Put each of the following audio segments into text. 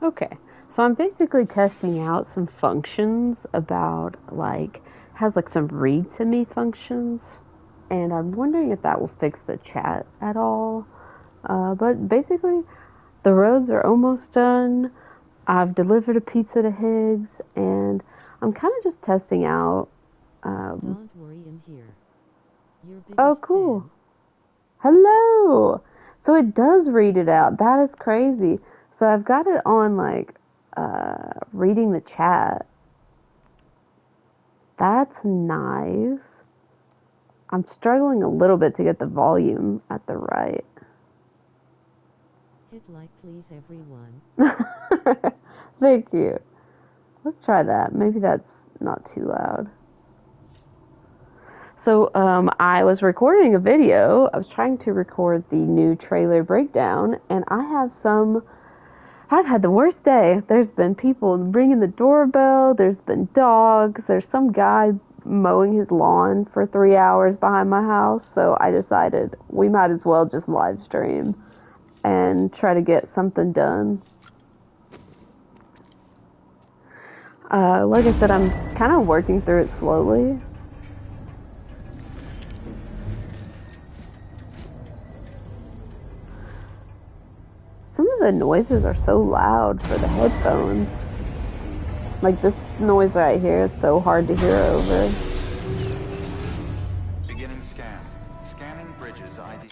Okay, so I'm basically testing out some functions about like has like some read to me functions, and I'm wondering if that will fix the chat at all. But basically, the roads are almost done. I've delivered a pizza to Higgs, and I'm kind of just testing out. Don't worry, I'm here. Your biggest Oh, cool. fan. Hello. So it does read it out. That is crazy. So I've got it on like reading the chat. That's nice. I'm struggling a little bit to get the volume at the right. Hit like please everyone. Thank you. Let's try that. Maybe that's not too loud. So I was recording a video. I was trying to record the new trailer breakdown, and I've had the worst day. There's been people ringing the doorbell. There's been dogs. There's some guy mowing his lawn for 3 hours behind my house. So I decided we might as well just live stream and try to get something done. Like I said, I'm kind of working through it slowly. Some of the noises are so loud for the headphones. Like this noise right here is so hard to hear over. Beginning scan. Scanning bridges ID.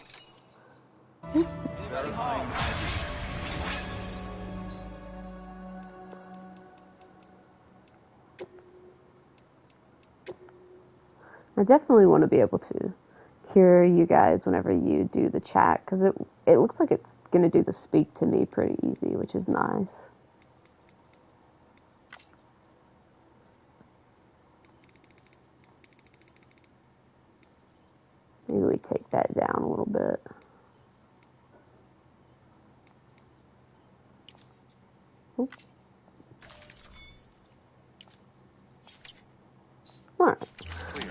Verifying ID. I definitely want to be able to hear you guys whenever you do the chat, because it looks like it's going to do the speak to me pretty easy, which is nice. Maybe we take that down a little bit. Oops. All right. Clear.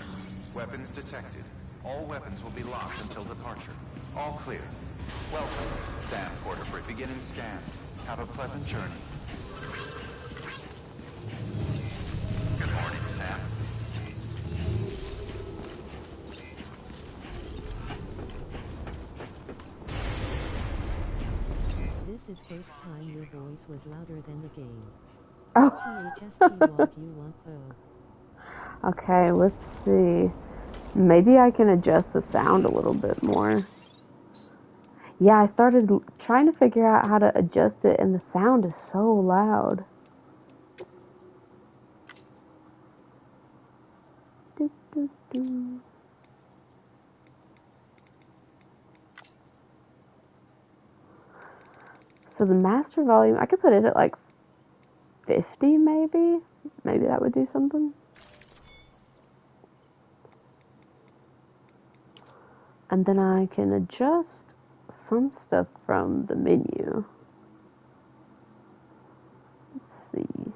Weapons detected. All weapons will be locked until departure. All clear. Welcome, Sam Porter. Beginning scan. Have a pleasant journey. Good morning, Sam. This is first time your voice was louder than the game. Oh. THST what you want though. Okay, let's see. Maybe I can adjust the sound a little bit more. Yeah, I started trying to figure out how to adjust it, and the sound is so loud. Do, do, do. So the master volume, I could put it at like 50 maybe? Maybe that would do something. And then I can adjust some stuff from the menu. Let's see.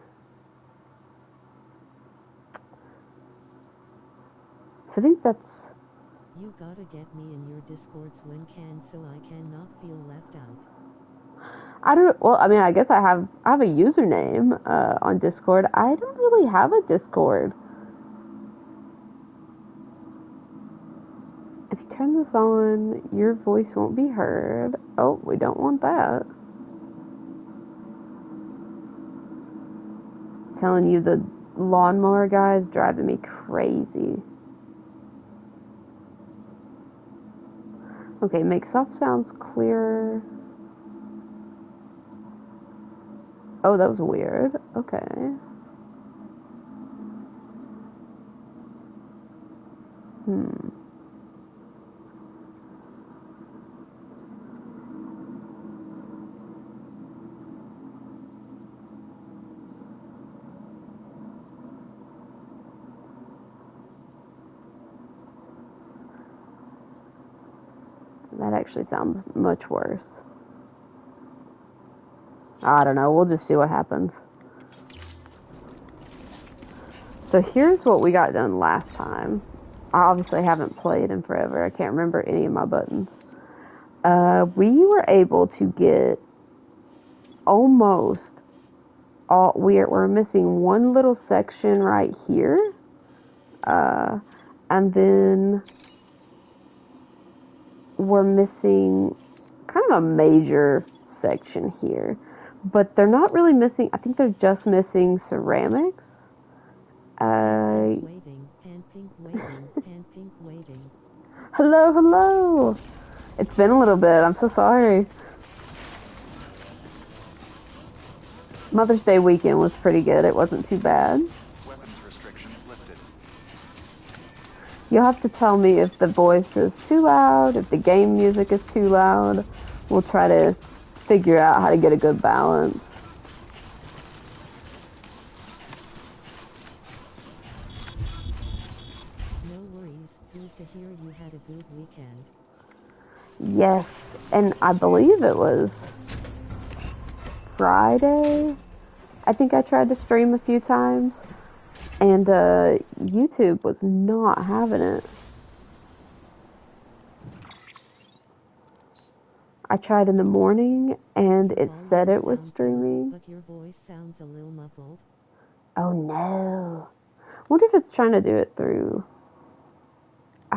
So I think that's... You gotta get me in your Discords when can so I cannot feel left out. Well, I mean, I guess I have a username on Discord. I don't really have a Discord. If you turn this on, your voice won't be heard. Oh, we don't want that. I'm telling you, the lawnmower guy is driving me crazy. Okay, make soft sounds clearer. Oh, that was weird. Okay. That actually sounds much worse. I don't know. We'll just see what happens. So here's what we got done last time. I obviously haven't played in forever. I can't remember any of my buttons. We were able to get almost we're missing one little section right here, and then we're missing kind of a major section here, but they're not really missing. I think they're just missing ceramics. Waving, hand pink waving, hand pink waving. Hello, hello. It's been a little bit. I'm so sorry. Mother's Day weekend was pretty good. It wasn't too bad. Weapons restrictions lifted. You'll have to tell me if the voice is too loud, if the game music is too loud. We'll try to figure out how to get a good balance. No worries, good to hear you had a good weekend. Yes, and I believe it was Friday. I think I tried to stream a few times, and YouTube was not having it. I tried in the morning, and it said it was streaming. But your voice sounds a little muffled. Oh no. I wonder if it's trying to do it through... I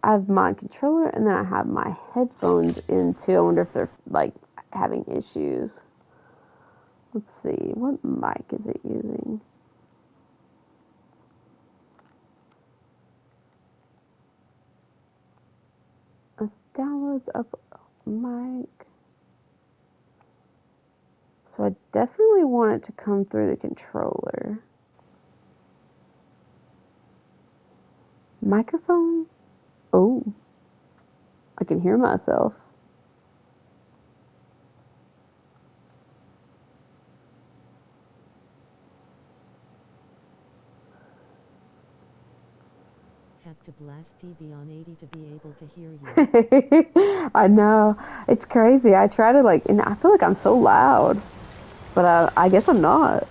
have my controller, and then I have my headphones in too. I wonder if they're, like, having issues. Let's see, what mic is it using? Let's downloads up mic. So I definitely want it to come through the controller. Microphone? Oh, I can hear myself. Have to blast TV on 80 to be able to hear you. I know. It's crazy. I try to, like, and I feel like I'm so loud. But I guess I'm not.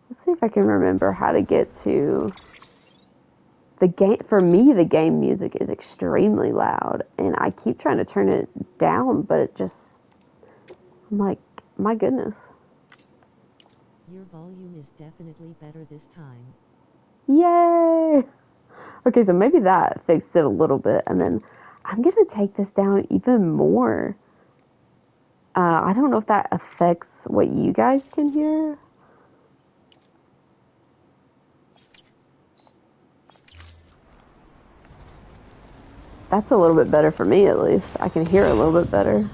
Let's see if I can remember how to get to the game. For me, the game music is extremely loud, and I keep trying to turn it down, but it just, I'm like, my goodness. Your volume is definitely better this time. Yay! Okay, so maybe that fixed it a little bit, and then I'm gonna take this down even more. I don't know if that affects what you guys can hear. That's a little bit better for me, at least. I can hear it a little bit better.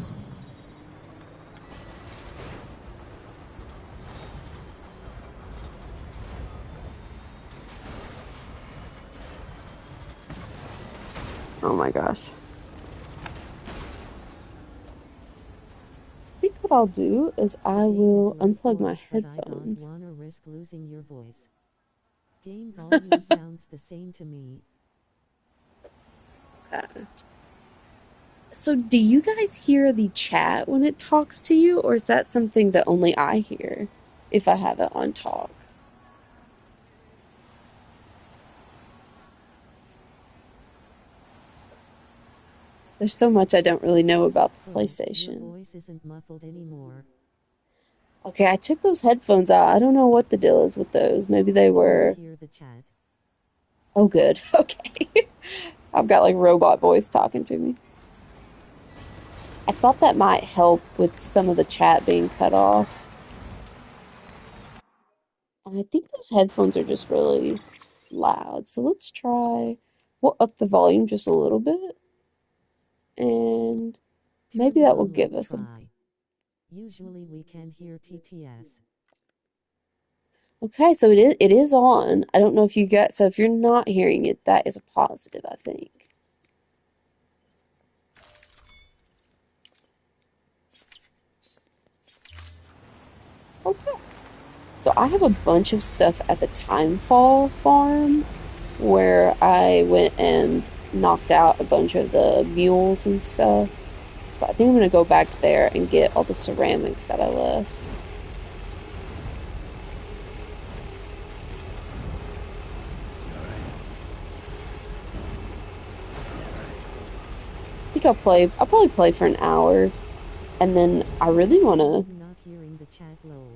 Oh my gosh. I think what I'll do is I will unplug my headphones. I don't want to risk losing your voice. Game volume sounds the same to me. Okay. So do you guys hear the chat when it talks to you, or is that something that only I hear if I have it on talk? There's so much I don't really know about the PlayStation. Your voice isn't muffled anymore. Okay, I took those headphones out. I don't know what the deal is with those. Maybe they were... Hear the chat. Oh, good. Okay. I've got, like, robot voice talking to me. I thought that might help with some of the chat being cut off. And I think those headphones are just really loud. So let's try... We'll up the volume just a little bit. And maybe that will give us a... Usually we can hear TTS. Okay, so it is on. I don't know if you got... So if you're not hearing it, that is a positive, I think. Okay. So I have a bunch of stuff at the Timefall farm where I went and knocked out a bunch of the mules and stuff. So I think I'm going to go back there and get all the ceramics that I left. I think I'll probably play for an hour, and then I really want to. Not hearing the chat low.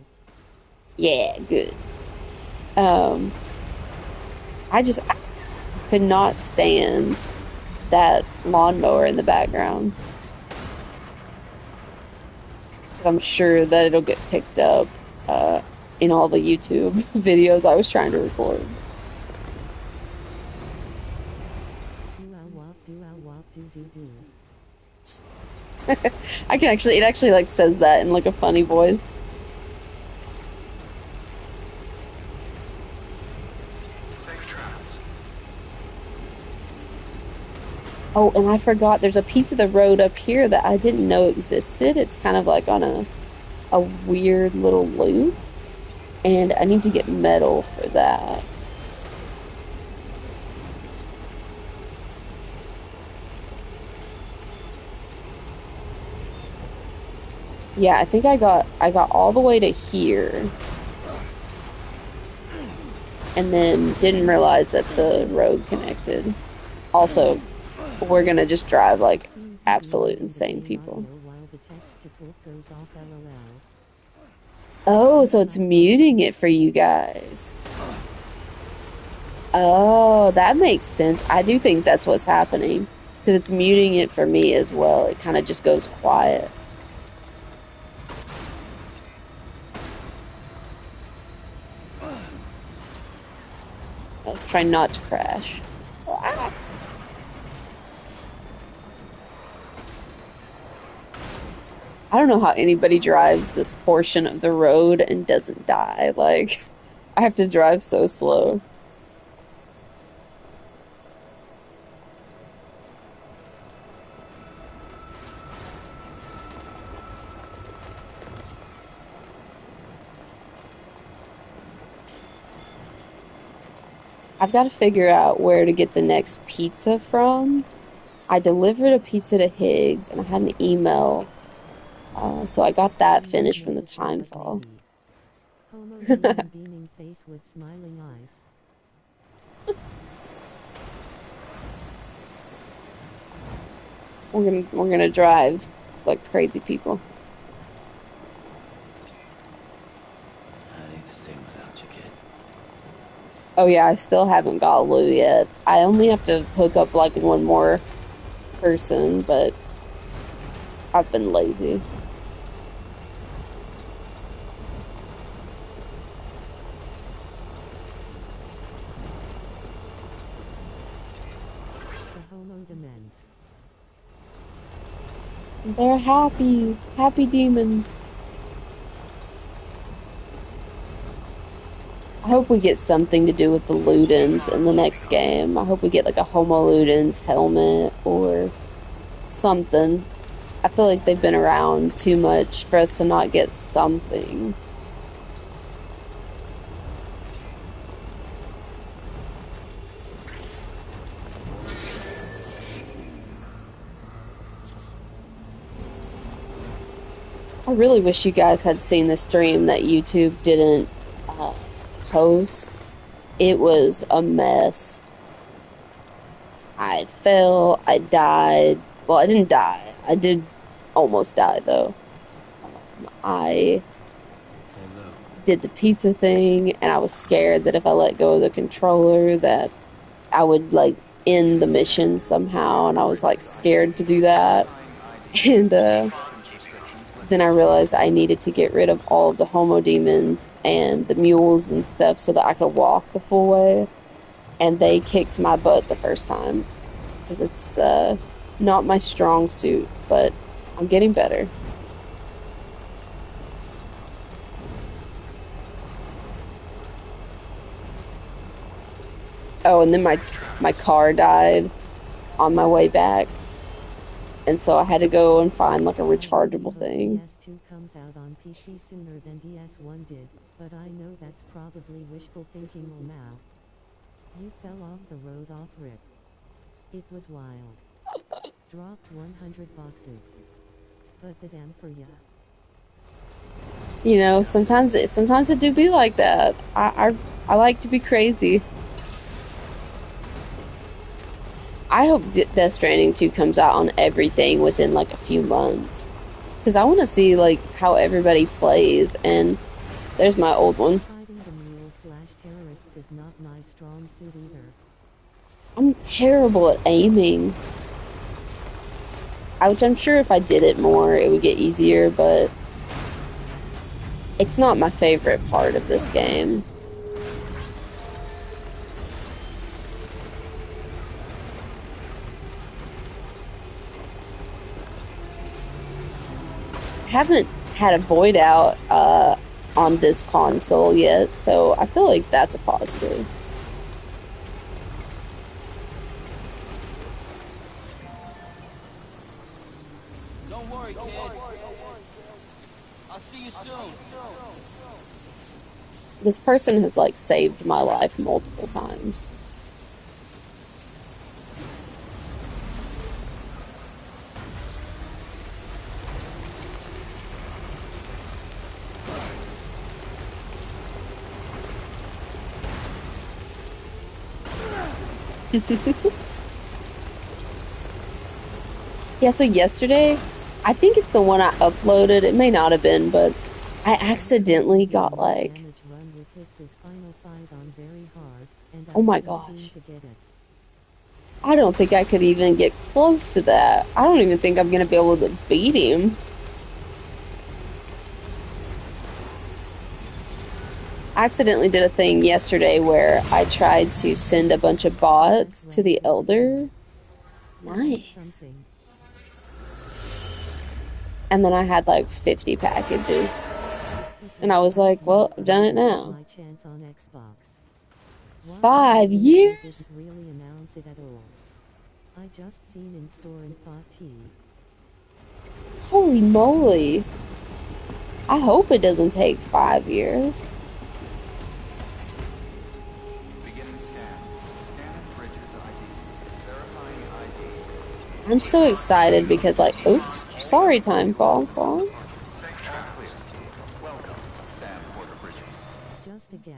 Yeah, good. I could not stand that lawnmower in the background. I'm sure that it'll get picked up in all the YouTube videos I was trying to record. I can actually, it actually like says that in like a funny voice. Oh, and I forgot there's a piece of the road up here that I didn't know existed. It's kind of like on a weird little loop, and I need to get metal for that. Yeah, I think I got all the way to here, and then didn't realize that the road connected. Also, we're gonna just drive like absolute insane people. Oh, so it's muting it for you guys. Oh, that makes sense. I do think that's what's happening, because it's muting it for me as well. It kind of just goes quiet. Let's try not to crash. Ah. I don't know how anybody drives this portion of the road and doesn't die. Like, I have to drive so slow. I've got to figure out where to get the next pizza from. I delivered a pizza to Higgs, and I had an email, so I got that finished from the time fall. Beaming face with smiling eyes. We're gonna drive like crazy people. Oh yeah, I still haven't got Lou yet. I only have to hook up like one more person, but I've been lazy. The homo demands. They're happy demons. I hope we get something to do with the Ludens in the next game. I hope we get like a Homo Ludens helmet or something. I feel like they've been around too much for us to not get something. I really wish you guys had seen the stream that YouTube didn't post. It was a mess. I fell, I died. Well, I didn't die. I did almost die, though. I did the pizza thing, and I was scared that if I let go of the controller that I would, like, end the mission somehow, and I was, like, scared to do that. And, then I realized I needed to get rid of all of the homo demons and the mules and stuff so that I could walk the full way. And they kicked my butt the first time. Because it's not my strong suit, but I'm getting better. Oh, and then my car died on my way back. And so I had to go and find like a rechargeable thing. DS2 comes out on PC sooner than DS1 did, but I know that's probably wishful thinking now. You fell off the road off rip. It was wild. Dropped 100 boxes. But the damn for ya. You know, sometimes it do be like that. I like to be crazy. I hope Death Stranding 2 comes out on everything within like a few months. Because I want to see like how everybody plays. And there's my old one. Fighting the mule/terrorists is not my strong suit either. I'm terrible at aiming. Which I'm sure if I did it more, it would get easier, but it's not my favorite part of this game. I haven't had a void out on this console yet, so I feel like that's a positive. Don't worry, kid. I'll see you soon. This person has like saved my life multiple times. Yeah, so yesterday, I think it's the one I uploaded. It may not have been, but I accidentally got like, oh my gosh. I don't think I could even get close to that. I don't even think I'm gonna be able to beat him. I accidentally did a thing yesterday where I tried to send a bunch of bots to the Elder. Nice. And then I had like 50 packages. And I was like, well, I've done it now. 5 years? Really announce it at all. I just seen in store and thought Holy moly. I hope it doesn't take 5 years. Beginning scan. Scanning bridges ID. Verifying ID. I'm so excited because like, oops, sorry Timefall. All clear. Welcome, Sam Porter Bridges. just a guess.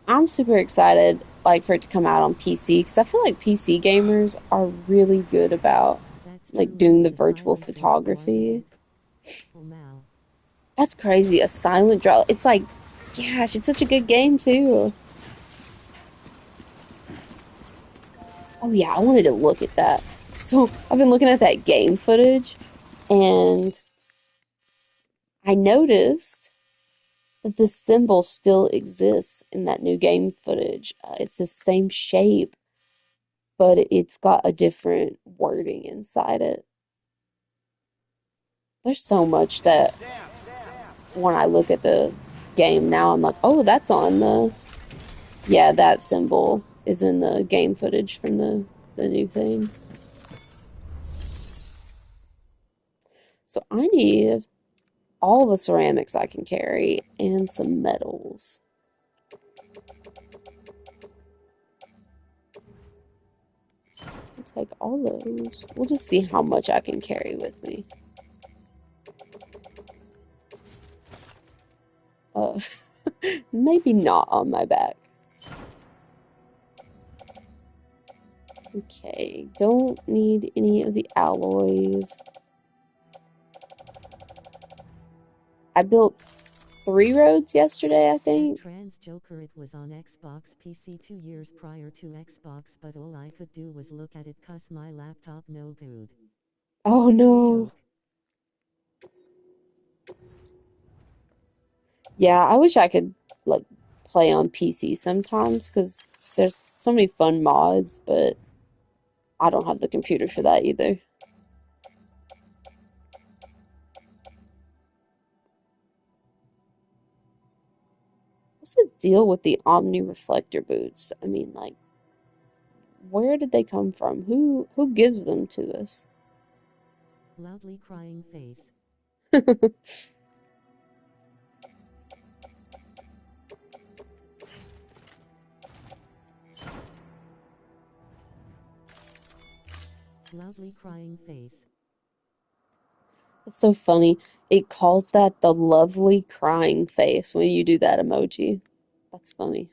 I'm super excited like for it to come out on PC because I feel like PC gamers are really good about like doing the virtual photography. That's crazy. A silent draw. It's like, gosh, it's such a good game too. Oh yeah, I wanted to look at that. So I've been looking at that game footage and I noticed that the symbol still exists in that new game footage. It's the same shape, but it's got a different wording inside it. There's so much that when I look at the game now, I'm like, oh, that's on the, yeah, that symbol is in the game footage from the new thing. So I need all the ceramics I can carry and some metals. I'll take all those. We'll just see how much I can carry with me. Uh, maybe not on my back. Okay, don't need any of the alloys. I built 3 roads yesterday, I think. Trans Joker, it was on Xbox PC 2 years prior to Xbox, but all I could do was look at it 'cause my laptop no good. Oh no. Yeah, I wish I could like play on PC sometimes because there's so many fun mods, but I don't have the computer for that either. What's the deal with the Omni reflector boots? I mean, like, where did they come from? Who gives them to us? Loudly crying face. Loudly crying face. It's so funny. It calls that the lovely crying face when you do that emoji. That's funny.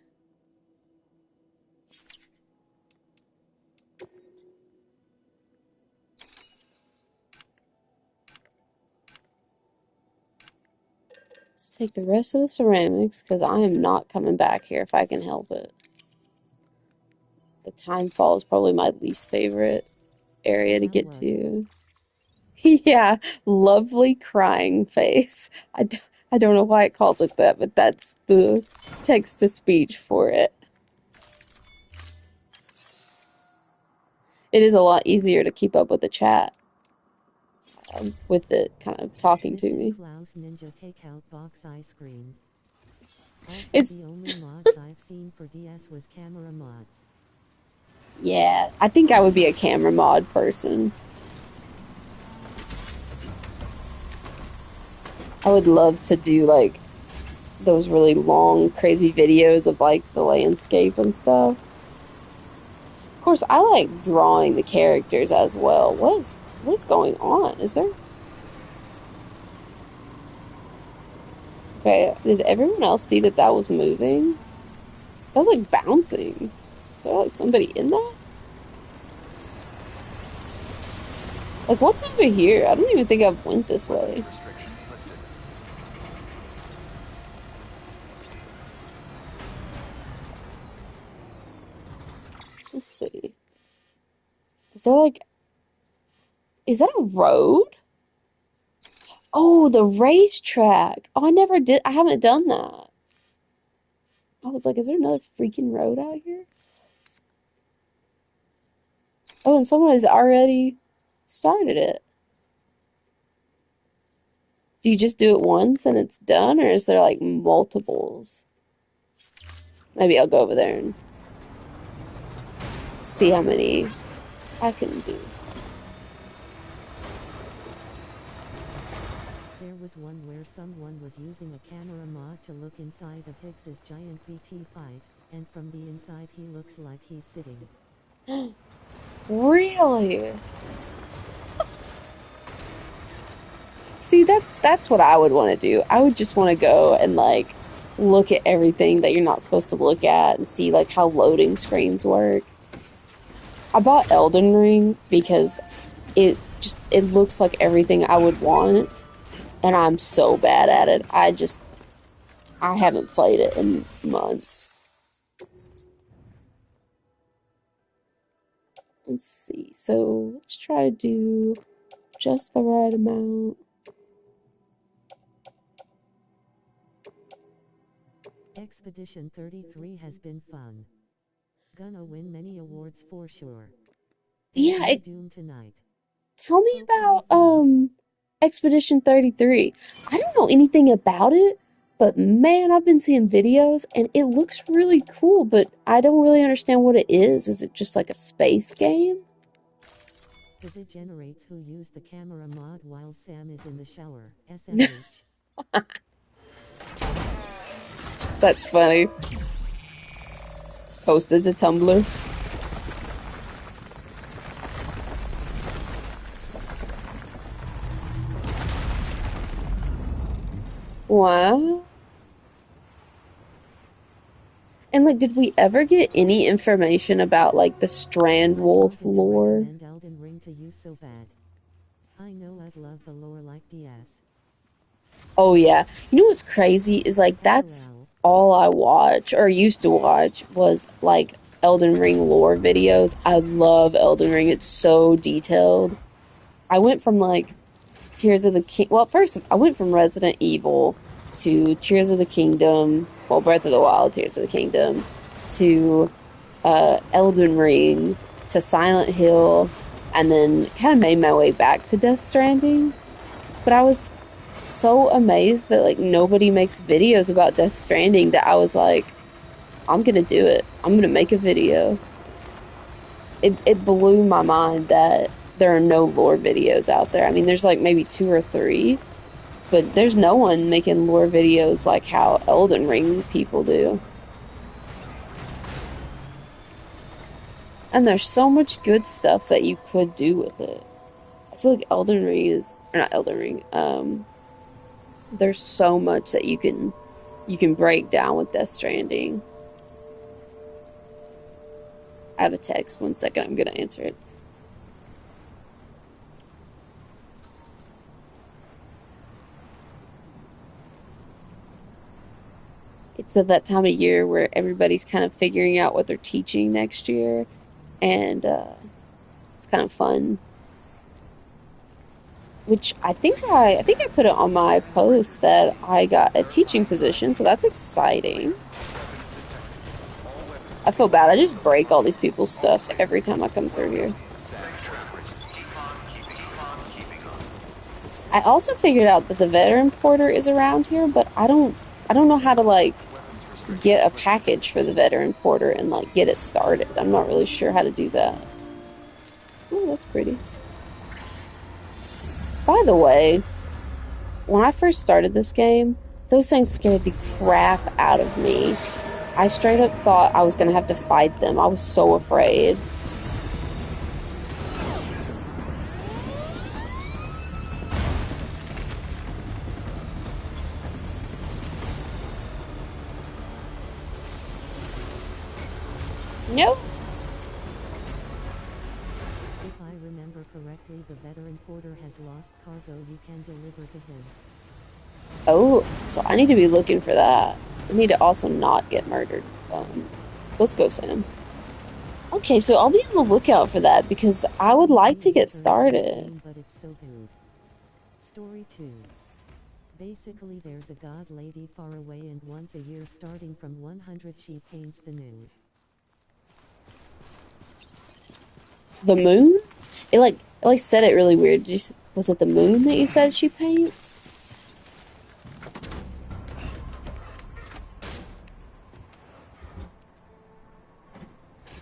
Let's take the rest of the ceramics, because I am not coming back here if I can help it. The time fall is probably my least favorite area to Now get what? to. Yeah, lovely crying face. I don't know why it calls it that, but that's the text-to-speech for it. It is a lot easier to keep up with the chat, with it kind of talking This to is me. Klaus Ninja Takeout Box Ice Cream. Also, It's, the only mods I've seen for DS was camera mods. yeah, I think I would be a camera mod person. I would love to do, like, those really long, crazy videos of, like, the landscape and stuff. Of course, I like drawing the characters as well. What's going on? Is there... Okay, did everyone else see that that was moving? That was, like, bouncing. Is there, like, somebody in that? Like, what's over here? I don't even think I've went this way. Restrictions lifted. Let's see. Is there, like... Is that a road? Oh, the racetrack. Oh, I never did. I haven't done that. I was like, is there another freaking road out here? Oh, and someone has already started it. Do you just do it once and it's done, or is there like multiples? Maybe I'll go over there and see how many I can do. There was one where someone was using a camera mod to look inside of Higgs's giant PT fight, and from the inside he looks like he's sitting. Really? See, that's what I would want to do. I would just want to go and like look at everything that you're not supposed to look at and see like how loading screens work. I bought Elden Ring because it looks like everything I would want, and I'm so bad at it. I haven't played it in months. Let's see. So let's try to do just the right amount. Expedition 33 has been fun. Gonna win many awards for sure. Yeah, And Doom tonight. tell me about Expedition 33. I don't know anything about it, but man, I've been seeing videos and it looks really cool, but I don't really understand what it is. Is it just like a space game? The degenerates who use the camera mod while Sam is in the shower. SMH. That's funny. Posted to Tumblr. Wow. And like, did we ever get any information about like the Strand Wolf Wanted to lore? recommend Elden Ring to you so bad. I know I'd love the lore like DS. Oh yeah. You know what's crazy is like that's LOL. all I watch or used to watch was like Elden Ring lore videos. I love Elden Ring. It's so detailed. I went from like Tears of the King. Well, first I went from Resident Evil to Tears of the Kingdom. Well, Breath of the Wild, Tears of the Kingdom, to Elden Ring, to Silent Hill, and then kind of made my way back to Death Stranding. But I was so amazed that like nobody makes videos about Death Stranding that I was like, I'm gonna do it. I'm gonna make a video. It blew my mind that there are no lore videos out there. I mean, there's like maybe 2 or 3, but there's no one making lore videos like how Elden Ring people do. And there's so much good stuff that you could do with it. I feel like Elden Ring is, or not Elden Ring, there's so much that you can break down with Death Stranding. I have a text. 1 second, I'm gonna answer it. it's at that time of year where everybody's kind of figuring out what they're teaching next year, and it's kind of fun. Which I think I put it on my post that I got a teaching position, so that's exciting. Weapons detected. All weapons I feel bad. I just break all these people's stuff every time I come through here. Safe travelers. Keep on keeping on. I also figured out that the veteran porter is around here, but I don't know how to like Weapons restricted. get a package for the veteran porter and like get it started. I'm not really sure how to do that. Oh, that's pretty. By the way, when I first started this game, those things scared the crap out of me. I straight up thought I was gonna have to fight them. I was so afraid. Nope. If I remember correctly, the veteran porter has lost cargo you can deliver to him. Oh, so I need to be looking for that. I need to also not get murdered. Let's go, Sam. Okay, so I'll be on the lookout for that because I would like to get started. But it's so good. Story 2. Basically, there's a god lady far away, and once a year starting from 100 she paints the nude. The moon? It like said it really weird. Was it the moon that you said she paints?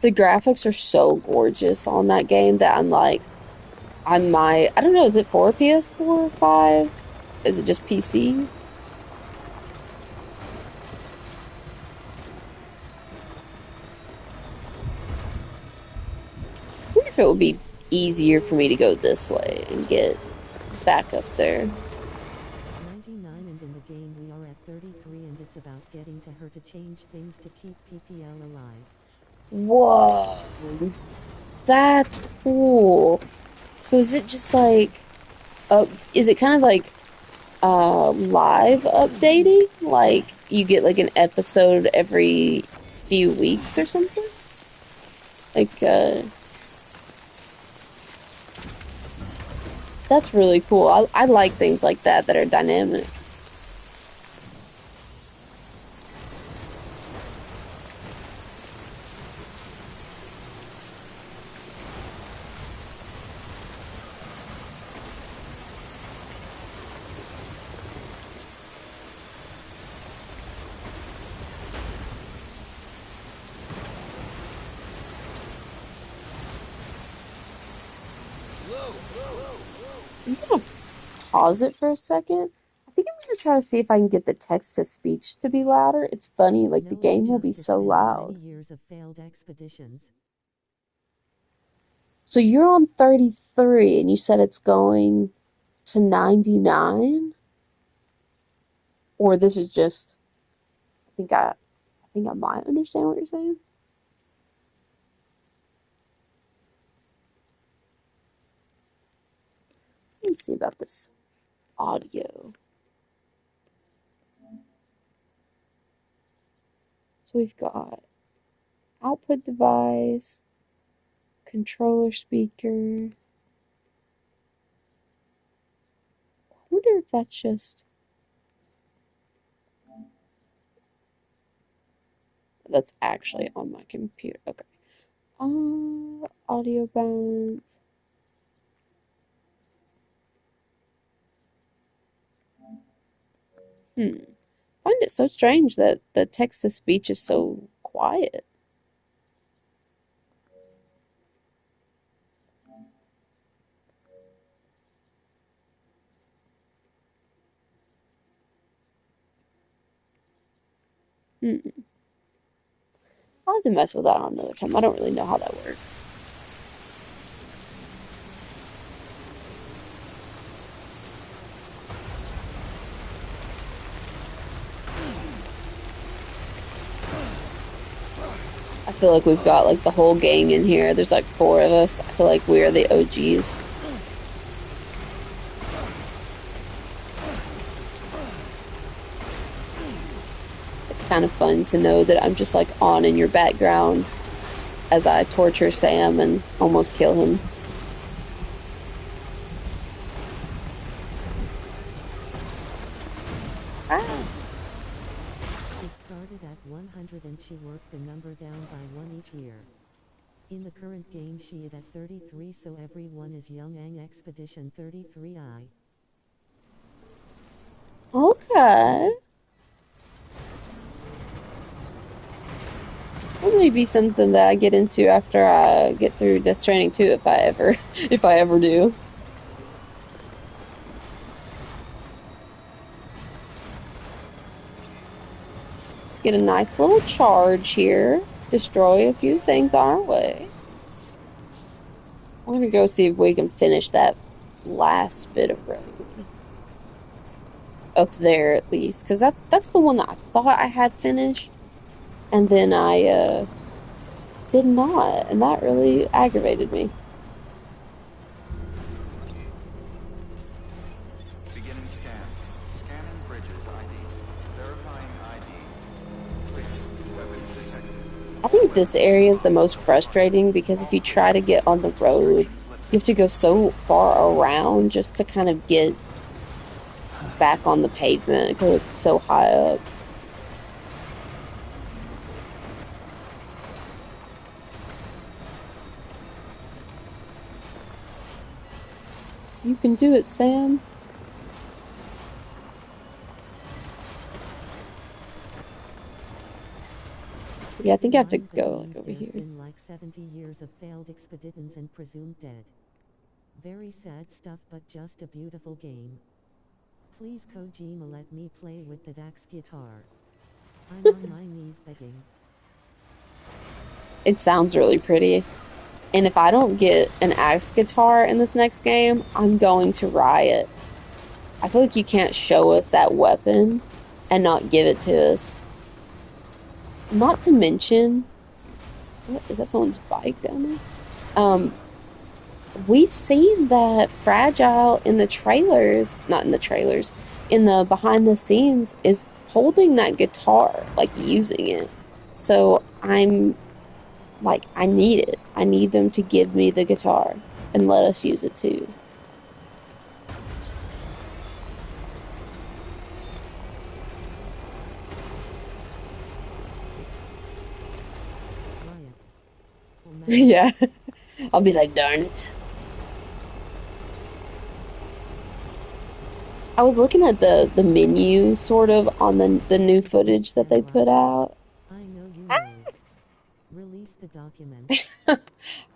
The graphics are so gorgeous on that game that I'm like, I don't know, is it for PS4 or 5? Is it just PC? I wonder if it would be easier for me to go this way and get back up there. 99, and in the game we are at 33, and it's about getting to her to change things to keep PPL alive. Whoa. That's cool. So is it just like, is it kind of like live updating? Like you get like an episode every few weeks or something? Like, that's really cool. I like things like that that are dynamic. I'm gonna pause it for a second. I think I'm gonna try to see if I can get the text to speech to be louder. It's funny, like the No, it's game will be just it's so been loud. many years of failed expeditions. So you're on 33 and you said it's going to 99? Or this is just, I think I might understand what you're saying. Let me see about this audio. So we've got output device, controller speaker. I wonder if that's just, that's actually on my computer. Okay. Audio balance. I find it so strange that the text to speech is so quiet. Hmm. I'll have to mess with that on another time. I don't really know how that works. I feel like we've got like the whole gang in here. There's like 4 of us. I feel like we are the OGs. It's kind of fun to know that I'm just like on in your background as I torture Sam and almost kill him. Ah. It started at 100 and she worked the number down by 1 each year. In the current game she is at 33, so everyone is Young Ang Expedition 33I. Okay. That may be something that I get into after I get through Death Stranding 2 if I ever do. Let's get a nice little charge here. Destroy a few things on our way. I'm gonna go see if we can finish that last bit of road. Up there at least, because that's the one that I thought I had finished. And then I did not, and that really aggravated me. Beginning scan. Scanning bridges ID. Verifying ID. Clear. Weapons detected. I think this area is the most frustrating because if you try to get on the road, you have to go so far around just to kind of get back on the pavement because it's so high up. You can do it, Sam. Yeah, I think I have to go like over here. There's been like 70 years of failed expeditions and presumed dead. Very sad stuff, but just a beautiful game. Please Kojima, let me play with the Dax guitar. I'm on my knees begging. It sounds really pretty. And if I don't get an axe guitar in this next game, I'm going to riot. I feel like you can't show us that weapon and not give it to us. Not to mention, what is that, someone's bike down there? We've seen that Fragile in the trailers, not in the trailers, in the behind the scenes is holding that guitar, like using it. So I'm like, I need it. I need them to give me the guitar and let us use it too. Yeah. I'll be like, darn it. I was looking at the menu sort of on the new footage that they put out. I know you know. Release the document.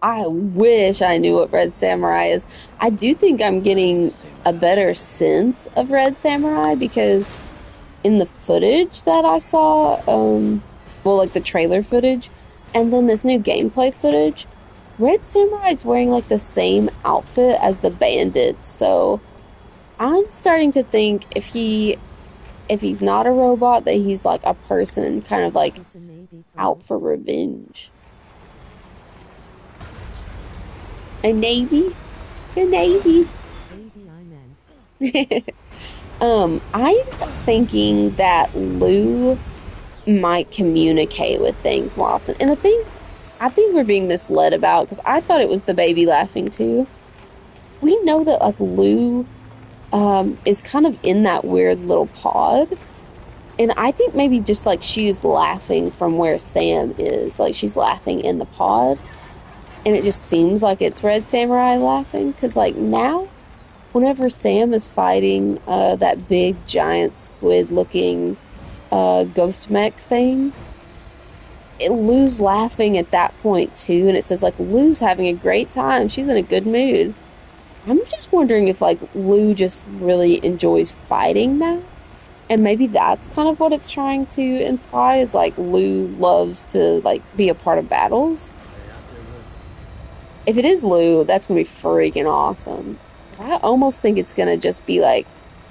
I wish I knew what Red Samurai is. I do think I'm getting a better sense of Red Samurai because in the footage that I saw, well, like the trailer footage, and then this new gameplay footage, Red Samurai is wearing like the same outfit as the bandits. So I'm starting to think if he's not a robot, that he's like a person, kind of like out for revenge. A Navy? It's your Navy. I'm thinking that Lou might communicate with things more often. And the thing I think we're being misled about, because I thought it was the baby laughing too. We know that like Lou is kind of in that weird little pod. And I think maybe just like she's laughing from where Sam is. Like she's laughing in the pod. And it just seems like it's Red Samurai laughing. Because like now, whenever Sam is fighting that big giant squid looking ghost mech thing, Lou's laughing at that point too. And it says like Lou's having a great time. She's in a good mood. I'm just wondering if like Lou just really enjoys fighting now. And maybe that's kind of what it's trying to imply, is like Lou loves to like be a part of battles. If it is Lou, that's gonna be freaking awesome. I almost think it's gonna just be like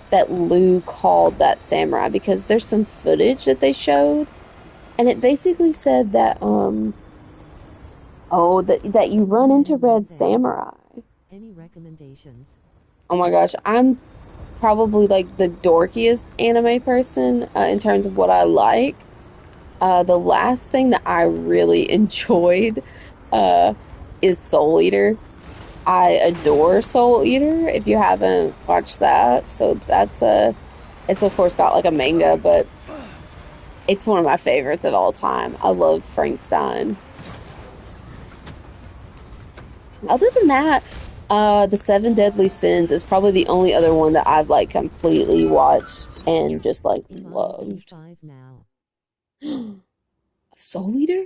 that Lou called that samurai, because there's some footage that they showed, and it basically said that that you run into Red Samurai. Any recommendations? Oh my gosh, I'm probably like the dorkiest anime person in terms of what I like. The last thing that I really enjoyed uh, is Soul Eater. I adore Soul Eater, if you haven't watched that. So that's it's of course got like a manga, but it's one of my favorites of all time. I love Frankenstein. Other than that, the Seven Deadly Sins is probably the only other one that I've like completely watched and just like I'm on day loved. 5 now. Soul Eater?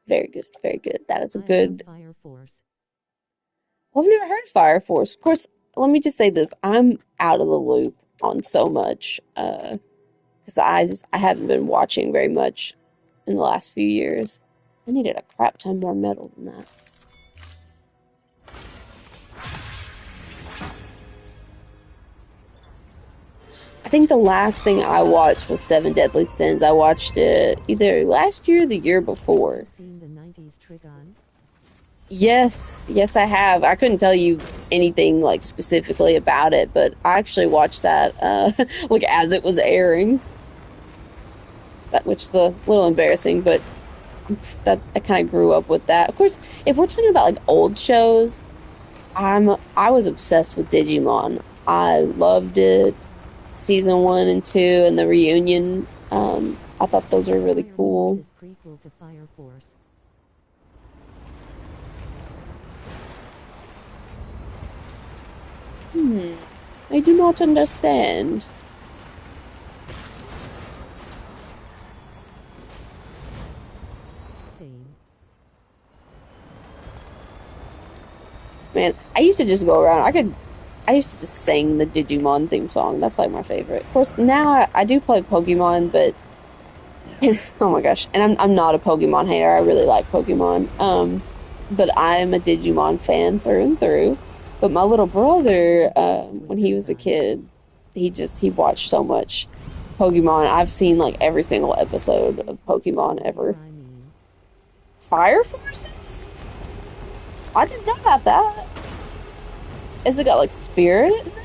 Very good, very good. That is a I love good. Fire Force. Well, I've never heard of Fire Force. Of course, let me just say this: I'm out of the loop on so much because I haven't been watching very much in the last few years. I needed a crap ton more metal than that. I think the last thing I watched was Seven Deadly Sins. I watched it either last year or the year before. Seen the 90s Trigon? Yes, yes, I have. I couldn't tell you anything like specifically about it, but I actually watched that like as it was airing. That which is a little embarrassing, but that I kind of grew up with that. Of course, if we're talking about like old shows, I was obsessed with Digimon. I loved it. Season 1 and 2 and the reunion. I thought those were really Fire Force cool. is prequel to Fire Force. I do not understand. Same. Man, I used to just go around. I used to just sing the Digimon theme song. That's like my favorite. Of course, now I do play Pokemon, but oh my gosh, and I'm not a Pokemon hater. I really like Pokemon. But I'm a Digimon fan through and through. But my little brother, when he was a kid, he watched so much Pokemon. I've seen like every single episode of Pokemon ever. I mean, Fire Forces? I didn't know about that. Has it got like spirit in them?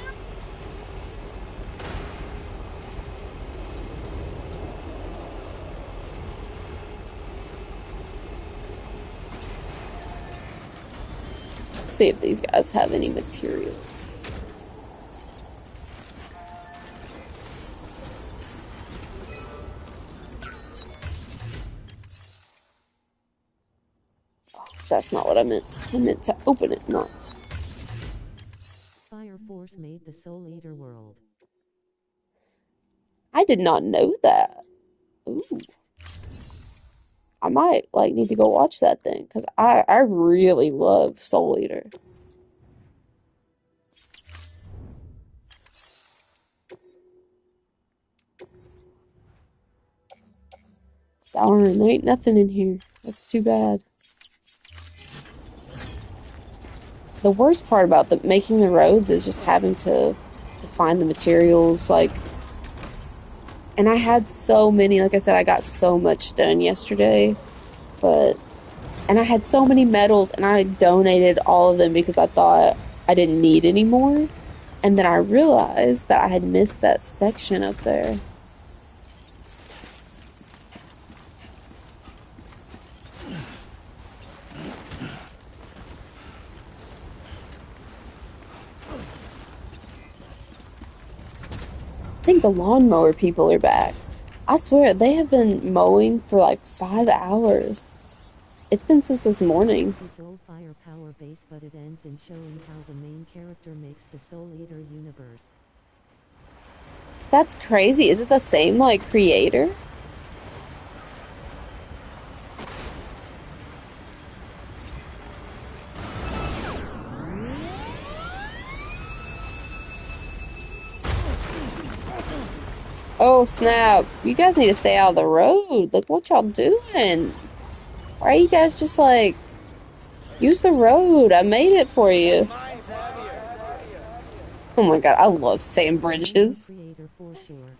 Let's see if these guys have any materials. That's not what I meant. I meant to open it, not. Fire Force made the Soul Eater world. I did not know that. Ooh. I might like need to go watch that then because I really love Soul Eater. Darn, there ain't nothing in here. That's too bad. The worst part about making the roads is just having to find the materials like. And I had so many, like I said, I got so much done yesterday, but and I had so many medals and I donated all of them because I thought I didn't need any more. And then I realized that I had missed that section up there. I think the lawnmower people are back. I swear, they have been mowing for like 5 hours. It's been since this morning. It's all firepower base, but it ends in showing how the main character makes the Soul Eater universe. That's crazy. Is it the same, like, creator? Oh, snap. You guys need to stay out of the road. Look what y'all doing. Why are you guys just, like, use the road? I made it for you. Oh my god, I love sand bridges. Creator for sure.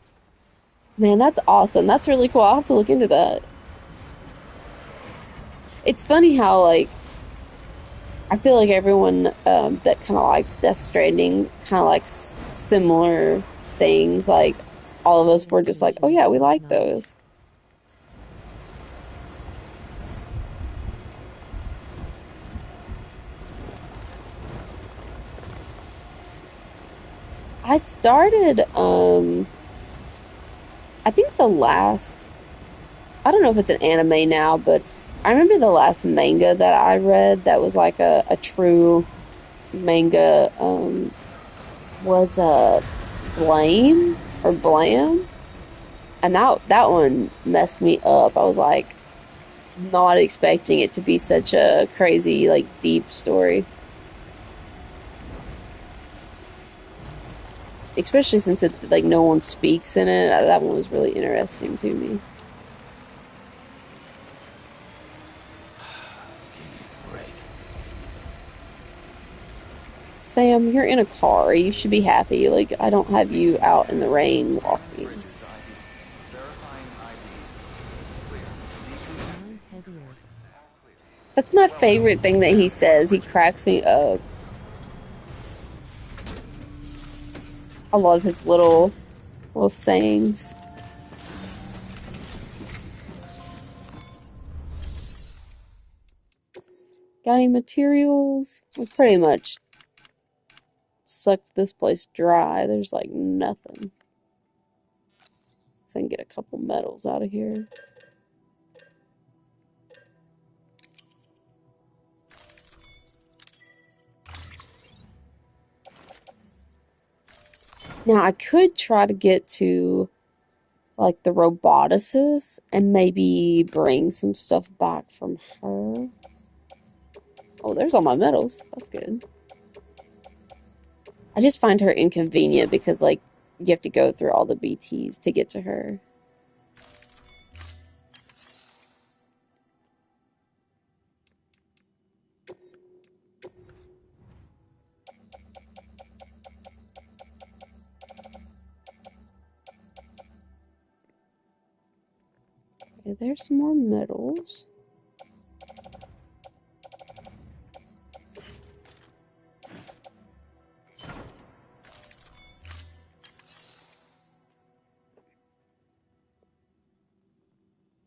Man, that's awesome. That's really cool. I'll have to look into that. It's funny how, like, I feel like everyone that kind of likes Death Stranding kind of likes similar things. Like, all of us were just like, oh yeah, we like those. I started, I think the last, I don't know if it's an anime now, but I remember the last manga that I read that was like a true manga, was Blame or Blam, and that one messed me up. I was like not expecting it to be such a crazy, like, deep story. Especially since it, like, no one speaks in it. That one was really interesting to me. Break. Sam, you're in a car. You should be happy. Like, I don't have you out in the rain walking. Bridges ID. Verifying ID. Clear. Mine's heavier. That's my favorite thing that he says. He cracks me up. I love his little sayings. Got any materials? We pretty much sucked this place dry. There's like nothing. So I can get a couple metals out of here. Now I could try to get to like the roboticist and maybe bring some stuff back from her. Oh, there's all my metals. That's good. I just find her inconvenient because, like, you have to go through all the BTs to get to her. Okay, there's some more metals.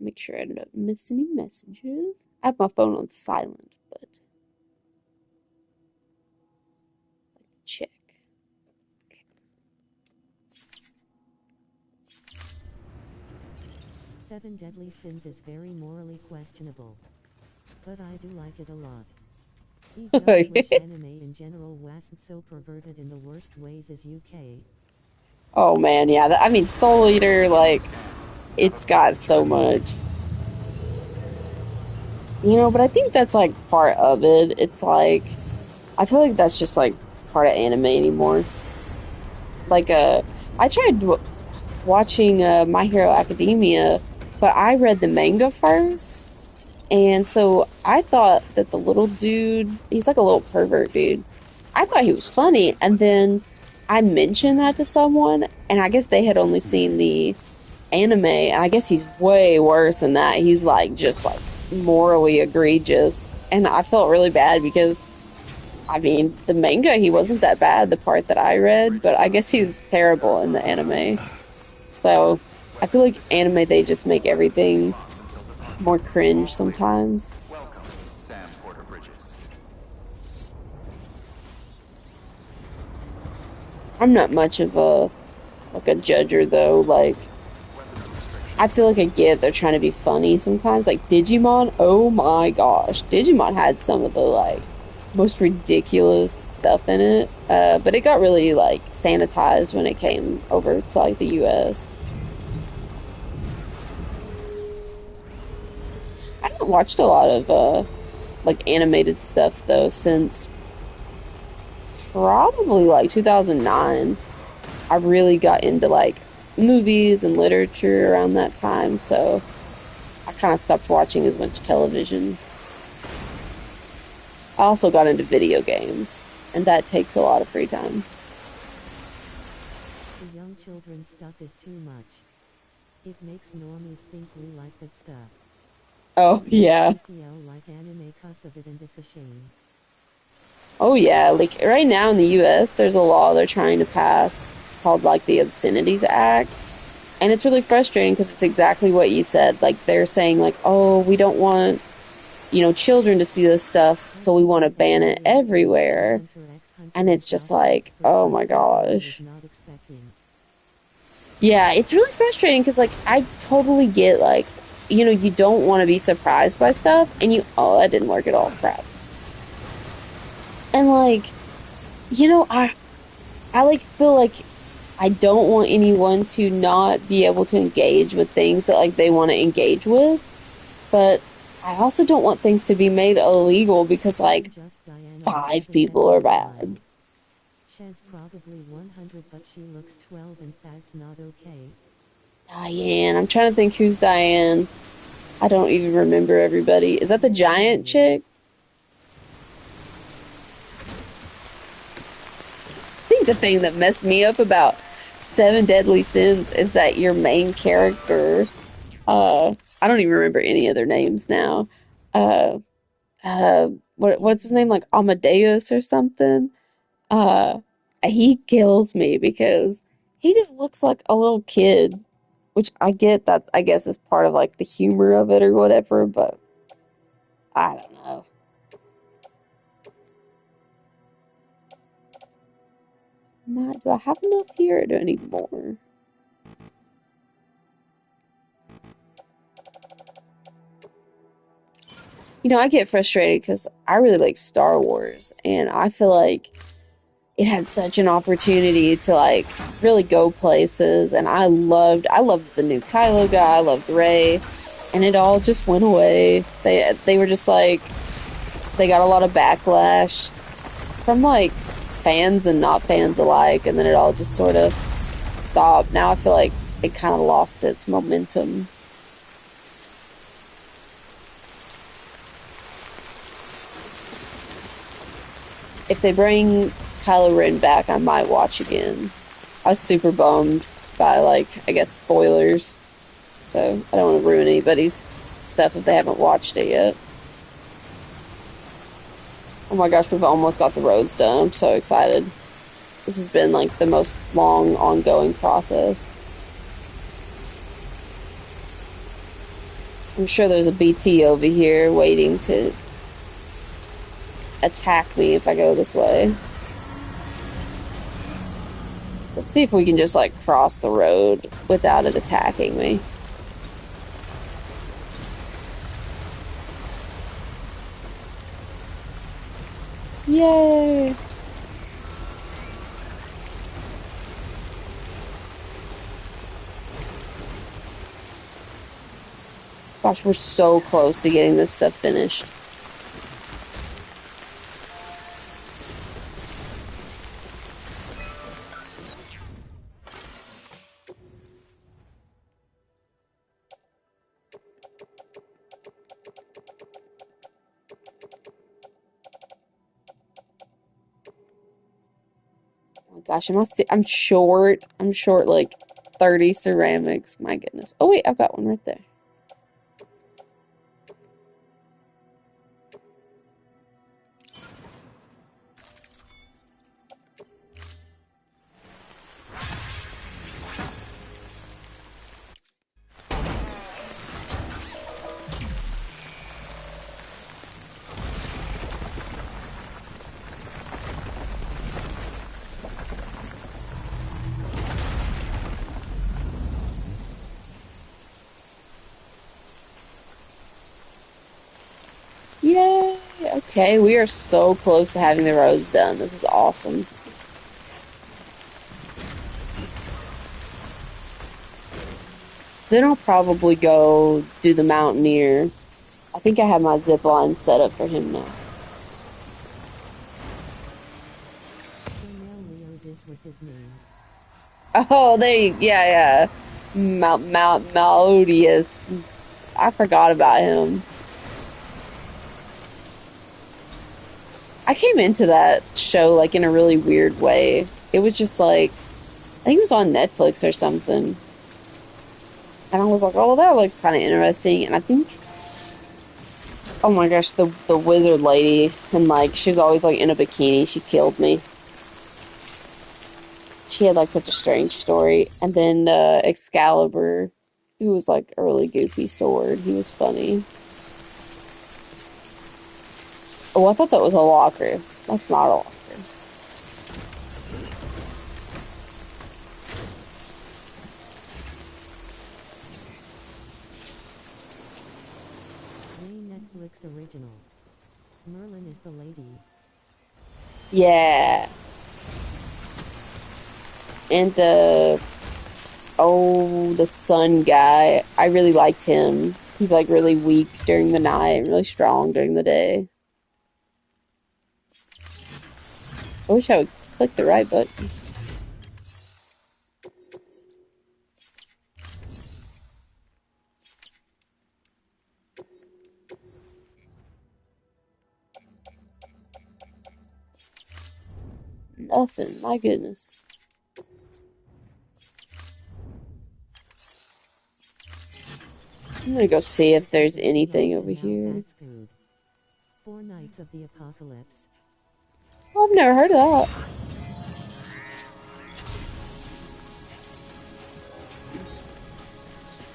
Make sure I don't miss any messages. I have my phone on silent, but check. Okay. 7 Deadly Sins is very morally questionable, but I do like it a lot. He just wish anime in general wasn't so perverted in the worst ways as UK. Oh man, yeah. I mean, Soul Eater, like, it's got so much. You know, but I think that's like part of it. It's like, I feel like that's just like part of anime anymore. Like, I tried watching My Hero Academia, but I read the manga first. And so I thought that the little dude, he's like a little pervert dude. I thought he was funny. And then I mentioned that to someone, and I guess they had only seen the anime, and I guess he's way worse than that. He's like just like morally egregious. And I felt really bad because, I mean, the manga, he wasn't that bad, the part that I read, but I guess he's terrible in the anime. So I feel like anime, they just make everything more cringe sometimes. Welcome, Sam Porter Bridges. I'm not much of a judger though. Like, I feel like I get they're trying to be funny sometimes. Like Digimon, oh my gosh, Digimon had some of the like most ridiculous stuff in it, but it got really like sanitized when it came over to like the US. I haven't watched a lot of like animated stuff though since probably like 2009. I really got into like movies and literature around that time, so I kind of stopped watching as much television. I also got into video games, and that takes a lot of free time. The young children's stuff is too much. It makes normies think we like that stuff. Oh, yeah. PL like anime cause of it, and it's a shame. Oh, yeah. Like, right now in the US, there's a law they're trying to pass called, like, the Obscenities Act. And it's really frustrating because it's exactly what you said. Like, they're saying, like, oh, we don't want, you know, children to see this stuff, so we want to ban it everywhere. And it's just like, oh my gosh. Yeah, it's really frustrating because, like, I totally get, like, you know, you don't want to be surprised by stuff, and you, oh, that didn't work at all, crap. And, like, you know, I like, feel like I don't want anyone to not be able to engage with things that, like, they want to engage with, but I also don't want things to be made illegal because, like, 5 people are bad. She's probably 100, but she looks 12, and that's not okay. Diane. I'm trying to think who's Diane. I don't even remember everybody. Is that the giant chick? I think the thing that messed me up about Seven Deadly Sins is that your main character, I don't even remember any of their names now. Uh, what's his name? Like Amadeus or something? Uh, he kills me because he just looks like a little kid, which I get that, I guess, is part of like the humor of it or whatever, but I don't know. Do I have enough here or do I need more? You know, I get frustrated because I really like Star Wars, and I feel like it had such an opportunity to like really go places, and I loved the new Kylo guy, I loved Rey, and it all just went away. They were just like, they got a lot of backlash from like fans and not fans alike, and then it all just sort of stopped. Now I feel like it kind of lost its momentum. If they bring Kylo Ren back, I might watch again. I was super bummed by, like, I guess, spoilers. So, I don't want to ruin anybody's stuff if they haven't watched it yet. Oh my gosh, we've almost got the roads done. I'm so excited. This has been, like, the most long, ongoing process. I'm sure there's a BT over here waiting to attack me if I go this way. Let's see if we can just, like, cross the road without it attacking me. Yay! Gosh, we're so close to getting this stuff finished. Gosh, I'm short. I'm short like 30 ceramics. My goodness. Oh wait, I've got one right there. Yay! Okay, we are so close to having the roads done. This is awesome. Then I'll probably go do the Mountaineer. I think I have my zip line set up for him now. So now Leo, this was his name. Oh, yeah. Malodius. I forgot about him. I came into that show like in a really weird way. It was just like, I think it was on Netflix or something. And I was like, oh, that looks kind of interesting. And I think, oh my gosh, the wizard lady, and like, she was always like in a bikini. She killed me. she had like such a strange story. And then Excalibur, who was like a really goofy sword, he was funny. Oh, I thought that was a locker. That's not a locker. Netflix original. Merlin is the lady. Yeah. And the sun guy, I really liked him. He's like really weak during the night, really strong during the day. I wish I would click the right button. Nothing, my goodness. I'm gonna go see if there's anything over here. Four Nights of the Apocalypse. Oh, I've never heard of that.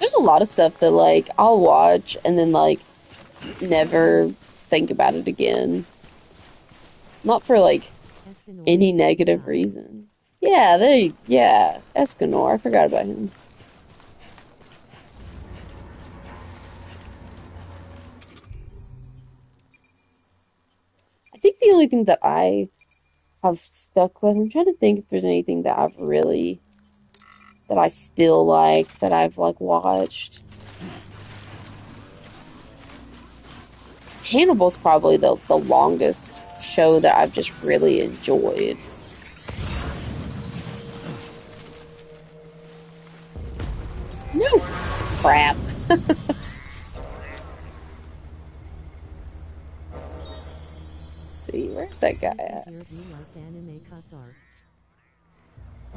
There's a lot of stuff that like I'll watch and then like never think about it again. Not for like any negative reason. Yeah, yeah, Escanor, I forgot about him. I think the only thing that I have stuck with, I'm trying to think if there's anything that I still like, that I've like watched. Hannibal's probably the longest show that I've just really enjoyed. No crap. Let's see, where's that guy at?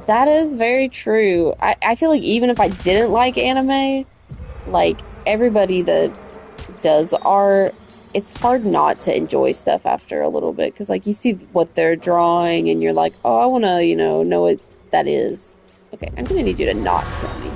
That is very true. I feel like even if I didn't like anime, like everybody that does art, it's hard not to enjoy stuff after a little bit because like you see what they're drawing and you're like, oh, I want to, know what that is. Okay, I'm gonna need you to not kill me.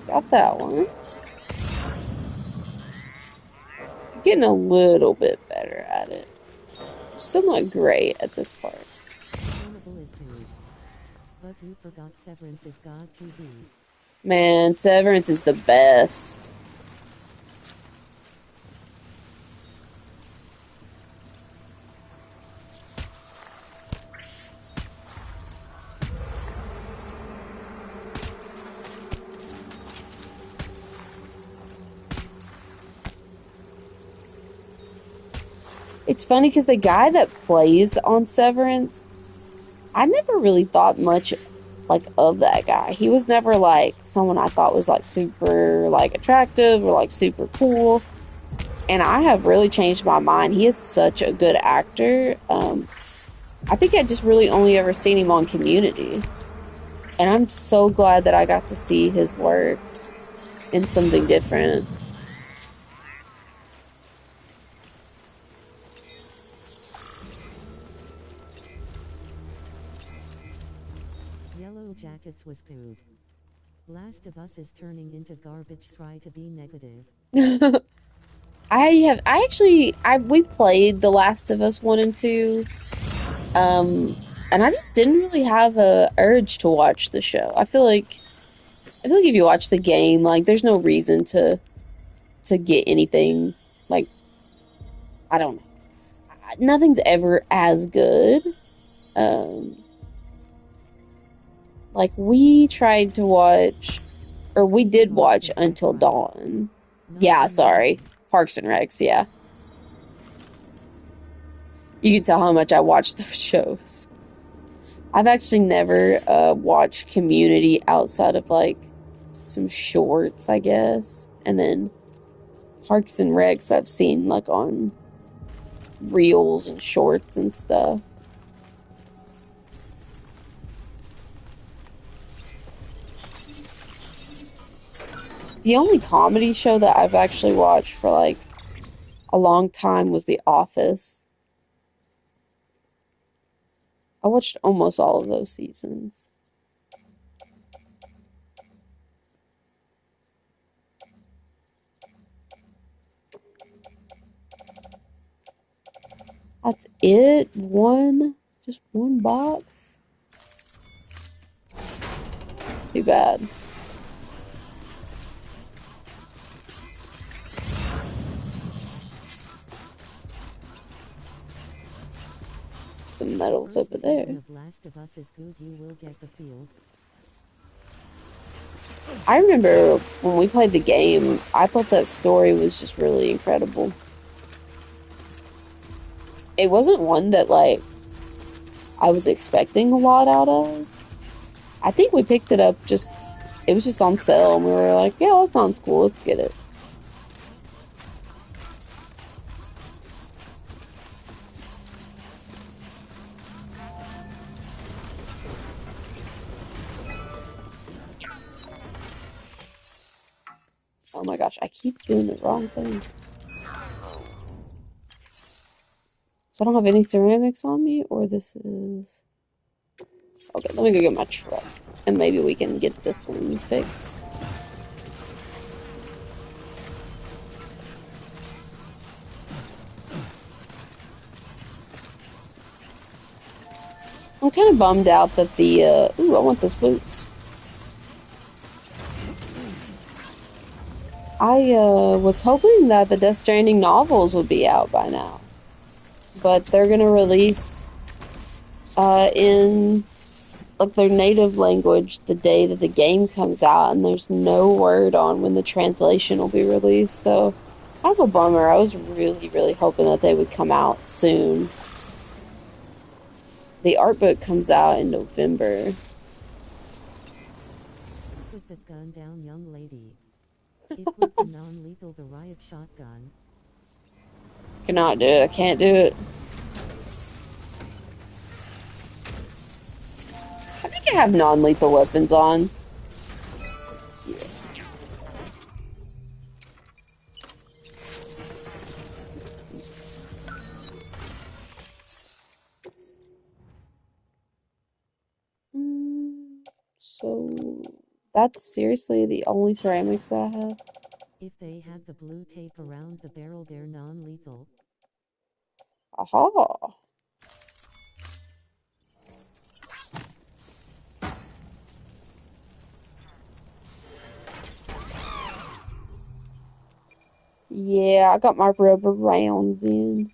Got that one. Getting a little bit better at it. Still not great at this part. But you forgot Severance is God 2D. Man, Severance is the best. It's funny because the guy that plays on Severance, I never really thought much like of that guy. He was never like someone I thought was like super like attractive or like super cool. And I have really changed my mind. He is such a good actor. I think I just really only ever seen him on Community. And I'm so glad that I got to see his work in something different. Yellow Jackets was good. Last of Us is turning into garbage. Try to be negative. We played The Last of Us 1 and 2. And I just didn't really have a urge to watch the show. I feel like if you watch the game, like there's no reason to get anything like, I don't know. Nothing's ever as good. Like we tried to watch, or we did watch Until Dawn. Yeah, sorry. Parks and Recs, yeah. You can tell how much I watch those shows. I've actually never watched Community outside of like some shorts, I guess. And then Parks and Recs I've seen like on reels and shorts and stuff. the only comedy show that I've actually watched for like a long time was The Office. I watched almost all of those seasons. That's it? Just one box? That's too bad. Some medals First over there. season of Last of Us is good, you will get the feels. I remember when we played the game, I thought that story was just really incredible. It wasn't one that, like, I was expecting a lot out of. I think we picked it up it was just on sale, and we were like, yeah, that sounds cool, let's get it. Oh my gosh, I keep doing the wrong thing. So I don't have any ceramics on me, or this is... Okay, let me go get my truck, and maybe we can get this one fixed. I'm kind of bummed out that the, ooh, I want those boots. I, was hoping that the Death Stranding novels would be out by now. But they're gonna release, in, like, their native language the day that the game comes out, and there's no word on when the translation will be released, so kind of a bummer. I was really, really hoping that they would come out soon. The art book comes out in November. Put that gun down, young lady. It was the non-lethal, the riot shotgun. Cannot do it. I can't do it. I think I have non-lethal weapons on. Yeah. So that's seriously the only ceramics that I have. If they had the blue tape around the barrel, they're non-lethal. Aha. Yeah, I got my rubber rounds in.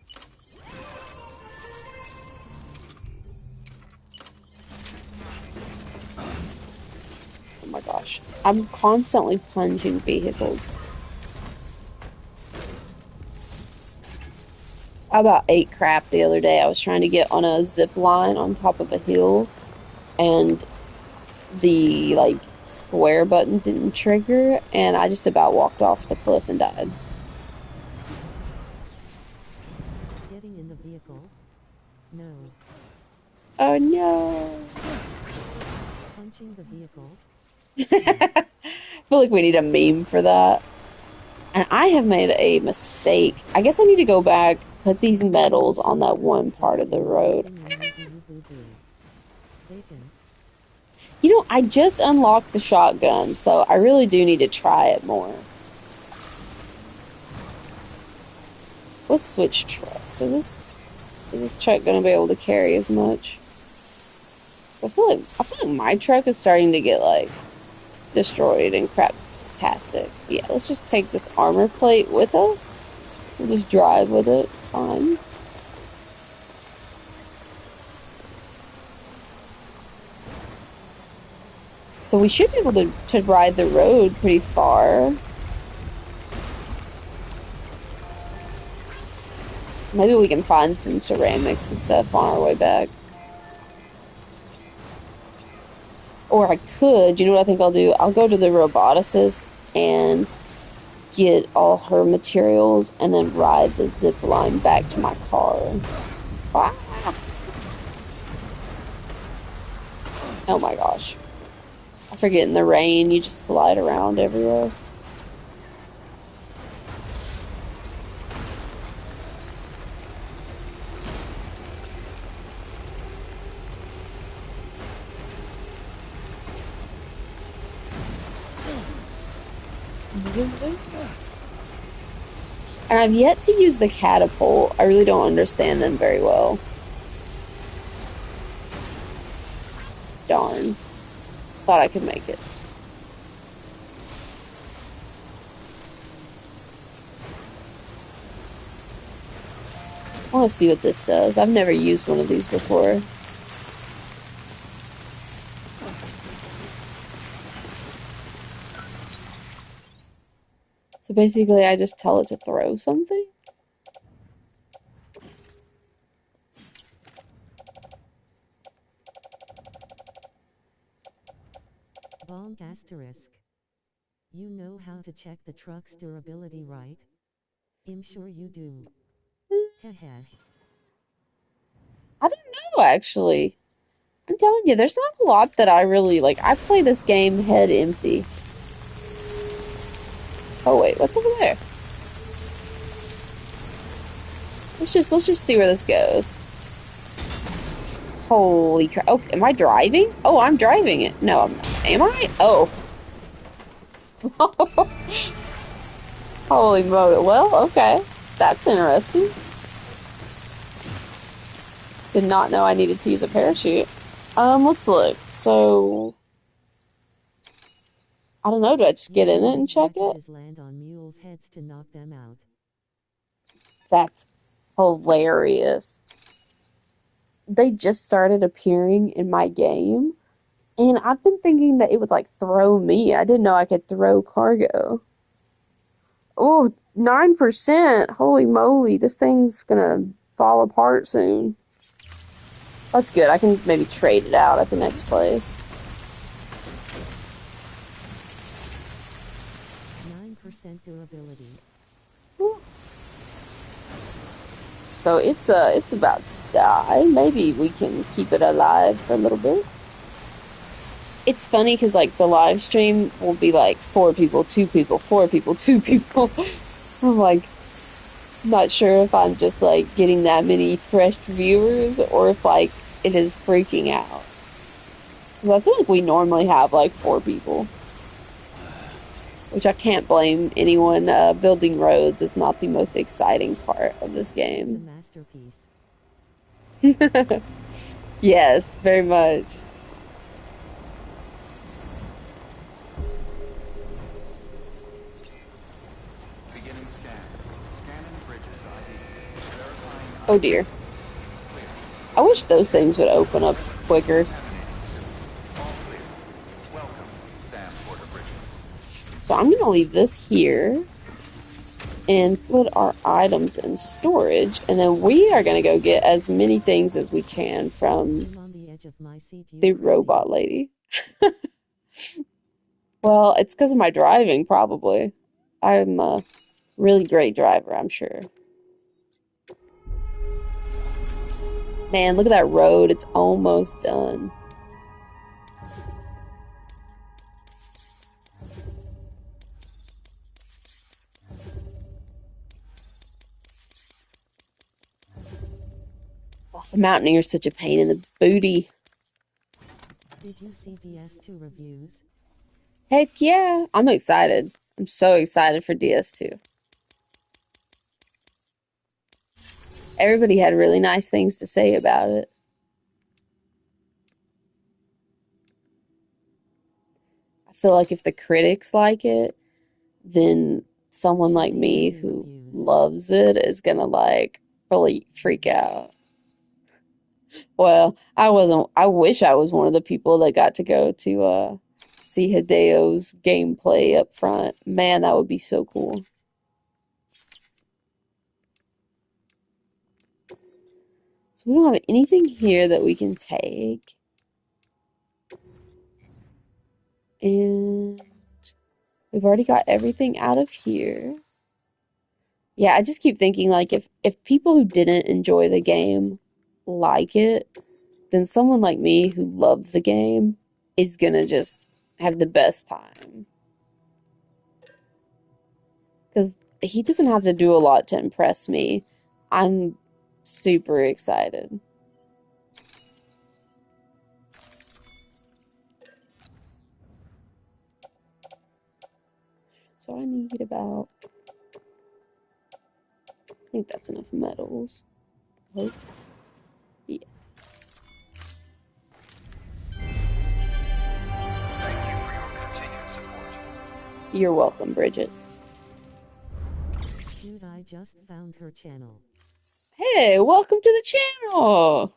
Oh my gosh. I'm constantly punching vehicles. I about ate crap the other day. I was trying to get on a zip line on top of a hill, and the, like, square button didn't trigger, and I just about walked off the cliff and died. Getting in the vehicle? No. Oh no. Punching the vehicle? I feel like we need a meme for that. And I have made a mistake. I guess I need to go back, put these medals on that one part of the road. You know, I just unlocked the shotgun, so I really do need to try it more. Let's switch trucks. Is this truck gonna be able to carry as much? So I feel like my truck is starting to get, like, destroyed and crap-tastic. Yeah, let's just take this armor plate with us. We'll just drive with it. It's fine. So we should be able to ride the road pretty far. Maybe we can find some ceramics and stuff on our way back. Or I could, you know what I think I'll do? I'll go to the roboticist and get all her materials and then ride the zip line back to my car. Ah. Oh my gosh. I forget in the rain, you just slide around everywhere. And I've yet to use the catapult. I really don't understand them very well. Darn. Thought I could make it. I want to see what this does. I've never used one of these before. So basically, I just tell it to throw something? Bonk asterisk. You know how to check the truck's durability, right? I'm sure you do. Heh. I don't know, actually. I'm telling you, there's not a lot that I really like. I play this game head empty. Oh wait, what's over there? Let's just see where this goes. Holy crap. Oh, am I driving? Oh, I'm driving it. No, I'm not. Am I? Oh. Holy moly. Well, okay. That's interesting. Did not know I needed to use a parachute. Let's look. So, I don't know. Do I just get in it and check it? Land on mules' heads to knock them out. That's hilarious. They just started appearing in my game, and I've been thinking that it would like throw me. I didn't know I could throw cargo. Oh, 9%. Holy moly, this thing's gonna fall apart soon. That's good. I can maybe trade it out at the next place. 9% durability. Whew. So it's about to die. Maybe we can keep it alive for a little bit. It's funny because like the live stream will be like 4 people, 2 people, 4 people, 2 people. I'm like not sure if I'm just like getting that many threshed viewers or if like it is freaking out. Because I feel like we normally have like 4 people. Which I can't blame anyone. Building roads is not the most exciting part of this game. It's a masterpiece. Yes, very much. Beginning scan. Scanning bridges ID. Verifying Oh dear. I wish those things would open up quicker. all clear. Welcome, Sam Porter Bridges. So I'm gonna leave this here and put our items in storage, and then we are gonna go get as many things as we can from I'm on the edge of my seat, the robot lady. Well, it's because of my driving, probably. I'm a really great driver, I'm sure. Man, look at that road. It's almost done. Oh, the Mountaineer's such a pain in the booty. Did you see DS2 reviews? Heck yeah. I'm excited. I'm so excited for DS2. Everybody had really nice things to say about it. I feel like if the critics like it, then someone like me who loves it is gonna like really freak out. Well, I wish I was one of the people that got to go to see Hideo's gameplay up front. Man, that would be so cool. So we don't have anything here that we can take. And we've already got everything out of here. Yeah, I just keep thinking like if people who didn't enjoy the game like it, then someone like me who loved the game is gonna just have the best time. Because he doesn't have to do a lot to impress me. I'm super excited. So I need about... I think that's enough metals. Oh. Yeah. Thank you for your continued support. You're welcome, Bridget. Dude, I just found her channel. Hey, welcome to the channel!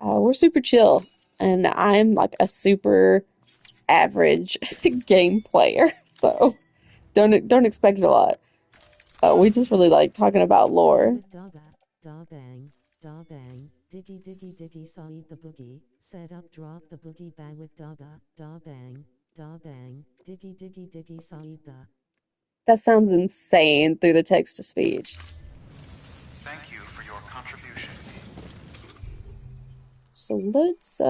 We're super chill, and I'm like a super average game player, so don't expect a lot. We just really like talking about lore. With da bang, diggy diggy diggy Saeed the boogie, set up drop the boogie bang with da bang, diggy diggy diggy Saeed the. That sounds insane through the text to speech. Thank you for your contribution. So let's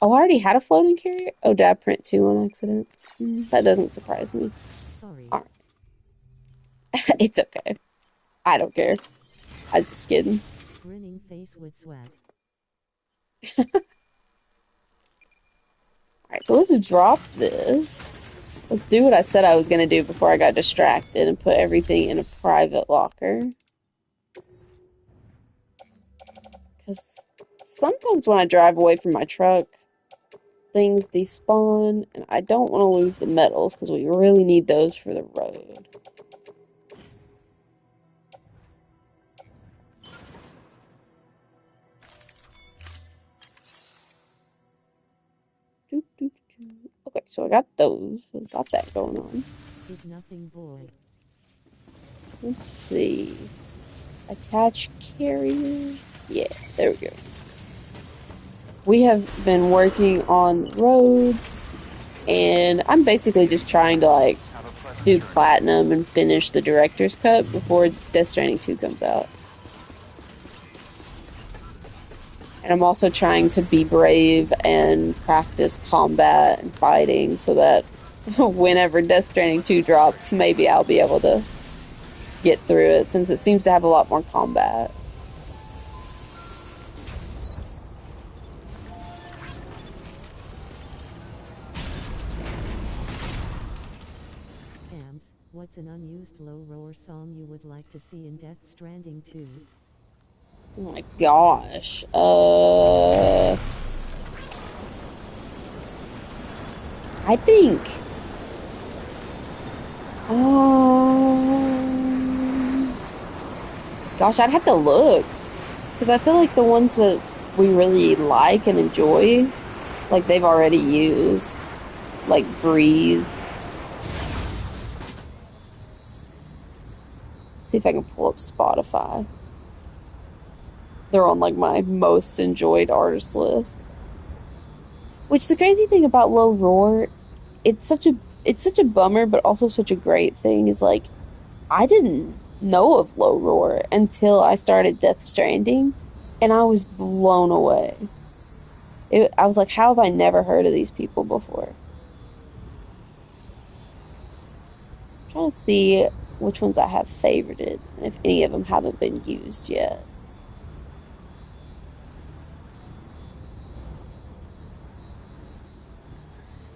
Oh, I already had a floating carrier? Oh, did I print 2 on accident? That doesn't surprise me. Sorry. Alright. It's okay. I don't care. I was just kidding. Grinning face with swag. Alright, so let's drop this. Let's do what I said I was going to do before I got distracted and put everything in a private locker. Because sometimes when I drive away from my truck, things despawn, and I don't want to lose the metals because we really need those for the road. Okay, so I got those. I got that going on. Did nothing, boy. Let's see. Attach carrier. Yeah, there we go. We have been working on roads, and I'm basically just trying to like do platinum and finish the director's cut before Death Stranding 2 comes out. And I'm also trying to be brave and practice combat and fighting so that whenever Death Stranding 2 drops, maybe I'll be able to get through it, since it seems to have a lot more combat. Amps, what's an unused low roar song you would like to see in Death Stranding 2? Oh my gosh. I think. Gosh, I'd have to look. Because I feel like the ones that we really like and enjoy, like they've already used. Like Breathe. Let's see if I can pull up Spotify. They're on like my most enjoyed artist list. Which the crazy thing about Low Roar, it's such a bummer, but also such a great thing, is like I didn't know of Low Roar until I started Death Stranding, and I was blown away. I was like, how have I never heard of these people before? I'm trying to see which ones I have favorited, and if any of them haven't been used yet.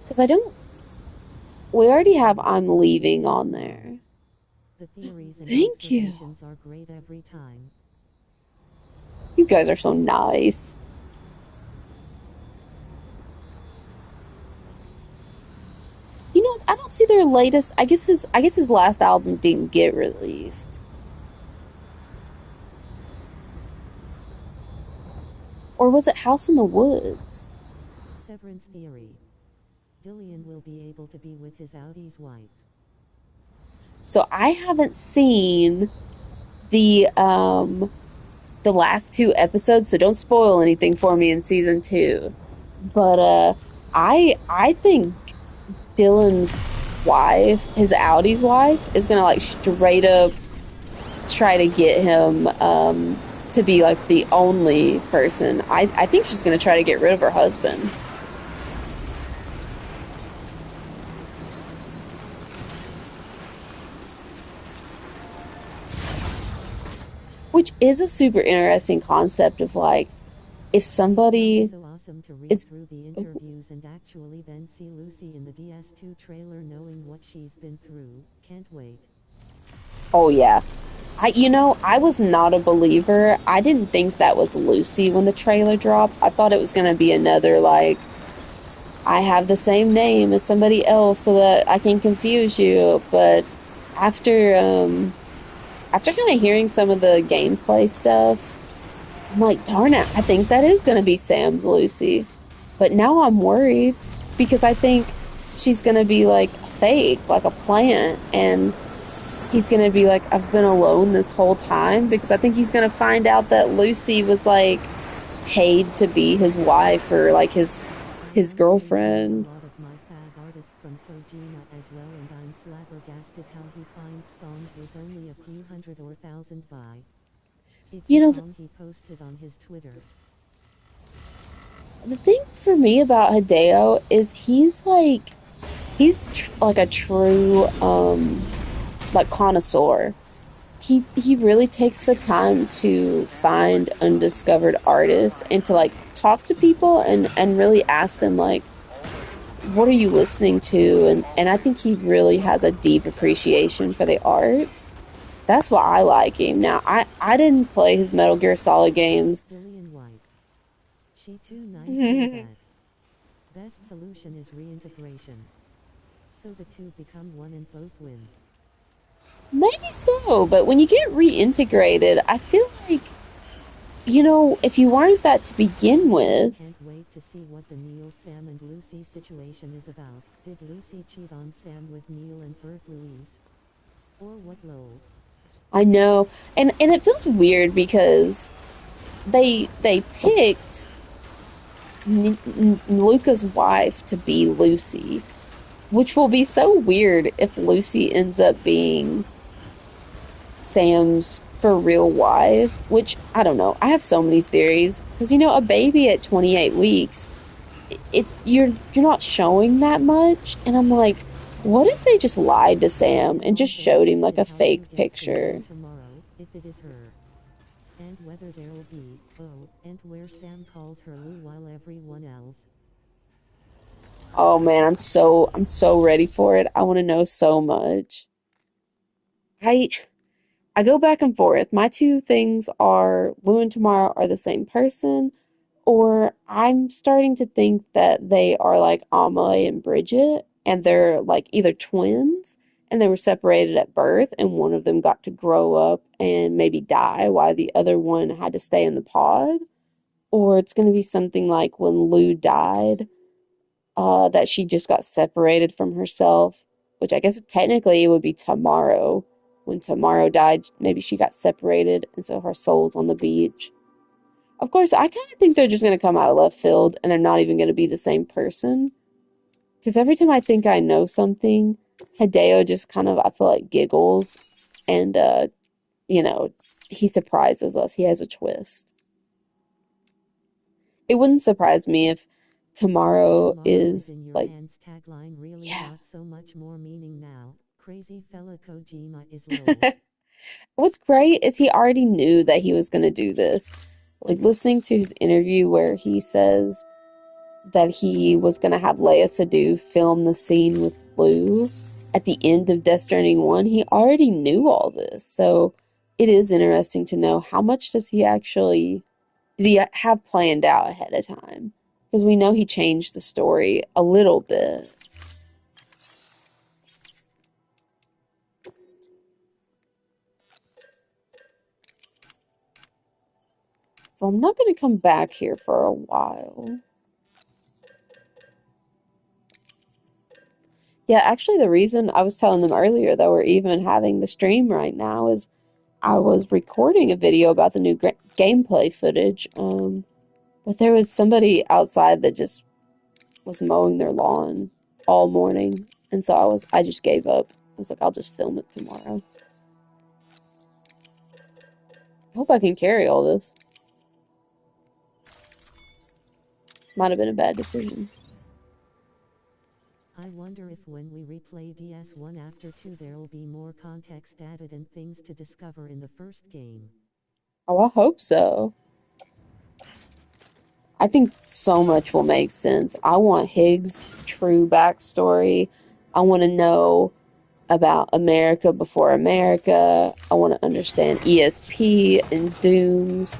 Because we already have I'm Leaving on there. The theories and Thank you. observations are great every time. You guys are so nice. You know, I don't see their latest. I guess his last album didn't get released. Or was it House in the Woods? Severance theory. Dillian will be able to be with his Audi's wife. So I haven't seen the last 2 episodes, so don't spoil anything for me in season 2. But I think Dylan's wife, his Audi's wife, is gonna like straight up try to get him to be like the only person. I think she's gonna try to get rid of her husband. Which is a super interesting concept of like, if somebody awesome to read is through the interviews and actually then see Lucy in the DS2 trailer knowing what she's been through. Can't wait. oh yeah. I was not a believer. I didn't think that was Lucy when the trailer dropped. I thought it was gonna be another like I have the same name as somebody else so that I can confuse you. But after after kind of hearing some of the gameplay stuff, I'm like, darn it, I think that is gonna be Sam's Lucy. But now I'm worried because I think she's gonna be like fake, like a plant, and he's gonna be like, I've been alone this whole time because I think he's gonna find out that Lucy was like paid to be his wife or like his Honestly, girlfriend. a lot of my fab artists from Kojima as well, and I'm flabbergasted how he finds songs with only a few hundred or thousand views. It's You a know, song he posted on his Twitter. the thing for me about Hideo is like a true like connoisseur. He really takes the time to find undiscovered artists and to like talk to people and really ask them like what are you listening to, and I think he really has a deep appreciation for the arts. That's why I like him. Now I didn't play his Metal Gear Solid games. Dillian White. She too nice for that. Best solution is reintegration. So the two become one and both win. Maybe so, but when you get reintegrated, I feel like if you weren't that to begin with. Can't wait to see what the Neil, Sam and Lucy situation is about. Did Lucy cheat on Sam with Neil and Bert Louise? Or what lol? I know, and it feels weird because they picked Luca's wife to be Lucy, which will be so weird if Lucy ends up being Sam's for real wife, which I don't know. I have so many theories because a baby at 28 weeks, you're not showing that much, and I'm like, what if they just lied to Sam and just showed him like a fake picture? Tomorrow, if it is her. And whether there'll be, and where Sam calls her Lou while everyone else. Oh man, I'm so ready for it. I want to know so much. I I go back and forth. My two things are Lou and Tamara are the same person, or I'm starting to think that they are like Amelie and Bridget, and they're like either twins, and they were separated at birth, and one of them got to grow up and maybe die while the other one had to stay in the pod, or it's going to be something like when Lou died, that she just got separated from herself, which I guess technically it would be tomorrow. When tomorrow died, maybe she got separated, and so her soul's on the beach. Of course, I kind of think they're just going to come out of left field and they're not even going to be the same person. Because every time I think I know something, Hideo just kind of, I feel like, giggles and, you know, he surprises us. He has a twist. It wouldn't surprise me if tomorrow Is is in your like, hands tagline really yeah. got so much more meaning now. Crazy fella Kojima is lol. What's great is he already knew that he was going to do this. Like listening to his interview where he says that he was going to have Leia Sadu film the scene with Lou at the end of Death Stranding 1, he already knew all this. So it is interesting to know how much did he have planned out ahead of time? Because we know he changed the story a little bit. So I'm not going to come back here for a while. Yeah, actually, the reason I was telling them earlier that we're even having the stream right now is I was recording a video about the new gameplay footage, but there was somebody outside that just was mowing their lawn all morning, and so I just gave up. I was like, I'll just film it tomorrow. I hope I can carry all this. This might have been a bad decision. I wonder if when we replay DS1 after 2 there'll be more context added and things to discover in the first game. Oh, I hope so. I think so much will make sense. I want Higgs' true backstory. I want to know about America before America. I want to understand ESP and Dooms.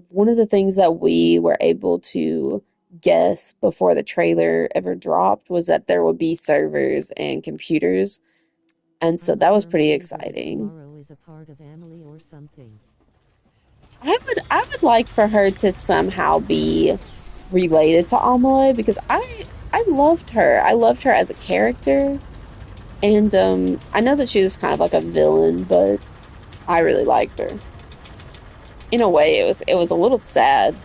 One of the things that we were able to guess before the trailer ever dropped was that there would be servers and computers, and so I'm that a was firm pretty believer that exciting. tomorrow is a part of Emily or something. I would like for her to somehow be related to Amelie because I loved her. I loved her as a character, and I know that she was kind of like a villain, but I really liked her. In a way, it was a little sad.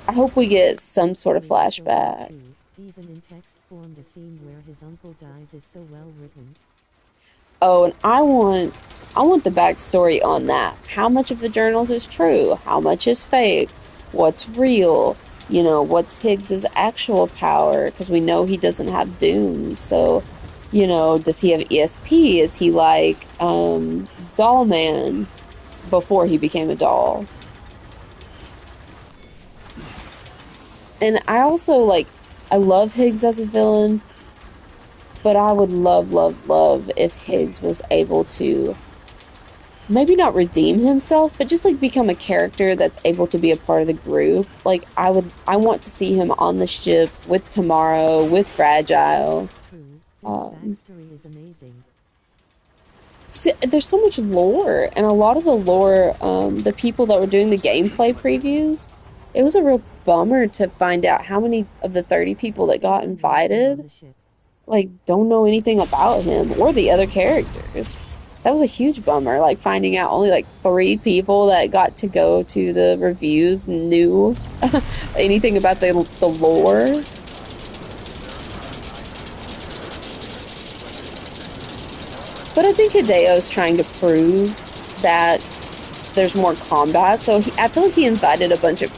I hope we get some sort of Rick is so good flashback. too. Even in text form, the scene where his uncle dies is so well written. Oh, and I want the backstory on that. How much of the journals is true? How much is fake? What's real? What's Higgs's actual power? Because we know he doesn't have dooms. So, does he have ESP? Is he like Doll Man before he became a doll? And I also I love Higgs as a villain, but I would love, love, love if Higgs was able to maybe not redeem himself, but just become a character that's able to be a part of the group. I want to see him on the ship with Tomorrow, with Fragile. True, his Um, backstory is amazing. there's so much lore, and a lot of the lore, the people that were doing the gameplay previews, it was a real bummer to find out how many of the 30 people that got 200 men on invited the ship. don't know anything about him or the other characters. That was a huge bummer, finding out only 3 people that got to go to the reviews knew anything about the lore. But I think Hideo's trying to prove that there's more combat, so I feel like he invited a bunch of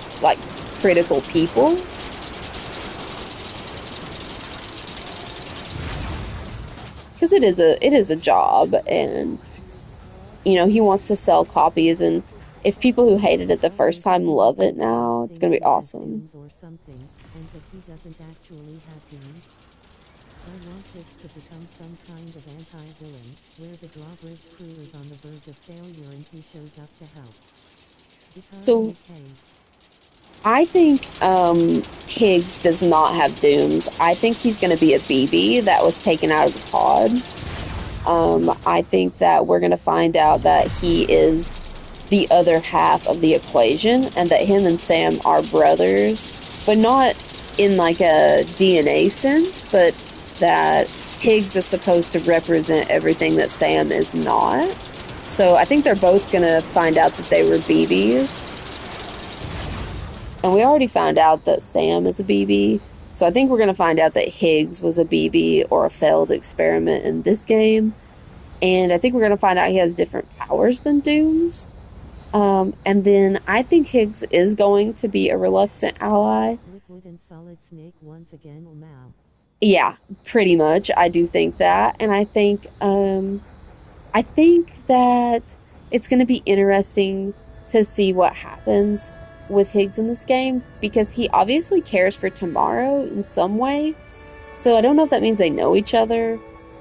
critical people. Because it is a job, and he wants to sell copies, and if people who hated it the Also, first time he love it repeats now, it's gonna things be such as awesome. dooms or something, and that he doesn't actually have dooms. I want Hicks to become some kind of anti-villain, where the drawbridge crew is on the verge of failure and he shows up to help. Because So UK. I think Higgs does not have dooms. I think he's gonna be a BB that was taken out of the pod. I think that we're gonna find out that he is the other half of the equation, and that him and Sam are brothers, but not in a DNA sense, but that Higgs is supposed to represent everything that Sam is not. So I think they're both gonna find out that they were BBs. And we already found out that Sam is a BB. So I think we're gonna find out that Higgs was a BB or a failed experiment in this game. And I think we're gonna find out he has different powers than Dooms. And then I think Higgs is going to be a reluctant ally. Liquid and Solid Snake once again Mau. Yeah, pretty much. I do think that. And I think that it's going to be interesting to see what happens with Higgs in this game because he obviously cares for Tomorrow in some way. So I don't know if that means they know each other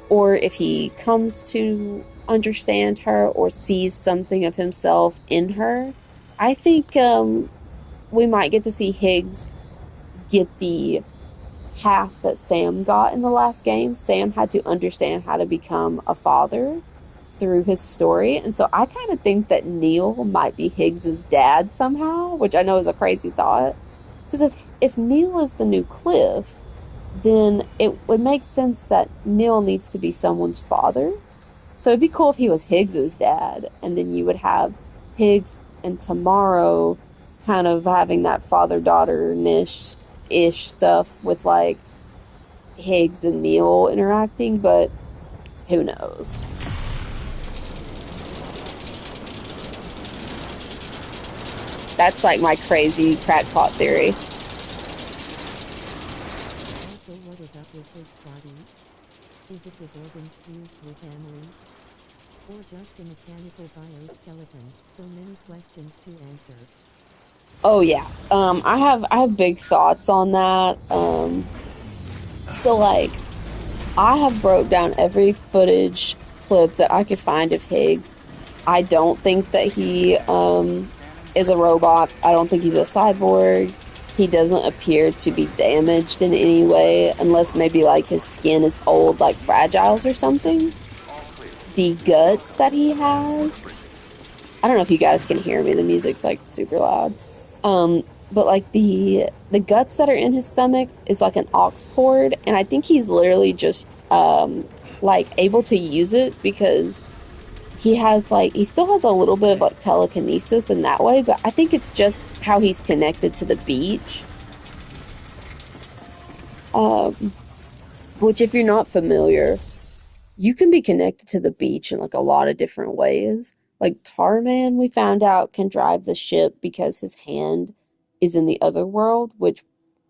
or if he comes to understand her or sees something of himself in her. I think we might get to see Higgs get the path that Sam got in the last game. Sam had to understand how to become a father through his story. And so I kind of think that Neil might be Higgs's dad somehow, which I know is a crazy thought. Because if Neil is the new Cliff, then it makes sense that Neil needs to be someone's father. So it'd be cool if he was Higgs's dad, and then you would have Higgs and Tomorrow kind of having that father-daughter-ish stuff with Higgs and Neil interacting, but who knows? That's my crazy crackpot theory. Also, what is up with Hicks' body? Is it his organs fused with Emily's? Or just a mechanical bioskeleton? So many questions to answer. Oh yeah. I have big thoughts on that. So like I have broke down every footage clip that I could find of Higgs. I don't think that he is a robot. I don't think he's a cyborg. He doesn't appear to be damaged in any way, unless maybe like his skin is old, like Fragile's or something. All clear. The guts Welcome that he to Sam Porter has, Bridges. I don't know if you guys can hear me. The music's like super loud. But like the guts that are in his stomach is like an aux cord, and I think he's literally just like able to use it because he has like he still has a little bit of like telekinesis in that way, but I think it's just how he's connected to the beach. Um, which if you're not familiar, you can be connected to the beach in like a lot of different ways. Like Tarman, we found out can drive the ship because his hand is in the other world, which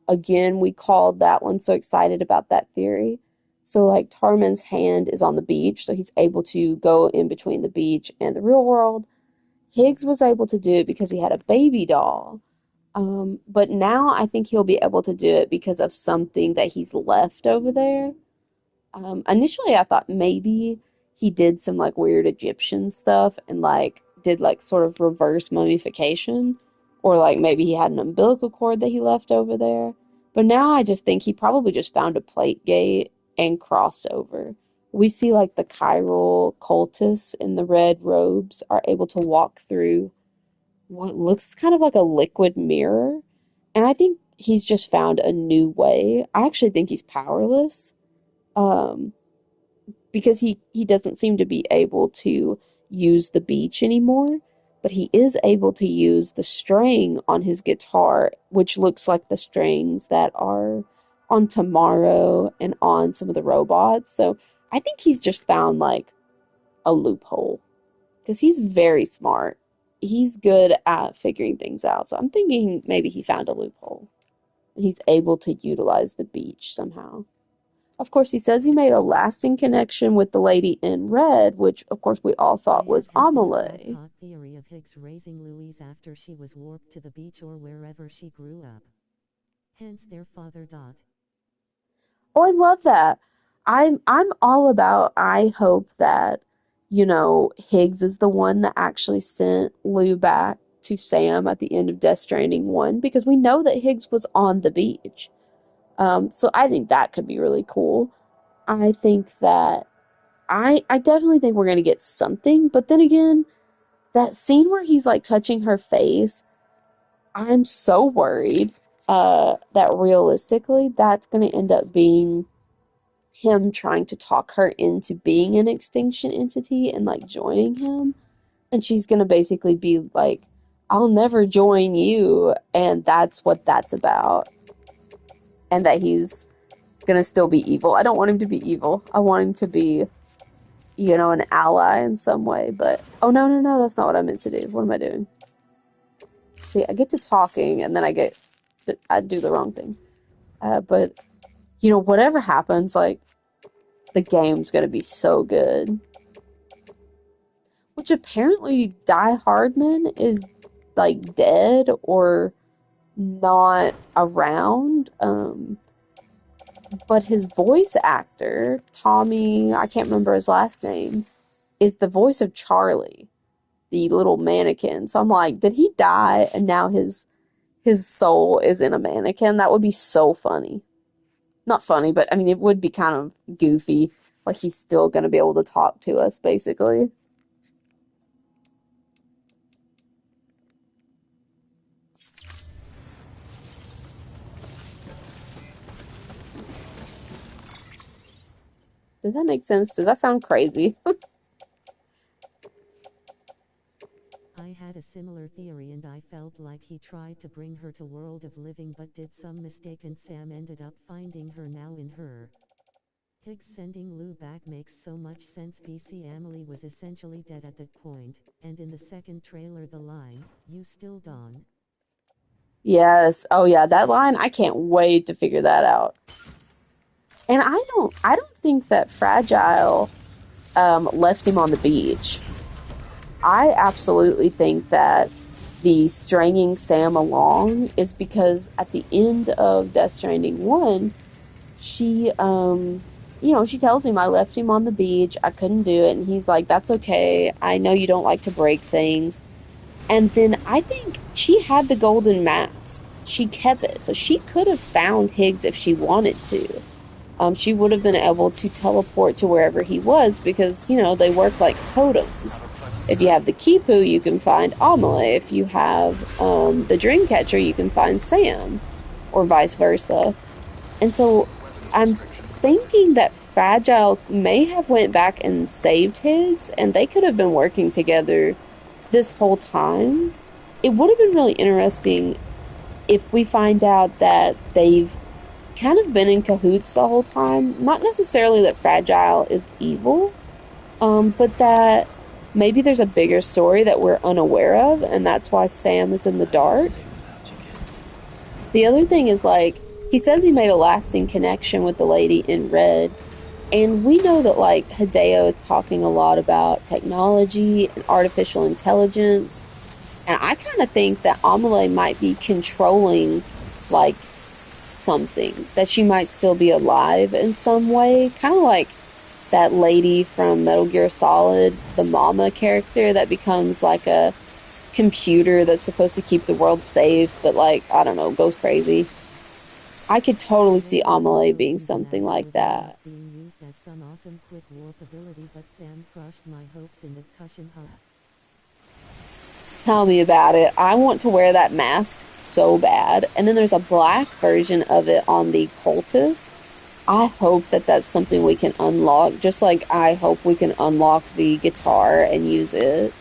again we called that one so excited about that theory. So like Tarman's hand is on the beach, so he's able to go in between the beach and the real world. Higgs was able to do it because he had a baby doll. But now I think he'll be able to do it because of something that he's left over there. Initially, I thought maybe he did some like weird Egyptian stuff and like did like sort of reverse mummification, or like maybe he had an umbilical cord that he left over there. But now I just think he probably just found a plate gate and crossed over. We see like the chiral cultists in the red robes are able to walk through what looks kind of like a liquid mirror. And I think he's just found a new way. I actually think he's powerless. Um, because he doesn't seem to be able to use the beach anymore, but he is able to use the string on his guitar, which looks like the strings that are on Tomorrow and on some of the robots. So I think he's just found like a loophole because he's very smart. He's good at figuring things out. So I'm thinking maybe he found a loophole. He's able to utilize the beach somehow. Of course, he says he made a lasting connection with the lady in red, which, of course, we all I thought was have had this Amelie. crackpot theory of Higgs raising Louise after she was warped to the beach or wherever she grew up. Hence their father. Oh, I love that. I'm all about, I hope that, Higgs is the one that actually sent Lou back to Sam at the end of Death Stranding 1, because we know that Higgs was on the beach. So I think that could be really cool. I think that I definitely think we're gonna get something, but then again, that scene where he's like touching her face, I'm so worried that realistically that's going to end up being him trying to talk her into being an extinction entity and like joining him. And she's going to basically be like, I'll never join you. And that's what that's about. And that he's going to still be evil. I don't want him to be evil. I want him to be, an ally in some way. But, oh, no, no, no, that's not what I meant to do. What am I doing? See, I get to talking and then I do the wrong thing. But whatever happens, like the game's gonna be so good. Which apparently Die Hardman is like dead or not around. But his voice actor, Tommy, I can't remember his last name, is the voice of Charlie, the little mannequin. So I'm like, did he die and now his soul is in a mannequin? That would be so funny. Not funny, but I mean, it would be kind of goofy. Like he's still going to be able to talk to us, basically. Does that make sense? Does that sound crazy? I had a similar theory and I felt like he tried to bring her to World of Living but did some mistake and Sam ended up finding her now in her. Higgs sending Lou back makes so much sense. PC Amelie was essentially dead at that point, and in the second trailer the line, "You still Dawn?" Yes. Oh yeah, that line, I can't wait to figure that out. And I don't think that Fragile left him on the beach. I absolutely think that the stringing Sam along is because at the end of Death Stranding 1, she, she tells him, I left him on the beach, I couldn't do it, and he's like, that's okay, I know you don't like to break things. And then I think she had the golden mask. She kept it, so she could have found Higgs if she wanted to. She would have been able to teleport to wherever he was because, they work like totems. If you have the Kipu, you can find Amelie. If you have the Dreamcatcher, you can find Sam, or vice versa. And so I'm thinking that Fragile may have went back and saved Higgs, and they could have been working together this whole time. It would have been really interesting if we find out that they've kind of been in cahoots the whole time. Not necessarily that Fragile is evil, but that maybe there's a bigger story that we're unaware of, and that's why Sam is in the dark. The other thing is, like, he says he made a lasting connection with the lady in red, and we know that, like, Hideo is talking a lot about technology and artificial intelligence, and I kind of think that Amelie might be controlling, like, something, that she might still be alive in some way, kind of like that lady from Metal Gear Solid, the Mama character that becomes like a computer that's supposed to keep the world safe, but like, I don't know, goes crazy. I could totally see Amelie being something like that. Being used as some awesome quick warp ability, but Sam crushed my hopes in the cushion hub. Tell me about it. I want to wear that mask so bad. And then there's a black version of it on the Cultist. I hope that that's something we can unlock, just like I hope we can unlock the guitar and use it.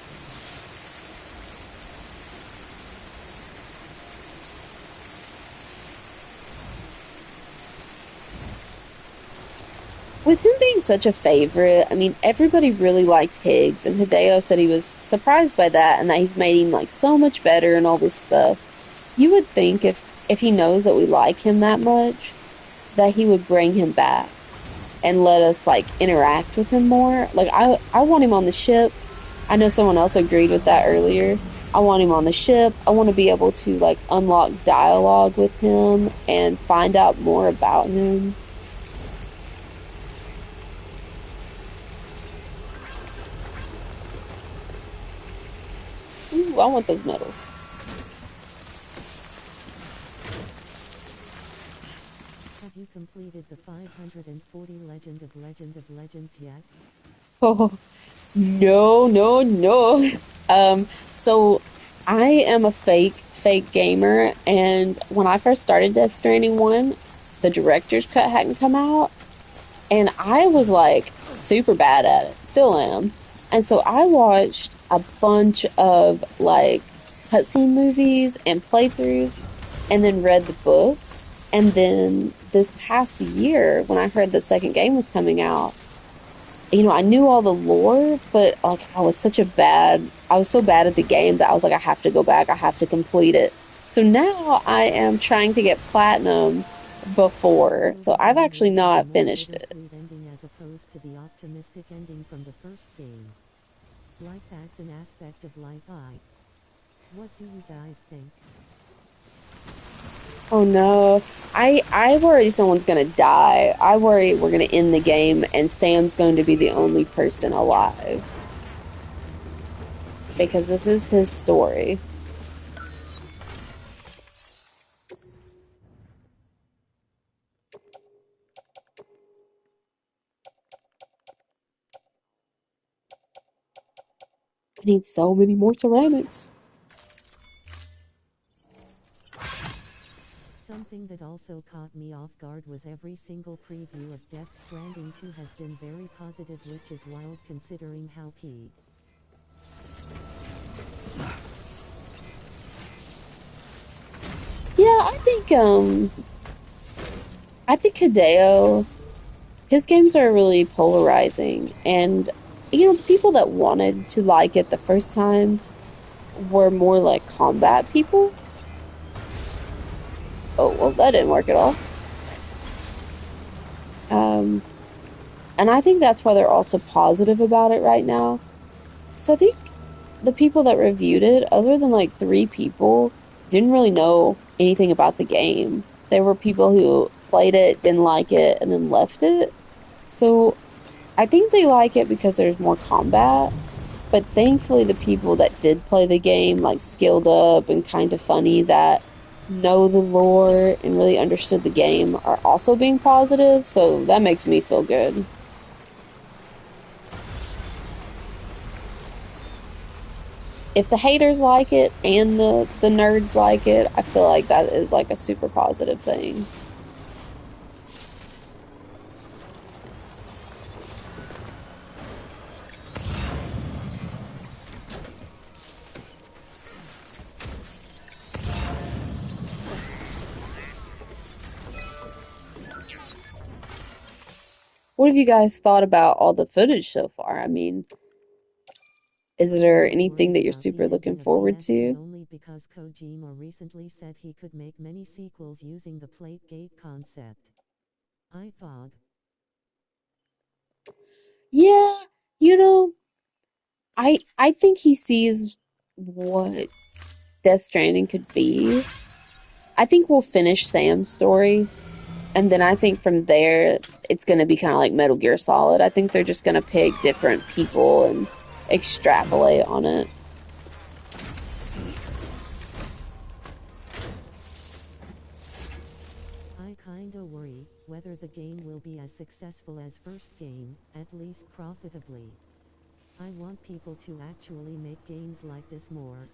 With him being such a favorite, I mean, everybody really liked Higgs, and Hideo said he was surprised by that and that he's made him, like, so much better and all this stuff. You would think if he knows that we like him that much, that he would bring him back and let us, like, interact with him more. Like, I want him on the ship. I know someone else agreed with that earlier. I want him on the ship. I want to be able to, like, unlock dialogue with him and find out more about him. Ooh, I want those medals. Have you completed the 540 Legend of Legends yet? Oh, no. So I am a fake gamer, and when I first started Death Stranding 1, the director's cut hadn't come out, and I was, like, super bad at it. Still am. And so I watched a bunch of, like, cutscene movies and playthroughs, and then read the books. And then this past year, when I heard the second game was coming out, I knew all the lore, but, like, I was so bad at the game that I was like, I have to go back, I have to complete it. So now I am trying to get platinum before, so I've actually not finished it. Ending as opposed to the optimistic ending from the first game. Like that's an aspect of life. What do you guys think? Oh no. I worry someone's gonna die. I worry we're gonna end the game and Sam's going to be the only person alive. Because this is his story. I need so many more ceramics. Something that also caught me off guard was every single preview of Death Stranding 2 has been very positive, which is wild considering how P. Yeah, I think Hideo, his games are really polarizing, and people that wanted to like it the first time were more like combat people. Oh, well, that didn't work at all. And I think that's why they're also positive about it right now. So I think the people that reviewed it, other than like three people, didn't really know anything about the game. There were people who played it, didn't like it, and then left it. So I think they like it because there's more combat. But thankfully, the people that did play the game, like skilled up and kind of funny, that know the lore and really understood the game, are also being positive. So that makes me feel good. If the haters like it and the nerds like it, I feel like that is like a super positive thing. What have you guys thought about all the footage so far? I mean, is I'm there not anything worried that you're about the super looking ending of forward DST to? only because Kojima recently said he could make many sequels using the plate gate concept. I thought, Yeah, you know, I think he sees what Death Stranding could be. I think we'll finish Sam's story, and then I think from there it's going to be kind of like Metal Gear Solid. I think they're just going to pick different people and extrapolate on it. I kinda worry whether the game will be as successful as first game, at least profitably. I want people to actually make games like this more.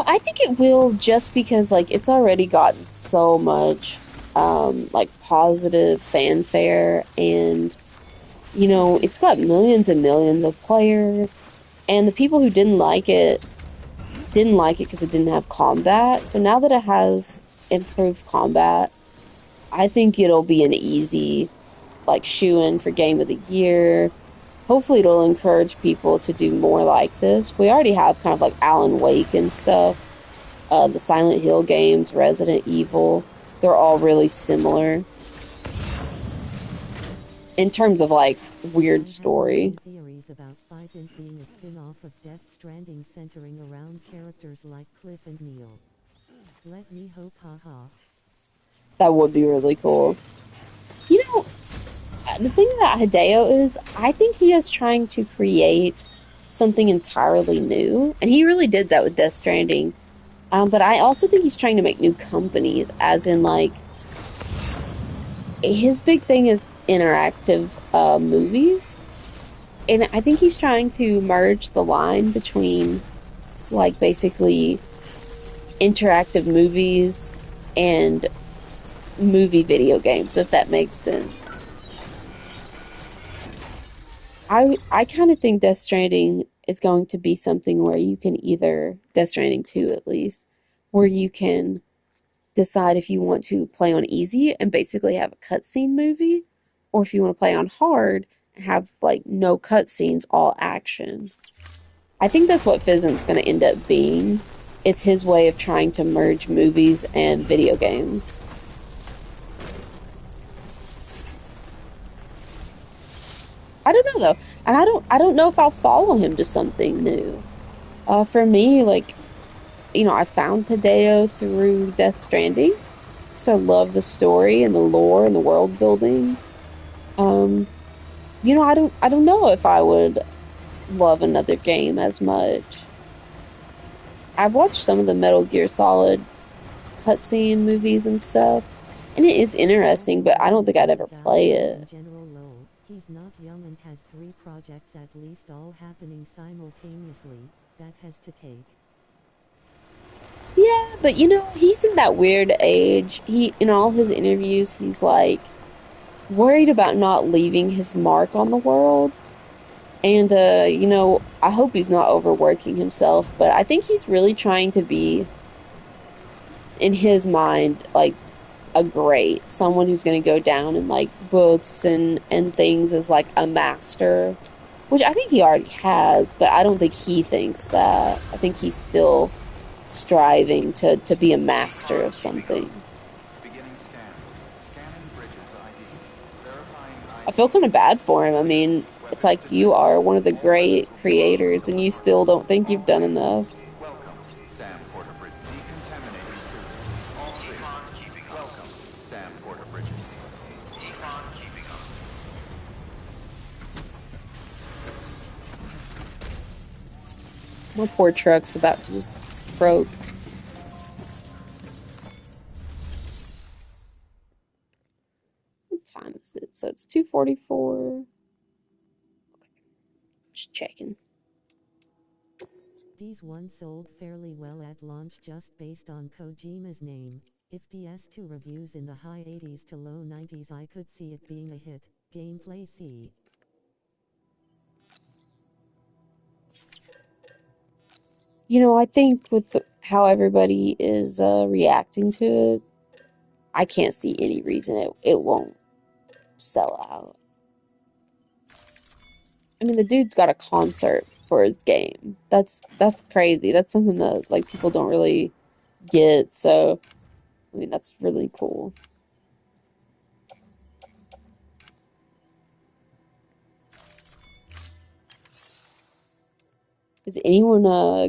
I think it will, just because like it's already gotten so much like positive fanfare, and it's got millions and millions of players, and the people who didn't like it because it didn't have combat. So now that it has improved combat, I think it'll be an easy like shoe in for game of the year. Hopefully it'll encourage people to do more like this. We already have kind of like Alan Wake and stuff, the Silent Hill games, Resident Evil. They're all really similar in terms of like weird I have my story. own theories about Physint being a spin-off of Death Stranding centering around characters like Cliff and Neil. Let me hope, haha. That would be really cool. You know, the thing about Hideo is I think he is trying to create something entirely new, and he really did that with Death Stranding. But I also think he's trying to make new companies, as in like his big thing is interactive movies, and I think he's trying to merge the line between like basically interactive movies and movie video games, if that makes sense. I kind of think Death Stranding is going to be something where you can either Death Stranding 2 at least, where you can decide if you want to play on easy and basically have a cutscene movie, or if you want to play on hard and have like no cutscenes, all action. I think that's what Fizzent's going to end up being. It's his way of trying to merge movies and video games. I don't know though, and I don't know if I'll follow him to something new. For me, like I found Hideo through Death Stranding, so I love the story and the lore and the world building. Um, I don't know if I would love another game as much. I've watched some of the Metal Gear Solid cutscene movies and stuff, and it is I also interesting, but I don't wonder think I'd ever about play Hideo in it. general lol. He's not young and has 3 projects at least all happening simultaneously. That has to take. Yeah, but he's in that weird age. In all his interviews, he's like worried about not leaving his mark on the world. And I hope he's not overworking himself, but I think he's really trying to be, in his mind, like a great, someone who's going to go down in like books and things as like a master, which I think he already has, but I don't think he thinks that. I think he's still striving to be a master of Cars moving up. something. Beginning scan. Scanning bridges ID. Verifying I feel kind of bad for him. I mean, it's Weapons like you detected. are one of the All weapons great will be locked creators until and you still departure. don't think All you've done clear. enough. Welcome, Sam Porter Bridges. Decontaminating soon. All clear. Welcome, Sam Porter Bridges. My poor truck's about to just broke. What time is it? So it's 2:44. Just checking. These one sold fairly well at launch just based on Kojima's name. If DS2 reviews in the high 80s to low 90s, I could see it being a hit. Gameplay C. You know, I think with how everybody is reacting to it, I can't see any reason it won't sell out. I mean, the dude's got a concert for his game. That's crazy. That's something that like people don't really get. So, I mean, that's really cool. Is anyone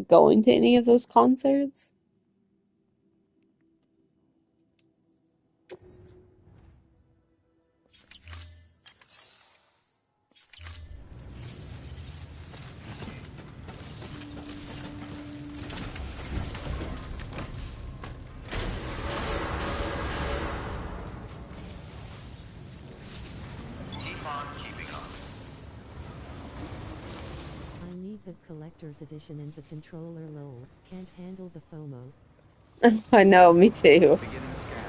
going to any of those concerts? I need the collector's edition and the controller lol. Can't handle the FOMO. I know, me too. Beginning scan.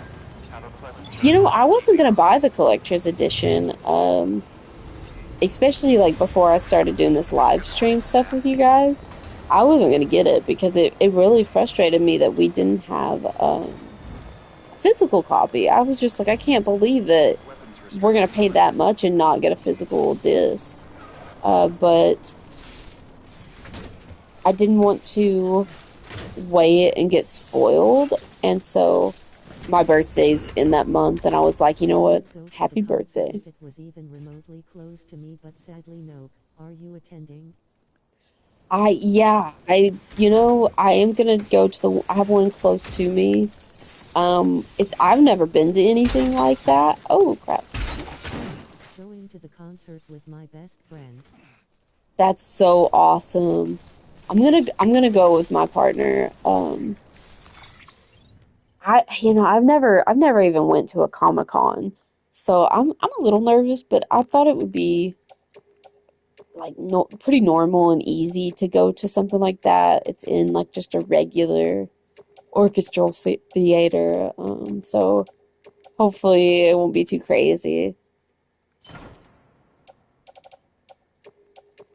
Have a pleasant You journey. know, I wasn't gonna buy the collector's edition, especially like before I started doing this live stream stuff with you guys. I wasn't gonna get it because it really frustrated me that we didn't have a physical copy. I was just like, I can't believe that Weapons we're gonna restrictions pay that lifted. much and not get a physical disc. But I didn't want to weigh it and get spoiled, and so my birthday's in that month, and I was like, you know what? I'd go to the Happy concert birthday. if it was even remotely close to me, but sadly nope. Are you attending? Yeah, I am gonna go to I have one close to me. I've never been to anything like that. Oh crap. Going to the concert with my best friend. That's so awesome. I'm gonna go with my partner. I've never even went to a Comic-Con. So I'm a little nervous, but I thought it would be like no pretty normal and easy to go to something like that. It's in like just a regular orchestral theater. So hopefully it won't be too crazy.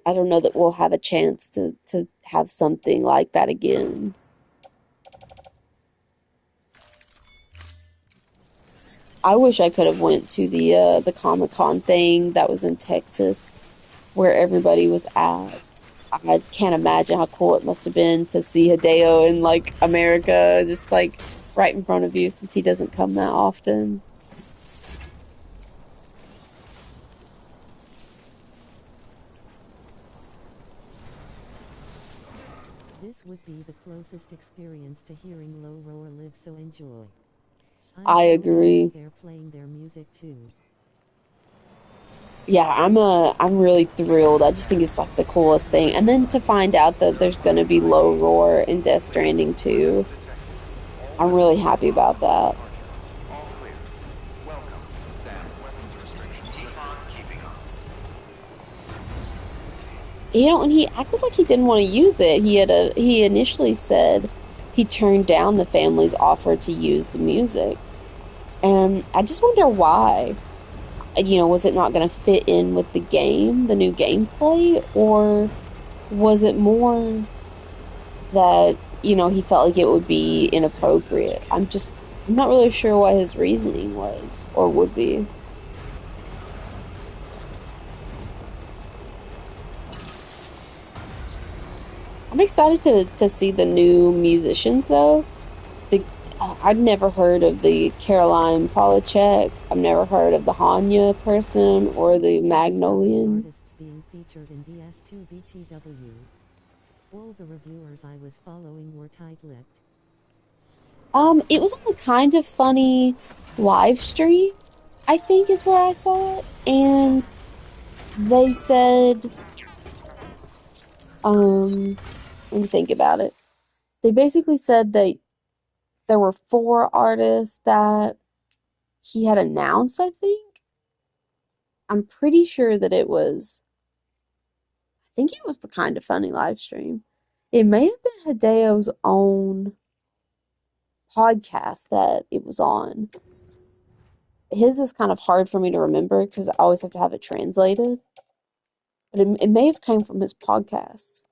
I don't know that we'll have a chance to have something like that again. I wish I could have went to the Comic-Con thing that was in Texas where everybody was at. I can't imagine how cool it must have been to see Hideo in like America, just like right in front of you since he doesn't come that often. This would be the closest experience to hearing Low Roar live, so enjoy. I'm I so happy agree. they're playing their music too. Yeah, I'm really thrilled. I just think it's like the coolest thing. And then to find out that there's gonna be Low Roar in Death Stranding Weapons too, detected. All I'm weapons really will be happy locked about until that. departure. All clear. Welcome, Sam. Weapons restrictions lifted. And he acted like he didn't want to use it. He initially said he turned down the family's offer to use the music. And I just wonder why. Was it not going to fit in with the game, the new gameplay, or was it more that, he felt like it would be Sealed inappropriate? kit. I'm not really sure what his reasoning was or would be. I'm excited to see the new musicians though. The Oh, I'd never heard of the Caroline Polachek. I've never heard of the Hanya person or the Magnolian. Artists being featured in DS2 BTW. All the reviewers I was following were tight-lipped. It was on the Kind of Funny live stream, I think is where I saw it, and they said, let me think about it. They basically said that there were 4 artists that he had announced, I think. I'm pretty sure that I think it was the Kind of Funny live stream. It may have been Hideo's own podcast that it was on. His is kind of hard for me to remember because I always have to have it translated. But it may have come from his podcast.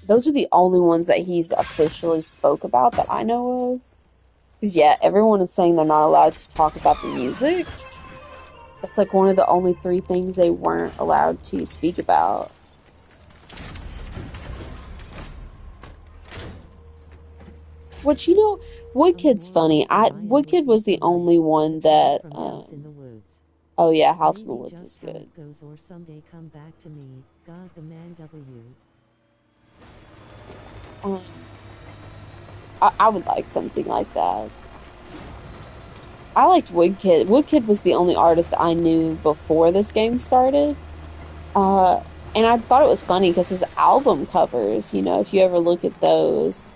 Those are the only ones that he's officially spoke about that I know of. Because, yeah, everyone is saying they're not allowed to talk about the music. That's like one of the only 3 things they weren't allowed to speak about. Which, Woodkid's funny. Woodkid was the only one that, oh yeah, House in the Woods is good. Goes or someday come back to me. God the man W. I would like something like that. I liked Woodkid. Woodkid was the only artist I knew before this game started. And I thought it was funny because his album covers, if you ever look at those,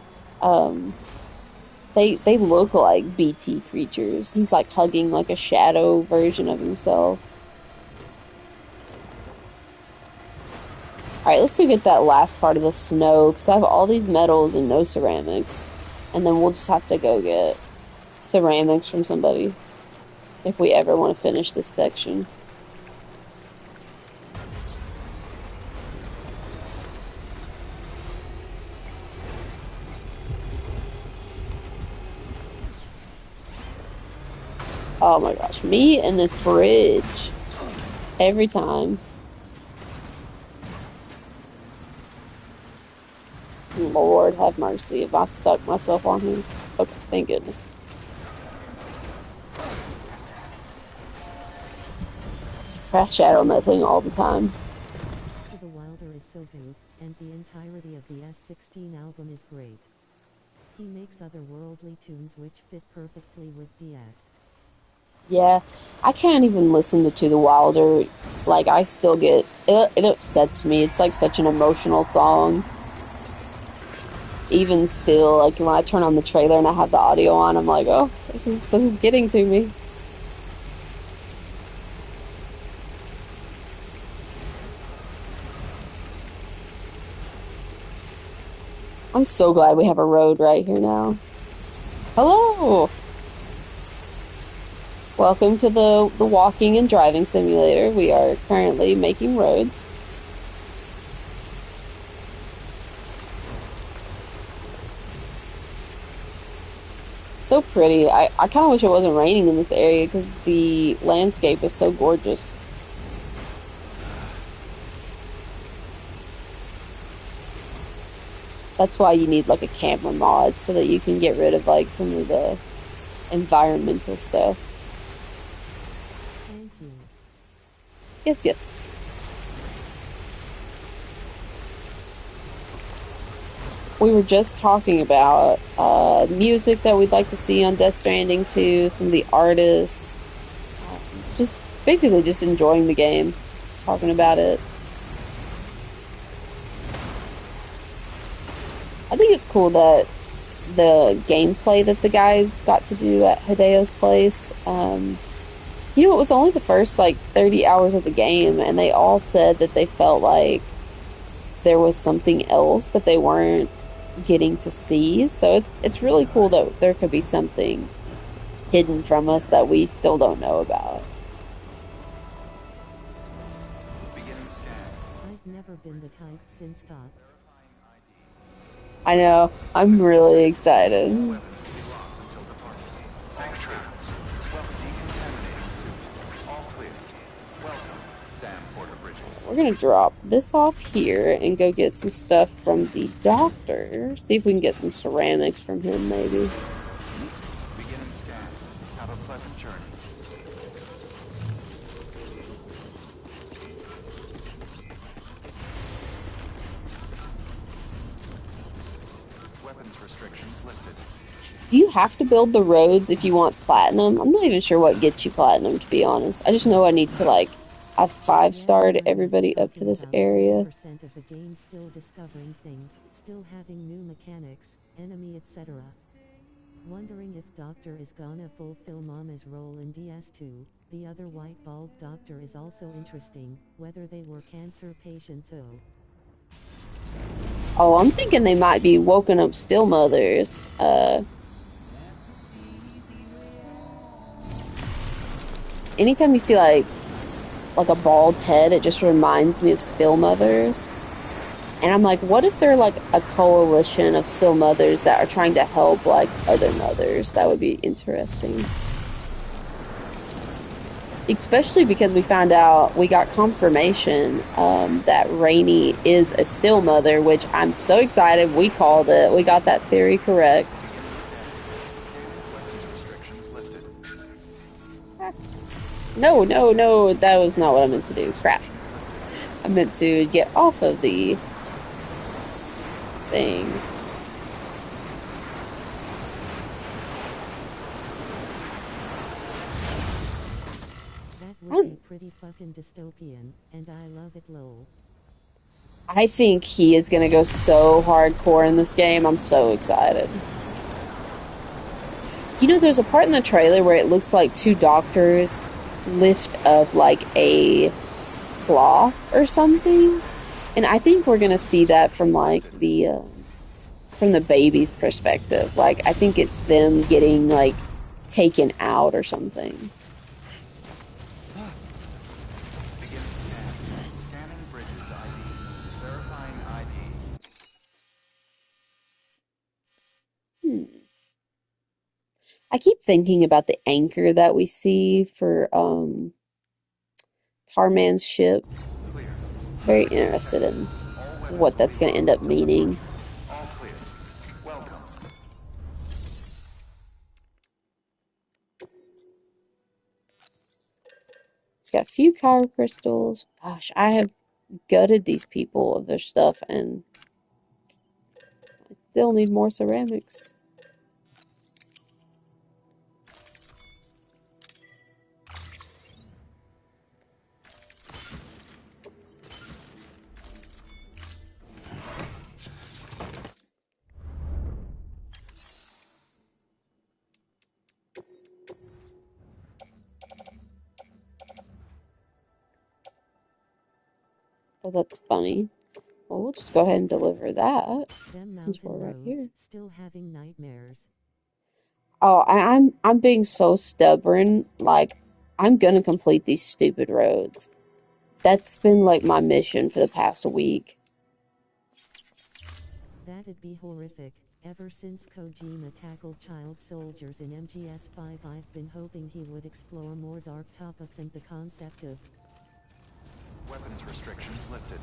they look like BT creatures. He's like hugging like a shadow version of himself. Alright, let's go get that last part of the snow, because I have all these metals and no ceramics. And then we'll just have to go get ceramics from somebody if we ever want to finish this section. Oh my gosh, me and this bridge. Every time. Lord have mercy if I stuck myself on him. Okay, thank goodness. Crash out on that thing all the time. The Wilder is so good, and the entirety of the S16 album is great. He makes otherworldly tunes which fit perfectly with DS. Yeah, I can't even listen to the Wilder. Like, I still get it upsets me. It's like such an emotional song. Even still, like when I turn on the trailer and I have the audio on, I'm like, oh, this is getting to me. I'm so glad we have a road right here now. Hello! Welcome to the walking and driving simulator. We are currently making roads. So pretty. I kind of wish it wasn't raining in this area because the landscape is so gorgeous. That's why you need like a camera mod so that you can get rid of like some of the environmental stuff. Thank you. Yes, yes. We were just talking about music that we'd like to see on Death Stranding 2, some of the artists, just basically just enjoying the game, talking about it. I think it's cool that the gameplay that the guys got to do at Hideo's place, it was only the first like 30 hours of the game, and they all said that they felt like there was something else that they weren't getting to see. So it's really cool that there could be something hidden from us that we still don't know about. I've never been the type since Doc. I know. I'm really excited. Sam Porter Bridges. We're gonna drop this off here and go get some stuff from the doctor. See if we can get some ceramics from him, maybe. Beginning scan. Have a pleasant journey. Weapons restrictions lifted. Do you have to build the roads if you want platinum? I'm not even sure what gets you platinum, to be honest. I just know I need to, like, I've 5-starred everybody up to this area. Percent of the game still discovering things, still having new mechanics, enemy, etc. Wondering if Doctor is gonna fulfill Mama's role in DS2. The other white bald doctor is also interesting, whether they were cancer patients. Oh, I'm thinking they might be woken up still mothers. Anytime you see like a bald head, it just reminds me of still mothers. And I'm like, what if they're like a coalition of still mothers that are trying to help like other mothers? That would be interesting. Especially because we found out, we got confirmation that Rainey is a still mother, which I'm so excited we called it. We got that theory correct. No, no, no, that was not what I meant to do. Crap. I meant to get off of the thing. That would be pretty fucking dystopian, and I love it, lol. I think he is gonna go so hardcore in this game. I'm so excited. You know, there's a part in the trailer where it looks like two doctors lift up like a cloth or something, and I think we're gonna see that from like from the baby's perspective. Like, I think it's them getting like taken out or something. Beginning scan. Scanning Bridges ID. Verifying ID. I keep thinking about the anchor that we see for Tarman's ship. Clear. Very interested in what that's going to end up meaning. All clear. Welcome. It's got a few kyber crystals. Gosh, I have gutted these people of their stuff, and I still need more ceramics. Oh, that's funny. Well, we'll just go ahead and deliver that since we're right here. Still having nightmares. Oh, I'm being so stubborn. Like, I'm gonna complete these stupid roads. That's been like my mission for the past week. That'd be horrific. Ever since Kojima tackled child soldiers in MGS5, I've been hoping he would explore more dark topics and the concept of Weapons restrictions lifted.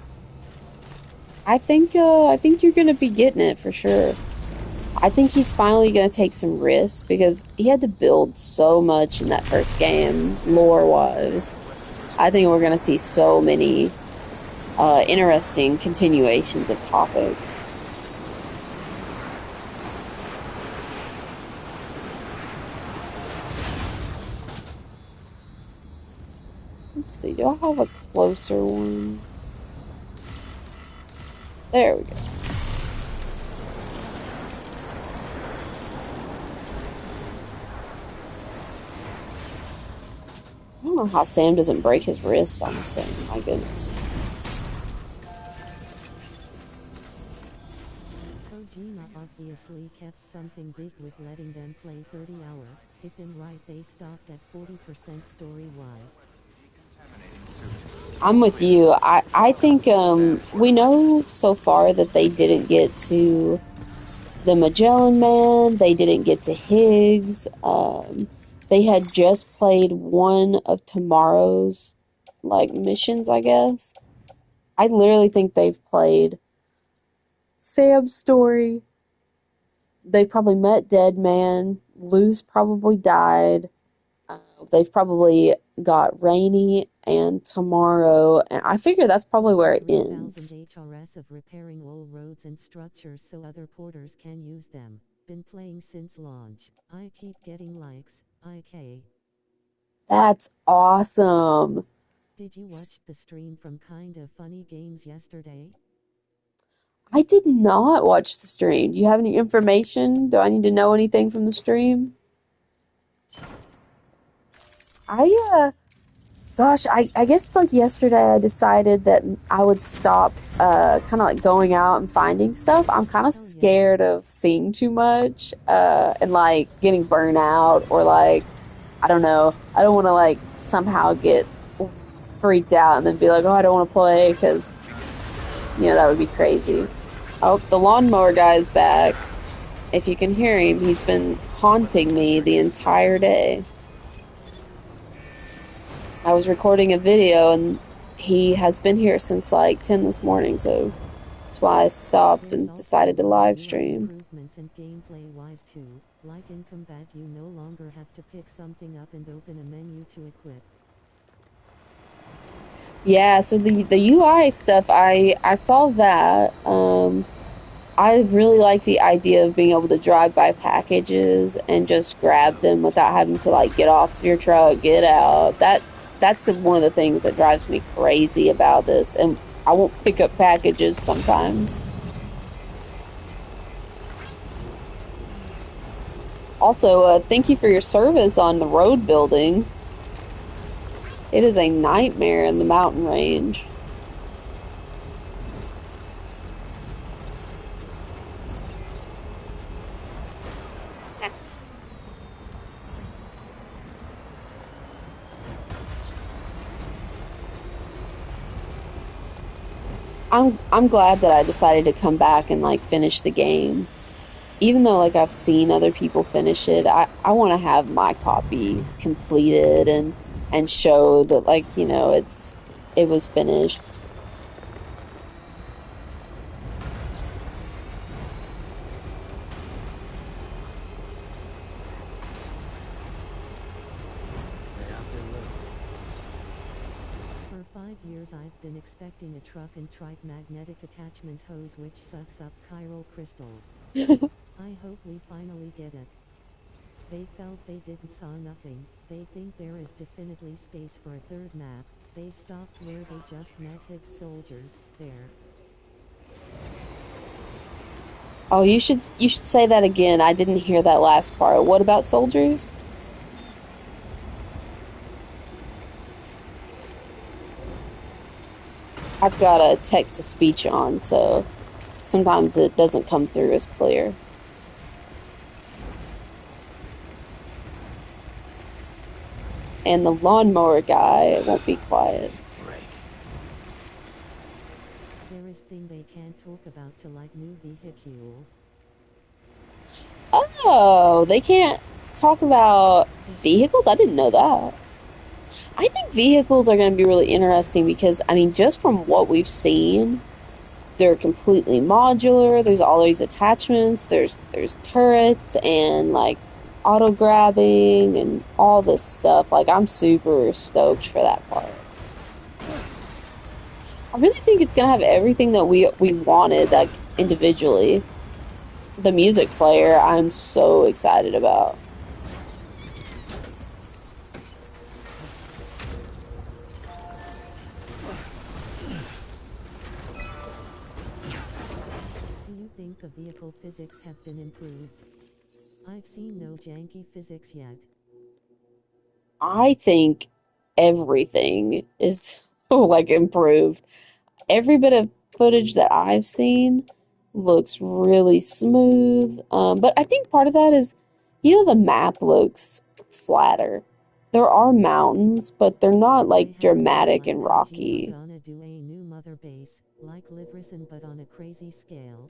I think you're gonna be getting it for sure. I think he's finally gonna take some risks because he had to build so much in that first game, lore-wise. I think we're gonna see so many interesting continuations of topics. Let's see, do I have a closer one? There we go. I don't know how Sam doesn't break his wrists on this thing. My goodness. Kojima obviously kept something big with letting them play 30 hours. If I'm right, they stopped at 40% story-wise. I'm with you. I think we know so far that they didn't get to the Magellan Man. They didn't get to Higgs. They had just played one of Tomorrow's like missions, I guess. I literally think they've played Sam's story. They probably met Dead Man. Lou's probably died. They've probably got Rainy and Tomorrow, and I figure that's probably where it 3,000 ends. HRS of repairing old roads and structures so other porters can use them. Been playing since launch. I keep getting likes. IK. That's awesome. Did you watch the stream from Kinda Funny Games yesterday? I did not watch the stream. Do you have any information? Do I need to know anything from the stream? I Gosh, I guess like yesterday I decided that I would stop kind of like going out and finding stuff. I'm kind of Hell yeah. scared of seeing too much and like getting burnt out or like I don't know. I don't want to like somehow get freaked out and then be like, "Oh, I don't want to play" because that would be crazy. Oh, the lawnmower guy's back. If you can hear him, he's been haunting me the entire day. I was recording a video and he has been here since like 10 this morning, so that's why I stopped There's and also a decided to lot of live UI stream. improvements and gameplay-wise too, like in combat you no longer have to pick something up and open a menu to equip. Yeah, so the UI stuff, I saw that. I really like the idea of being able to drive by packages and just grab them without having to like get off your truck, get out. That's one of the things that drives me crazy about this, and I won't pick up packages sometimes. Also, thank you for your service on the road building. It is a nightmare in the mountain range. I'm glad that I decided to come back and like finish the game. Even though like I've seen other people finish it, I want to have my copy completed and show that like, it was finished. For 5 years I've been expecting a truck and trike magnetic attachment hose which sucks up chiral crystals. I hope we finally get it. They felt they didn't saw nothing. They think there is definitely space for a third map. They stopped where they just met Higgs soldiers, there. Oh, you should say that again. I didn't hear that last part. What about soldiers? I've got a text to speech on, so sometimes it doesn't come through as clear. And the lawnmower guy won't be quiet. There is thing they can't talk about to like new vehicles. Oh, they can't talk about vehicles? I didn't know that. I think vehicles are going to be really interesting because, I mean, just from what we've seen, they're completely modular. There's all these attachments. There's turrets and like auto grabbing and all this stuff. Like I'm super stoked for that part. I really think it's gonna have everything that we wanted, like individually. The music player, I'm so excited about. Do you think the vehicle physics have been improved? I've seen no janky physics yet. I think everything is like improved. Every bit of footage that I've seen looks really smooth. But I think part of that is, the map looks flatter. There are mountains, but they're not I like have a feel dramatic like and Bungie are rocky. gonna do a new mother base, like Livrison but on a crazy scale.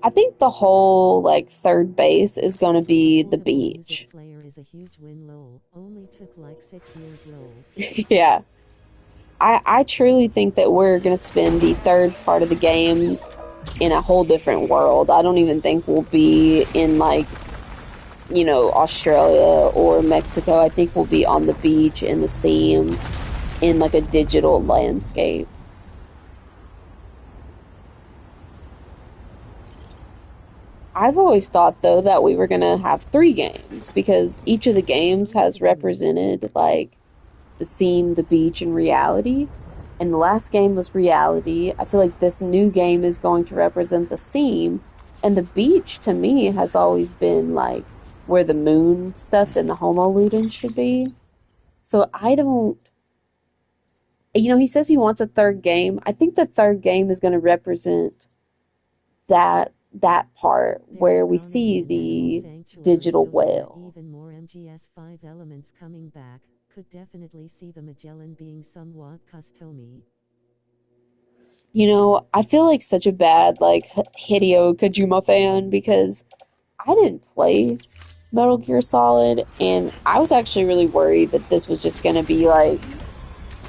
I think the whole, like, third base is going to be the Affordable beach. music player is a huge win lol. Only took like 6 years lol. Yeah. I truly think that we're going to spend the third part of the game in a whole different world. I don't even think we'll be in, like, Australia or Mexico. I think we'll be on the beach in the same, in like a digital landscape. I've always thought though that we were gonna have three games because each of the games has represented like the theme, the beach, and reality. And the last game was reality. I feel like this new game is going to represent the theme. And the beach to me has always been like where the moon stuff and the Homo Ludens should be. So I don't, he says he wants a third game. I think the third game is going to represent that part There's where we gonna be see an animal the sanctuary, digital so there are whale. even more MGS5 elements coming back. Could definitely see the Magellan being somewhat customy. I feel like such a bad like Hideo Kojima fan because I didn't play Metal Gear Solid and I was actually really worried that this was just going to be like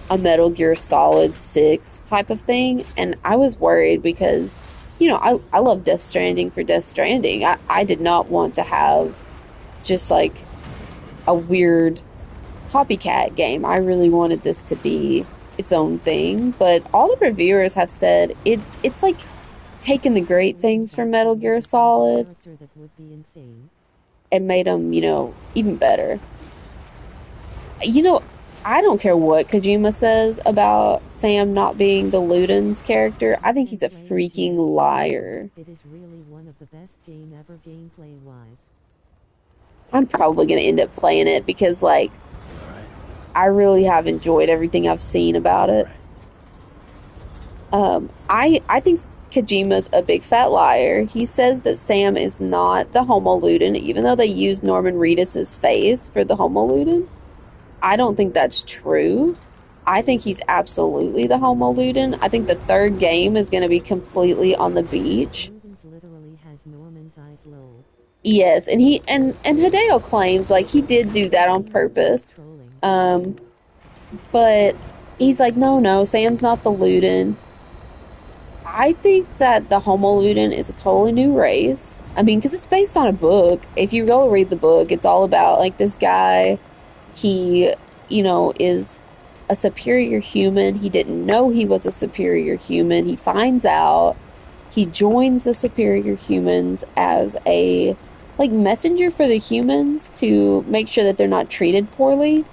a Metal Gear Solid 6 type of thing. And I was worried because, I love Death Stranding for Death Stranding. I did not want to have just like a weird copycat game. I really wanted this to be its own thing. But all the reviewers have said it's like taken the great Would things you from actually Metal Gear introduce a Solid character that would be insane? and made them, even better. You know, I don't care what Kojima says about Sam not being the Ludens character. I think And he's a play freaking MGS5. liar. It is really one of the best game ever gameplay wise. I'm probably going to end up playing it because, like, Alright. I really have enjoyed everything I've seen about it. I think Kojima's a big fat liar. He says that Sam is not the Homo Luden, even though they use Norman Reedus's face for the Homo Luden. I don't think that's true. I think he's absolutely the Homo Luden. I think the third game is going to be completely on the beach. Ludens literally has Norman's eyes lol. Yes, and Hideo claims like he did do that on He must be purpose. trolling. Um, but he's like, no, Sam's not the Luden. I think that the Homo Luden is a totally new race. I mean, because it's based on a book. If you go read the book, it's all about like this guy. He, is a superior human. He didn't know he was a superior human. He finds out. He joins the superior humans as a like messenger for the humans to make sure that they're not treated poorly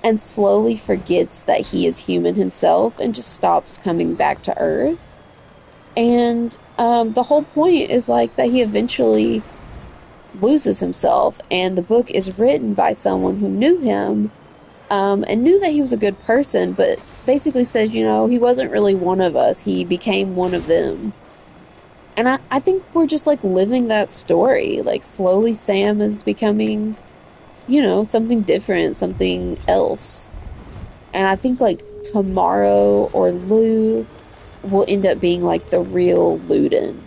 and slowly forgets that he is human himself and just stops coming back to Earth. And the whole point is like that he eventually loses himself, and the book is written by someone who knew him and knew that he was a good person, but basically says, he wasn't really one of us. He became one of them. And I think we're just like living that story. Like slowly Sam is becoming, something different, something else. And I think like Tomorrow or Lou will end up being like the real Luden.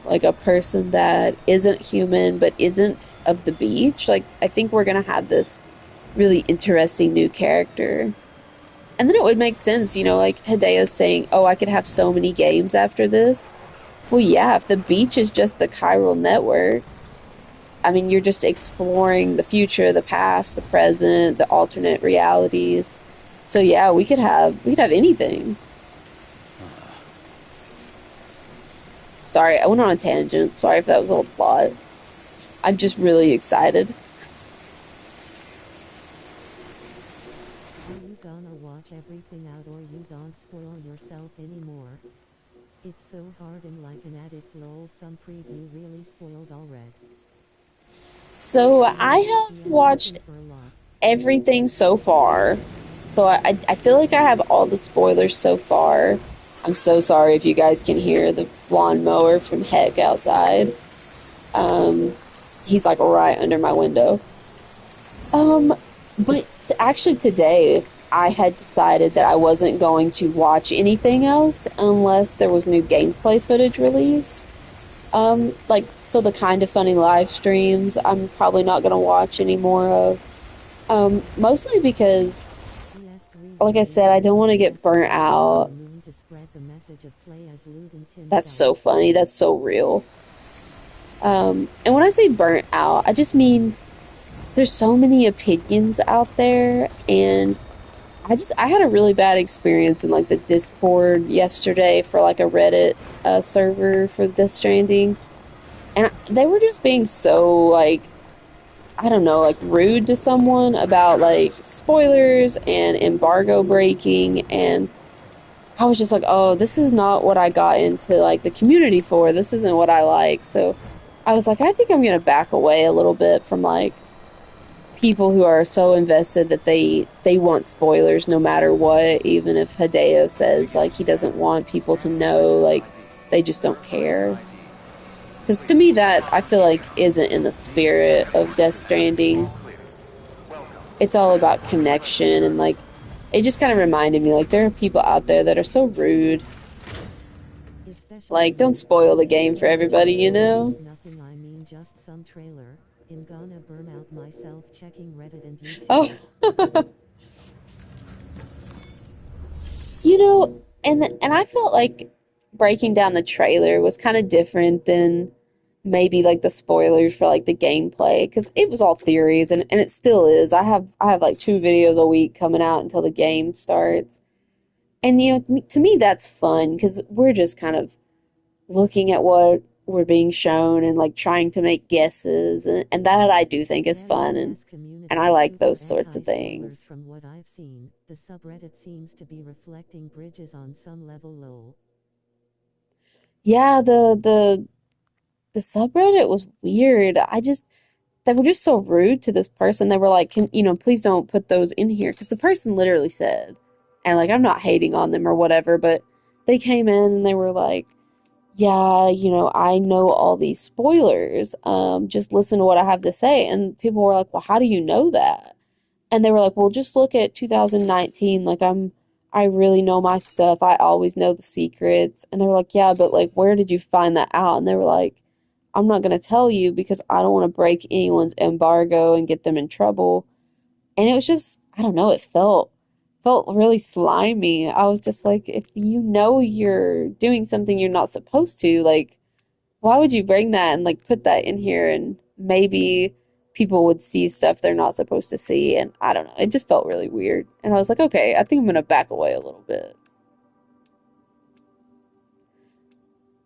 Like a person that isn't human but isn't of the beach. Like I think we're gonna have this really interesting new character. And then it would make sense, like Hideo's saying, oh, I could have so many games after this. Well, yeah, if the beach is just the chiral network, I mean, you're just exploring the future, the past, the present, the alternate realities. So yeah, we could have anything. Sorry, I went on a tangent. Sorry if that was a little plot. I'm just really excited. Are you gonna watch everything out or you don't spoil yourself anymore? It's so hard and like an addict lol, some preview really spoiled already. So I have PS watched looking for a lot. everything so far. So I feel like I have all the spoilers so far. I'm so sorry if you guys can hear the lawnmower from heck outside. Um, he's like right under my window. But actually today I had decided that I wasn't going to watch anything else unless there was new gameplay footage released. Like, so the kind of funny live streams, I'm probably not gonna watch any more of. Mostly because, DS3 like I really said, I don't want to get DS1 burnt flies to the out. moon to spread the message of play as Ludens That's himself. so funny. That's so real. And when I say burnt out, I just mean there's so many opinions out there, and I had a really bad experience in like the Discord yesterday for like a Reddit server for Death Stranding, and they were just being so like, I don't know, like rude to someone about like spoilers and embargo breaking, and I was just like, oh, this is not what I got into like the community for. This isn't what I like. So I was like, I think I'm gonna back away a little bit from like people who are so invested that they want spoilers no matter what, even if Hideo says like he doesn't want people to know, like they just don't care. Because to me, that I feel like isn't in the spirit of Death Stranding. All clear. Welcome, It's all Sam about Porter 3. connection, and like it just kind of reminded me like there are people out there that are so rude. Especially Like, don't when spoil the game for DS1 everybody, you trailer know? used nothing, I mean just some trailer. I'm gonna burn out myself checking Reddit and Oh, YouTube. you know, and I felt like breaking down the trailer was kind of different than maybe like the spoilers for like the gameplay, because it was all theories, and it still is. I have like 2 videos a week coming out until the game starts. And you know, to me that's fun because we're just kind of looking at what we're being shown and like trying to make guesses, and that I do think is Then fun, DS and I community like super those sorts of anti-spoilers things. from what I've seen. The subreddit seems to be reflecting bridges on some level lol. Yeah, the subreddit was weird. They were just so rude to this person. They were like, "Can you know, please don't put those in here," because the person literally said, and like I'm not hating on them or whatever, but they came in and they were like, "Yeah, you know, I know all these spoilers. Just listen to what I have to say." And people were like, "Well, how do you know that?" And they were like, "Well, just look at 2019. Like I really know my stuff. I always know the secrets." And they were like, "Yeah, but like, where did you find that out?" And they were like, "I'm not going to tell you because I don't want to break anyone's embargo and get them in trouble." And it was just, I don't know, it felt really slimy. I was just like, if you know you're doing something you're not supposed to, like, why would you bring that and like put that in here, and maybe people would see stuff they're not supposed to see? And I don't know, it just felt really weird. And I was like, okay, I think I'm gonna back away a little bit.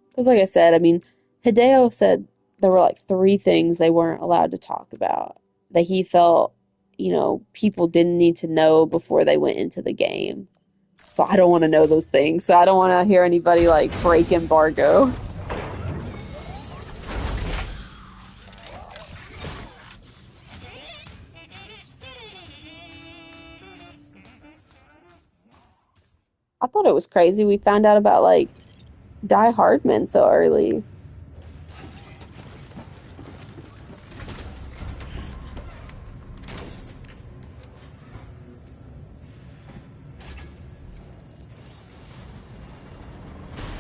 Because like I said, I mean, Hideo said there were like 3 things they weren't allowed to talk about that he felt, you know, people didn't need to know before they went into the game. So I don't want to know those things. So I don't want to hear anybody like break embargo. I thought it was crazy we found out about like Die Hardman so early.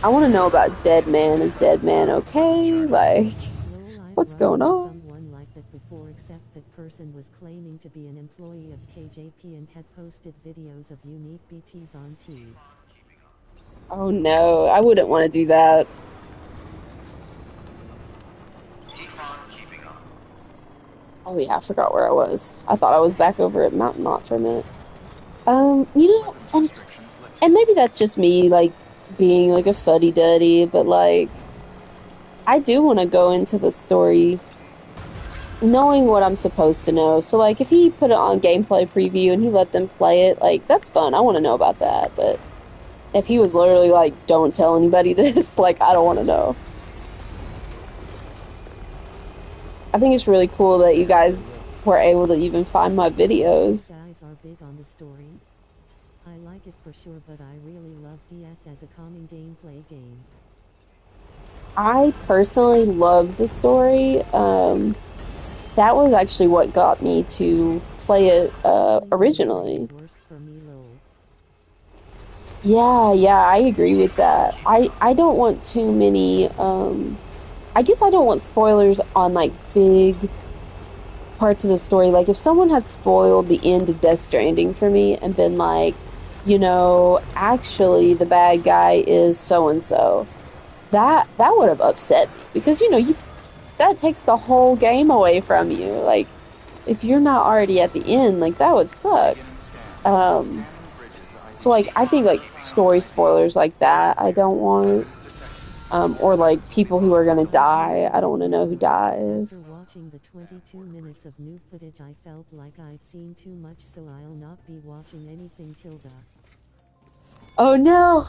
I want to know about Dead Man. Is Dead Man okay? Like, Lol, I've what's run going into on? someone like that before, except that person was claiming to be an employee of KJP and had posted videos of unique BTs on T. Oh no, I wouldn't want to do that. Keep on keeping on. Oh yeah, I forgot where I was. I thought I was back over at Mountain Knot for a minute. You know, Weapons and restrictions lifted. and maybe that's just me like being like a fuddy-duddy, but like I do want to go into the story knowing what I'm supposed to know. So like if he put it on gameplay preview and he let them play it, like that's fun. I want to know about that. But if he was literally like, "Don't tell anybody this," like I don't want to know. I think it's really cool that you guys were able to even find my You videos. guys are big on the story. I like it for sure, but I really love DS as a calming gameplay game. I personally love the story. That was actually what got me to play it Only the ending originally. is worst for me lol. Yeah, yeah, I agree with that. I don't want too many I guess I don't want spoilers on like big parts of the story. Like if someone had spoiled the end of Death Stranding for me and been like, actually the bad guy is so and so, that would have upset me because you that takes the whole game away from you. Like if you're not already at the end, like that would suck. Beginning scan. Um, Scanning bridges so ID. like I think like story spoilers like that I don't want. Weapons detected. All Or like weapons will be people who are locked. gonna I can die. I don't want to know who relate. dies. After watching the 22 minutes of new footage, I felt like I'd seen too much, so I'll not be watching anything Tilda. Oh no.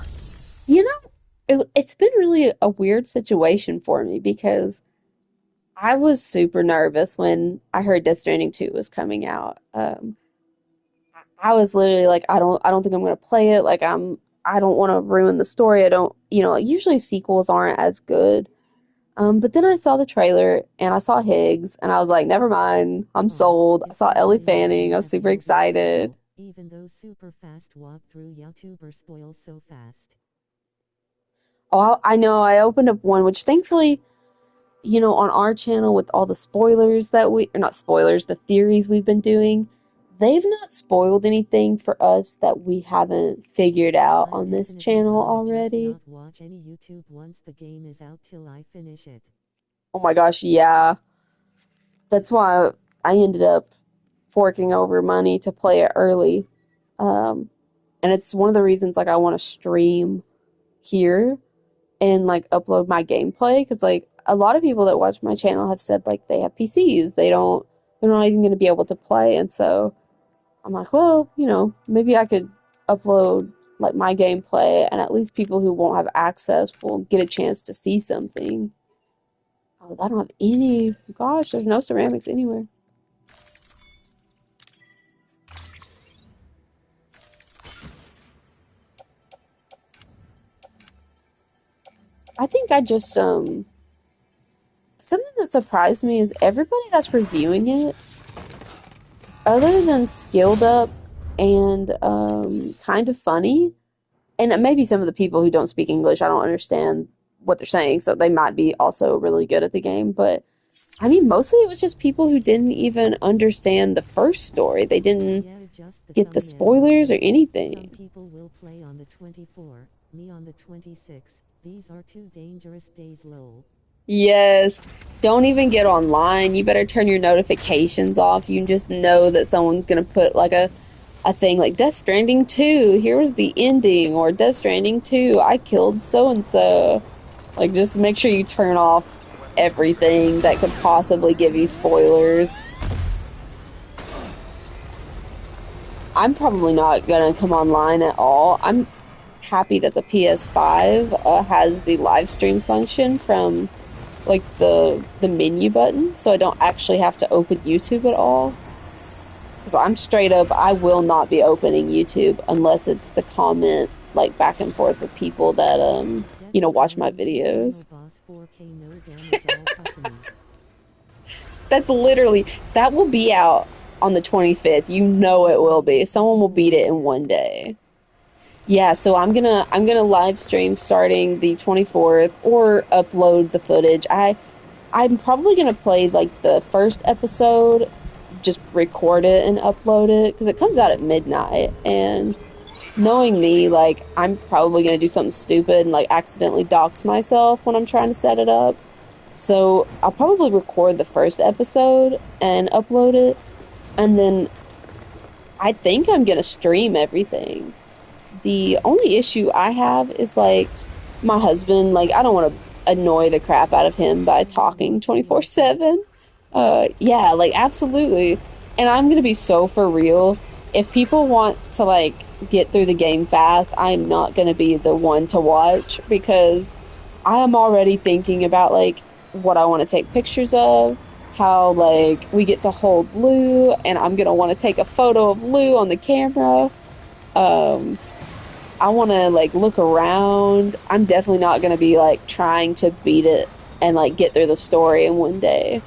It's been really a weird situation for me because I was super nervous when I heard Death Stranding 2 was coming out. I was literally like, I don't think I'm gonna play it. Like I don't want to ruin the story. I don't, like, usually sequels aren't as good. But then I saw the trailer and I saw Higgs and I was like, never mind, I'm sold. I saw Ellie Especially when Fanning. you I was have super Higgs as excited. well, even though super fast walkthrough YouTuber spoils so fast. Oh, I know. I opened up one, which thankfully, on our channel with all the spoilers or not spoilers, the theories we've been doing, they've not spoiled anything for us that we haven't figured out I'm on this definitely channel gonna just already. not watch any YouTube once the game is out till I finish it. Oh my gosh, yeah. That's why I ended up forking over money to play it early. Um, and it's one of the reasons like I want to stream here and like upload my gameplay because like a lot of people that watch my channel have said like they have PCs, they're not even going to be able to play, and so I'm like, well, maybe I could upload like my gameplay and at least people who won't have access will get a chance to see something. Oh, I don't have any. Gosh, there's no ceramics anywhere. I think I just something that surprised me is everybody that's reviewing it, other than skilled up and kind of funny, and maybe some of the people who don't speak English, I don't understand what they're saying, so they might be also really good at the game. But I mean, mostly it was just people who didn't even understand the first story. They didn't Yeah, just the get the thumbnail spoilers or reference. Some anything. people will play on the 24, me on the 26. These are 2 dangerous days, lol. Yes. Don't even get online. You better turn your notifications off. You just know that someone's gonna put like a thing like Death Stranding 2, here was the ending, or Death Stranding 2, I killed so and so. Like, just make sure you turn off Weapons restricted. everything that could possibly give you spoilers. I'm probably not gonna come online at all. I'm happy that the PS5 has the live stream function from like the menu button, so I don't actually have to open YouTube at all. Because I'm straight up, I will not be opening YouTube unless it's the comment like back and forth with people that Death watch my Stranding 2 final videos. boss 4K no damage all puppy. That's literally that will be out on the 25th. You know it will be. Someone will beat it in one day. Yeah, so I'm gonna live stream starting the 24th or upload the footage. I'm probably gonna play like the first episode, just record it and upload it because it comes out at midnight. And knowing me, like I'm probably gonna do something stupid and like accidentally dox myself when I'm trying to set it up. So I'll probably record the first episode and upload it, and then I think I'm gonna stream everything. The only issue I have is like my husband, like I don't want to annoy the crap out of him by Will you talking watch it with me? 24/7. Yeah, like absolutely. And I'm gonna be so for real. If people want to like get through the game fast, I'm not gonna be the one to watch because I am already thinking about like what I want to take pictures of, how like we get to hold Lou, and I'm gonna want to take a photo of Lou on the camera. Um, I want to like look around. I'm definitely not going to be like trying to beat it and like get through the story in one day.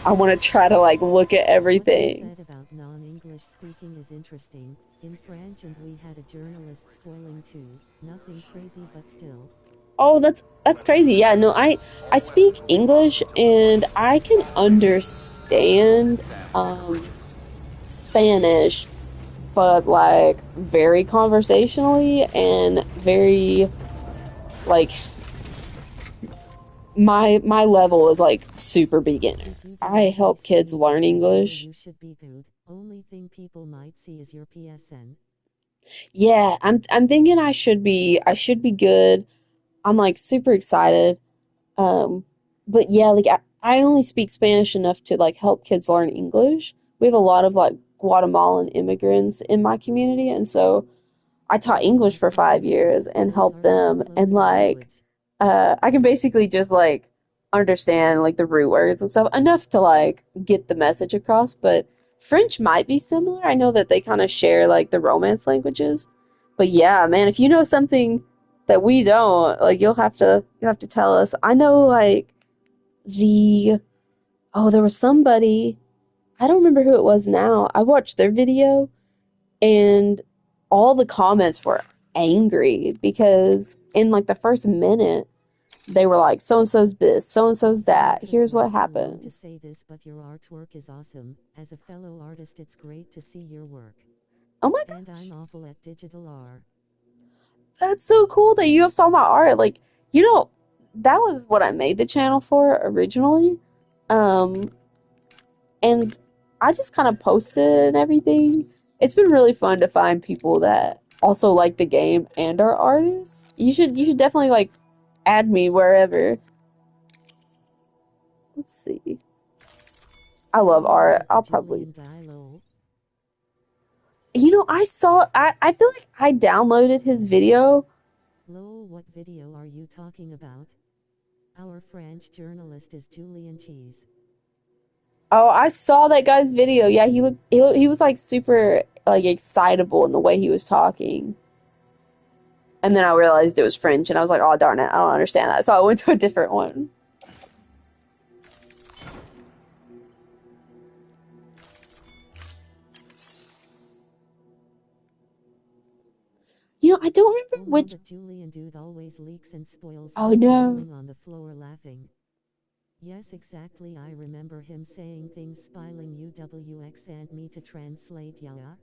I want to try to like look at What you everything. said about non-English speaking is interesting. In French, and we had a journalist spoiling too. Nothing crazy, but still. Oh, that's crazy. Yeah, no, I speak English and I can understand Spanish, but like very conversationally and very like my level is like super beginner. If you go I to help kids mainstream learn public school, English. you should be good. Only thing people might see is your PSN. Yeah, I'm thinking I should be good. I'm like super excited. Um, but yeah, like I only speak Spanish enough to like help kids learn English. We have a lot of like Guatemalan immigrants in my community, and so I taught English for 5 years and Those helped are so them. And close like, language. I can basically just like understand like the root words and stuff enough to like get the message across. But French might be similar. I know that they kind of share like the Romance languages. But yeah, man, if you know something that we don't, like you'll have to tell us. I know like the there was somebody, I don't remember who it was now. I watched their video and all the comments were angry because in like the first minute they were like, so and so's this, so and so's Also, I that, took here's way what too long to happens. say this, but your artwork is awesome. As a fellow artist, it's great to see your work. Oh my And I'm gosh, awful at digital art. that's so cool that you saw my art. Like, you know, that was what I made the channel for originally. Um, and I just kind of posted and everything. It's been really fun to find people that also like the game and are artists. You should definitely like add me wherever. Let's see. I love Julian, is art. it the I'll probably. Julian guy, lol? I feel like I downloaded his video. Lol, what video are you talking about? Our French journalist is Julian Cheese. Oh, I saw that guy's video. Yeah, he was like super like excitable in the way he was talking. And then I realized it was French and I was like, "Oh, darn it. I don't understand that." So I went to a different one. I don't remember Oh no, which. that Julian dude always leaks and spoils Oh stuff, no. rolling on the floor laughing. Yes, exactly. I remember him saying things spilling UWX and me to translate, yeah.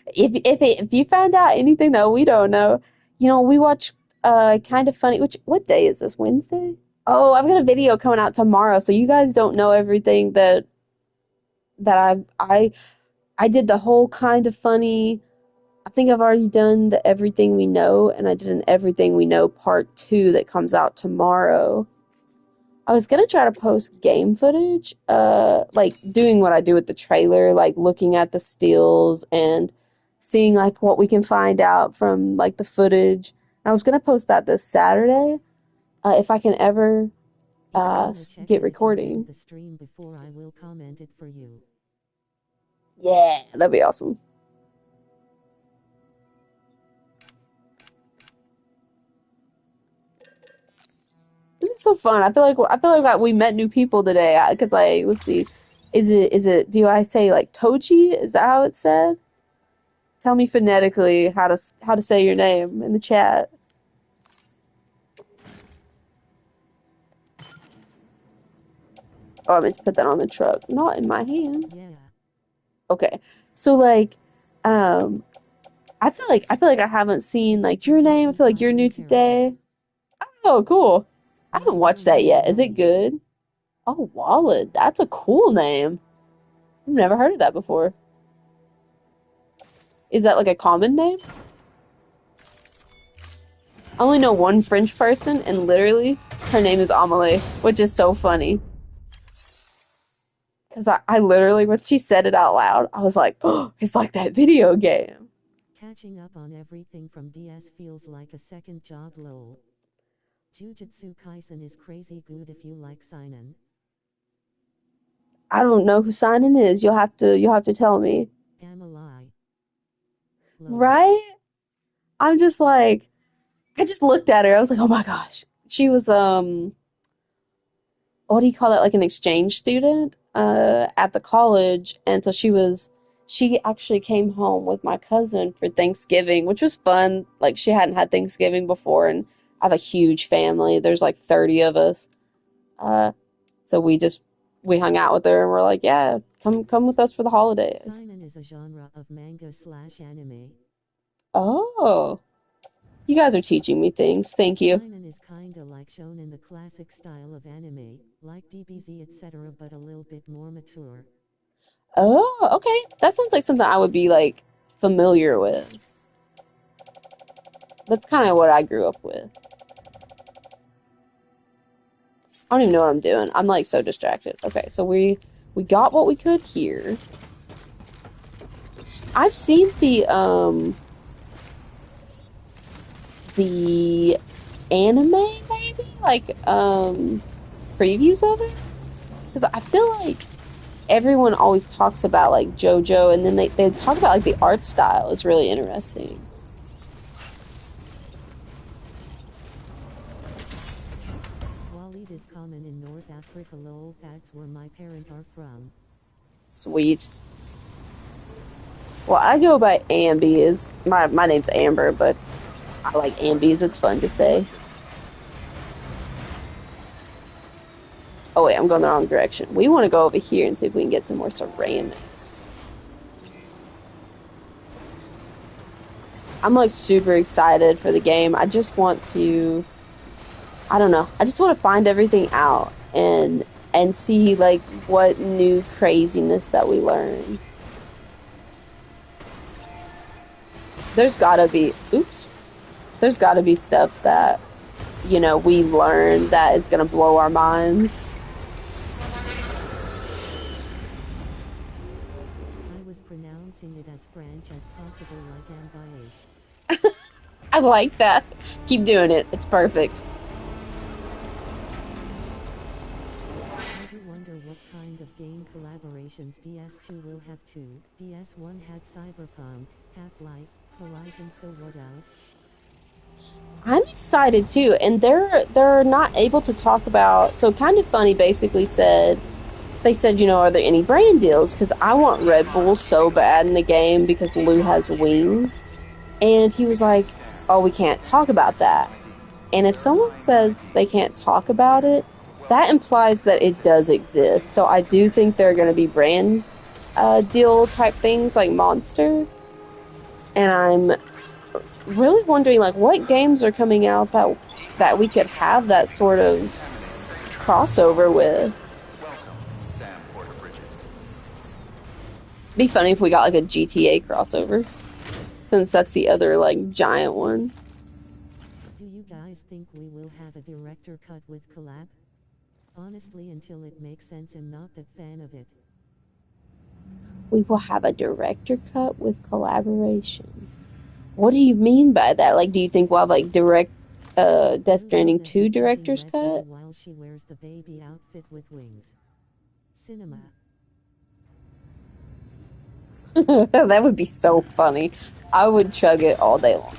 If you found out anything that we don't know, we watch kind of funny. Which what day is this? Wednesday? Oh, I've got a video coming out tomorrow, so you guys don't know everything that I did the whole kind of funny. I think I've already done the everything we know, and I did an everything we know part two that comes out tomorrow. I was gonna try to post game footage, like doing what I do with the trailer, like looking at the stills and seeing like what we can find out from like the footage. I was gonna post that this Saturday, if I can ever If you wanna check get it, if you end recording. the stream before, I will comment it for you. Yeah, that'd be awesome. This is so fun. I feel like we met new people today. Cause like, let's see, is it? Do I say like Tochi? Is that how it's said? Tell me phonetically how to say your name in the chat. Oh, I meant to put that on the truck, not in my hand. Yeah. Okay, so like, um, I feel like I haven't seen like your name. I feel like you're Jujutsu new Kaisen. today. Oh, cool. I haven't Lol, watched that lol, yet. Is it lol. good? Oh, Wallet. That's a cool name. I've never heard of that before. Is that like a common name? I only know one French person, and literally, her name is Amelie, which is so funny. Because I literally, when she said it out loud, I was like, oh, it's like that video game. Catching up on everything from DS feels like a second job, lol. Jujutsu Kaisen is crazy good if you like seinen. I don't know who Simon is. You'll have to tell me. Am a lie. Lol. Right? I'm just like, I just looked at her. I was like, oh my gosh. She was, what do you call that? Like an exchange student, at the college. And so she was she actually came home with my cousin for Thanksgiving, which was fun. Like, she hadn't had Thanksgiving before, and I have a huge family. There's like 30 of us. Uh, so we hung out with her and we're like, yeah, come with us for the holidays. Seinen is a genre of manga/anime. Oh, you guys are teaching me things. Thank you. Seinen is kinda like shown in the classic style of anime, like DBZ etc., but a little bit more mature. Oh, okay. That sounds like something I would be like familiar with. That's kind of what I grew up with. I don't even know what I'm doing. I'm like so distracted. Okay, so we got what we could here. I've seen the anime maybe like previews of it because I feel like everyone always talks about like JoJo and then they talk about like the art style is really interesting. Walid is common in North Africa. Lol, that's where my parents are from. Sweet. Well, I go by Ambyes. My name's Amber, but I like Ambyes. It's fun to say. Oh wait, I'm going the wrong direction. We want to go over here and see if we can get some more ceramics. I'm like super excited for the game. I just want to, I don't know. I just want to find everything out and see like what new craziness that we learn. There's gotta be, oops. There's gotta be stuff that, we learn that is gonna blow our minds. I was pronouncing it as French as possible, like ambyes. I like that. Keep doing it. It's perfect. I do wonder what kind of game collaborations DS2 will have too. DS1 had Cyberpunk, Half-Life, Horizon, so what else? I'm excited too, and they're not able to talk about. So kind of funny. Basically said they said, are there any brand deals? Because I want Red Bull so bad in the game because Lou has wings, and he was like, "Oh, we can't talk about that." And if someone says they can't talk about it, that implies that it does exist. So I do think there are going to be brand deal type things like Monster, and I'm really wondering like what games are coming out that we could have that sort of crossover with. Welcome, Sam Porter Bridges. Be funny if we got like a GTA crossover, since that's the other like giant one. Do you guys think we will have a director cut with collab? Honestly, until it makes sense, I'm not that fan of it. We will have a director cut with collaboration. What do you mean by that? Like, do you think we'll have like Death Lou Stranding the 2 Hedgehog in director's Red Bull cut? while she wears the baby outfit with wings. Cinema. That would be so funny. I would chug it all day long.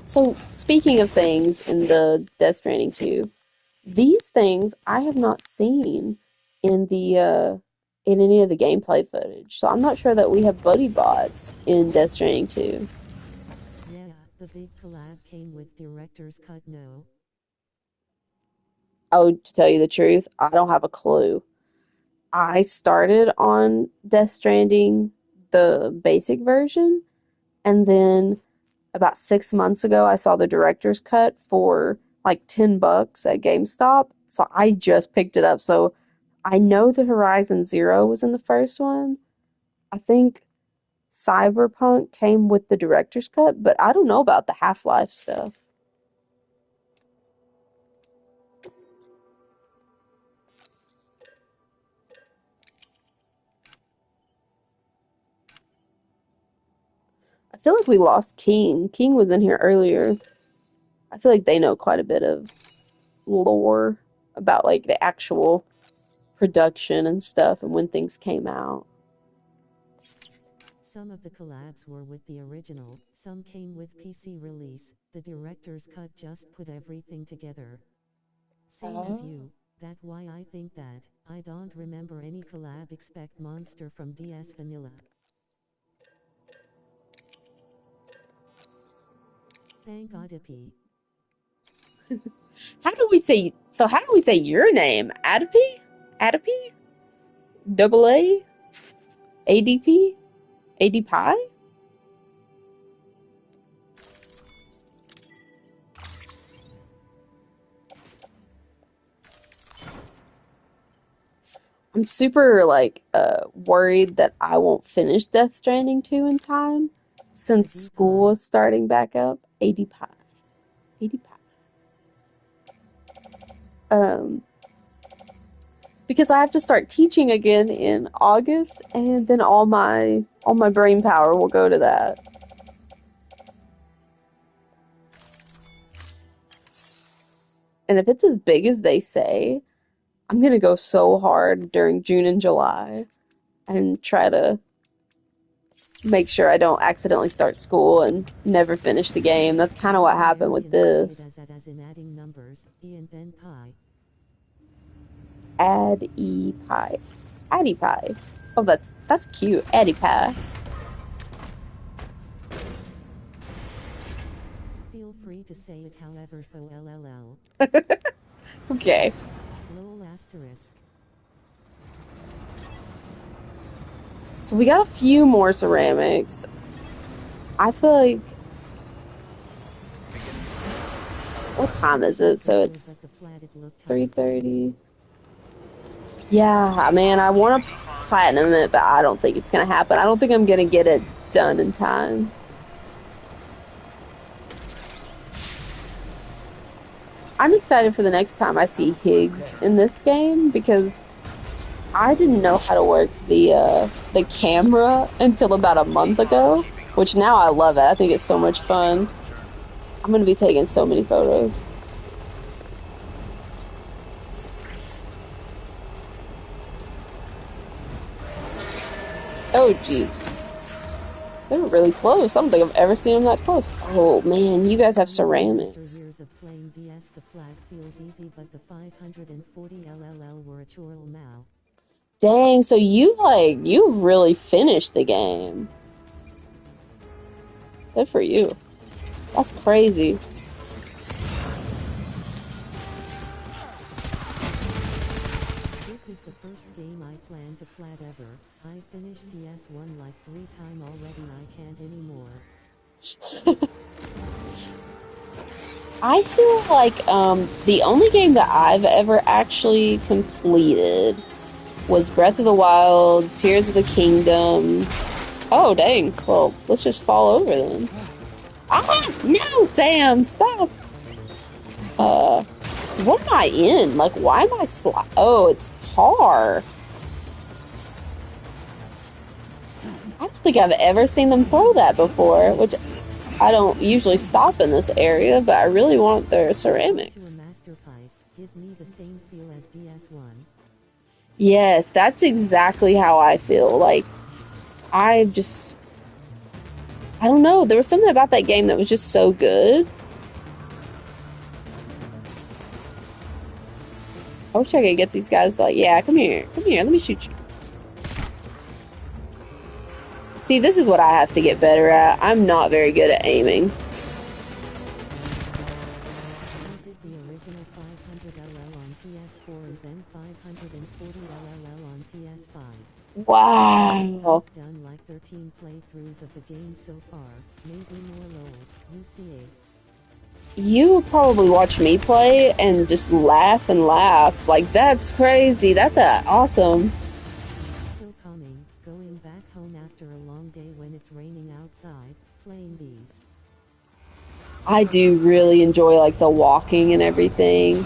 So speaking of things in the Death Stranding 2, these things I have not seen in the in any of the gameplay footage. So I'm not sure that we have buddy bots in Death Stranding 2. Yeah, the big collab came with director's cut. No. Oh, to tell you the truth, I don't have a clue. I started on Death Stranding, the basic version, and then about 6 months ago, I saw the director's cut for like $10 at GameStop. So I just picked it up. So I know the Horizon Zero was in the first one. I think Cyberpunk came with the director's cut, but I don't know about the Half-Life stuff. I feel like we lost King. King was in here earlier. I feel like they know quite a bit of lore about like the actual production and stuff and when things came out. Some of the collabs were with the original, some came with PC release. The director's cut just put everything together. Same as Oh. you. That's why I think that. I don't remember any collab expect monster from DS Vanilla. Thank God P. How do we say your name? Adipy? Adipy? Double A? ADP? ADPie? I'm super worried that I won't finish Death Stranding 2 in time since school is starting back up. ADPie. ADPie. Because I have to start teaching again in August, and then all my brain power will go to that. And if it's as big as they say, I'm gonna go so hard during June and July and try to make sure I don't accidentally start school and never finish the game. That's kind of what happened with this. As in adding numbers, E and then pi. Add E pie. Addie pie. Oh, that's cute. Addie pie. Feel free to say it however for LLL. Okay. Lol asterisk. So we got a few more ceramics. I feel like... What time is it? So it's 3:30. Yeah, man, I want to platinum it, but I don't think it's going to happen. I don't think I'm going to get it done in time. I'm excited for the next time I see Higgs in this game because I didn't know how to work the camera until about a month ago, which now I love it. I think it's so much fun. I'm going to be taking so many photos. Oh, jeez. They were really close. I don't think I've ever seen them that close. Oh, man, you guys have ceramics. After years of playing DS, the flag feels easy, but the 540 LLL were a chore now. Dang, so you really finished the game. Good for you. That's crazy. This is the first game I plan to plat ever. I finished DS1 like 3 times already. I can't anymore. I feel like the only game that I've ever actually completed was Breath of the Wild, Tears of the Kingdom. Oh, dang. Well, let's just fall over then. Ah, no, Sam, stop. What am I in? Like, why am I Oh, it's par. I don't think I've ever seen them throw that before, which I don't usually stop in this area, but I really want their ceramics. To a masterpiece, give me the same feel as DS1. Yes, that's exactly how I feel. Like, I don't know, there was something about that game that was just so good. I wish I could get these guys to, like, yeah, come here, let me shoot you. See, this is what I have to get better at. I'm not very good at aiming. I did the original 500LL on PS4 and then 540LL on PS5. Wow. I've done like 13 playthroughs of the game so far, maybe more lol, UCA. You probably watch me play and just laugh and laugh. Like, that's crazy. That's awesome. So calming, going back home after a long day when it's raining outside, playing these. I do really enjoy, like, the walking and everything.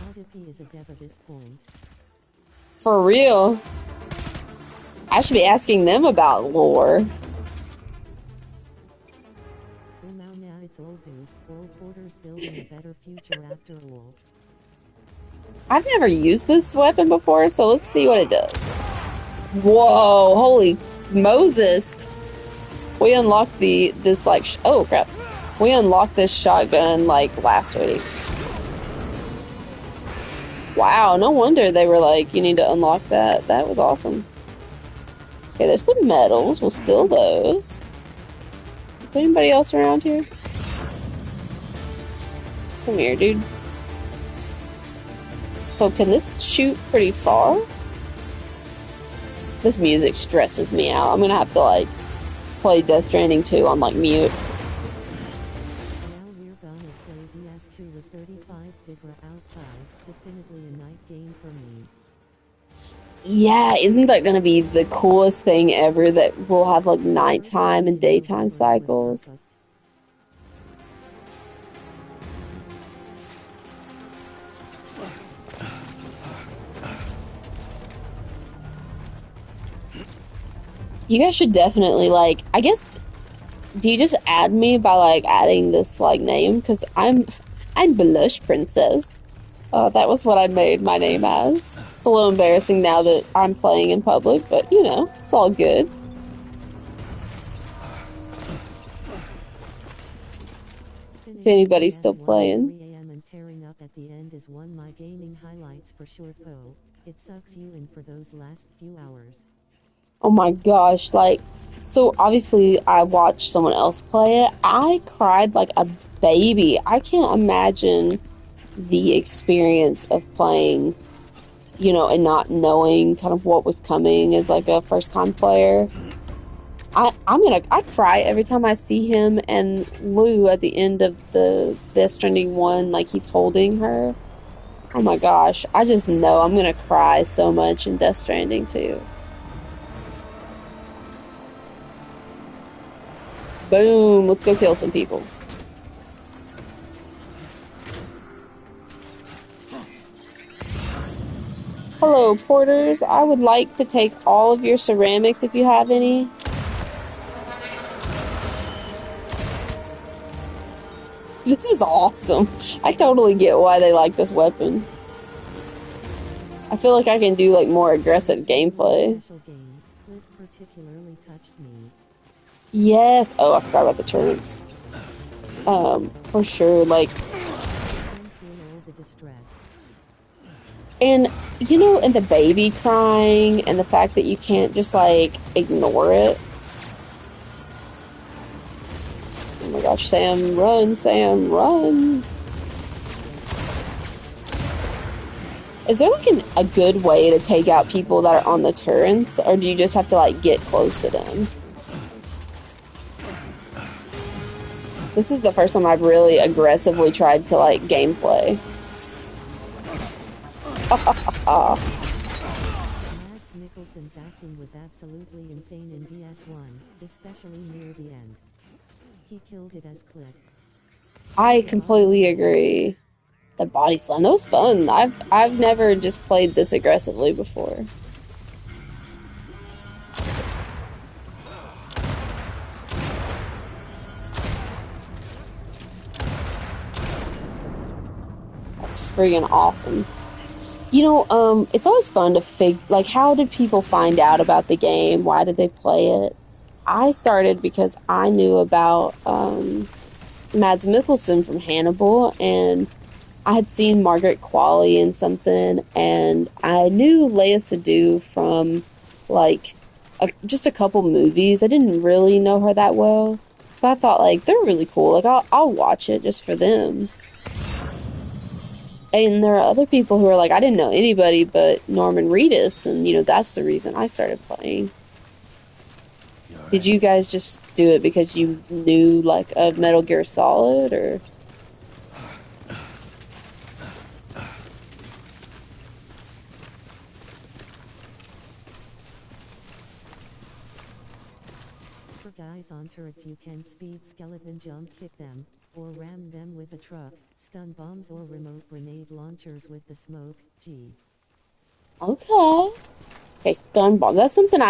Adipy is a dev at this point. For real. I should be asking them about lore. Well now it's old dude, old Porter's building a better future after all. I've never used this weapon before, so let's see what it does. Whoa, holy Moses. We unlocked this like oh crap. We unlocked this shotgun like last week. Wow, no wonder they were like, you need to unlock that. That was awesome. Okay, there's some medals. We'll steal those. Is anybody else around here? Come here, dude. So can this shoot pretty far? This music stresses me out. I'm gonna have to like play Death Stranding 2 on like mute. Now we're gonna play DS2 with 35 Digra outside. Definitely a night game for me. Yeah, isn't that gonna be the coolest thing ever that we'll have like nighttime and daytime cycles? You guys should definitely like, I guess, do you just add me by like adding this like name? Because I'm Blush Princess. That was what I made my name as. It's a little embarrassing now that I'm playing in public, but you know, it's all good. If anybody's still playing. 3 a.m. and tearing up at the end is one my gaming highlights for sure. Though it sucks you in for those last few hours. Oh my gosh, like, so obviously I watched someone else play it. I cried like a baby. I can't imagine the experience of playing, you know, and not knowing kind of what was coming as like a first time player. I cry every time I see him and Lou at the end of the Death Stranding 1, like he's holding her. Oh my gosh, I just know I'm gonna cry so much in Death Stranding 2. Boom, let's go kill some people. Hello, porters. I would like to take all of your ceramics if you have any. This is awesome. I totally get why they like this weapon. I feel like I can do like more aggressive gameplay. Particularly touched me. Yes. Oh, I forgot about the turrets. For sure, like. And, you know, and the baby crying and the fact that you can't just, like, ignore it. Oh my gosh, Sam, run, Sam, run. Is there, like, a good way to take out people that are on the turrets? Or do you just have to, like, get close to them? This is the first time I've really aggressively tried to, like, gameplay. Mads Mikkelsen's acting was absolutely insane in DS1, especially near the end. He killed it as Cliff. I completely agree. The body slam, that was fun. I've never just played this aggressively before. That's friggin' awesome. You know, it's always fun to like, how did people find out about the game? Why did they play it? I started because I knew about Mads Mikkelsen from Hannibal, and I had seen Margaret Qualley in something, and I knew Lea Seydoux from, like, just a couple movies. I didn't really know her that well, but I thought, like, they're really cool. Like, I'll watch it just for them. And there are other people who are like, I didn't know anybody but Norman Reedus, and, you know, that's the reason I started playing. Right. Did you guys just do it because you knew, like, of Metal Gear Solid, or? For guys on turrets, you can speed skeleton jump kick them, or ram them with a truck, stun bombs or remote grenade launchers with the smoke. G. Okay. Okay, stun bomb. That's something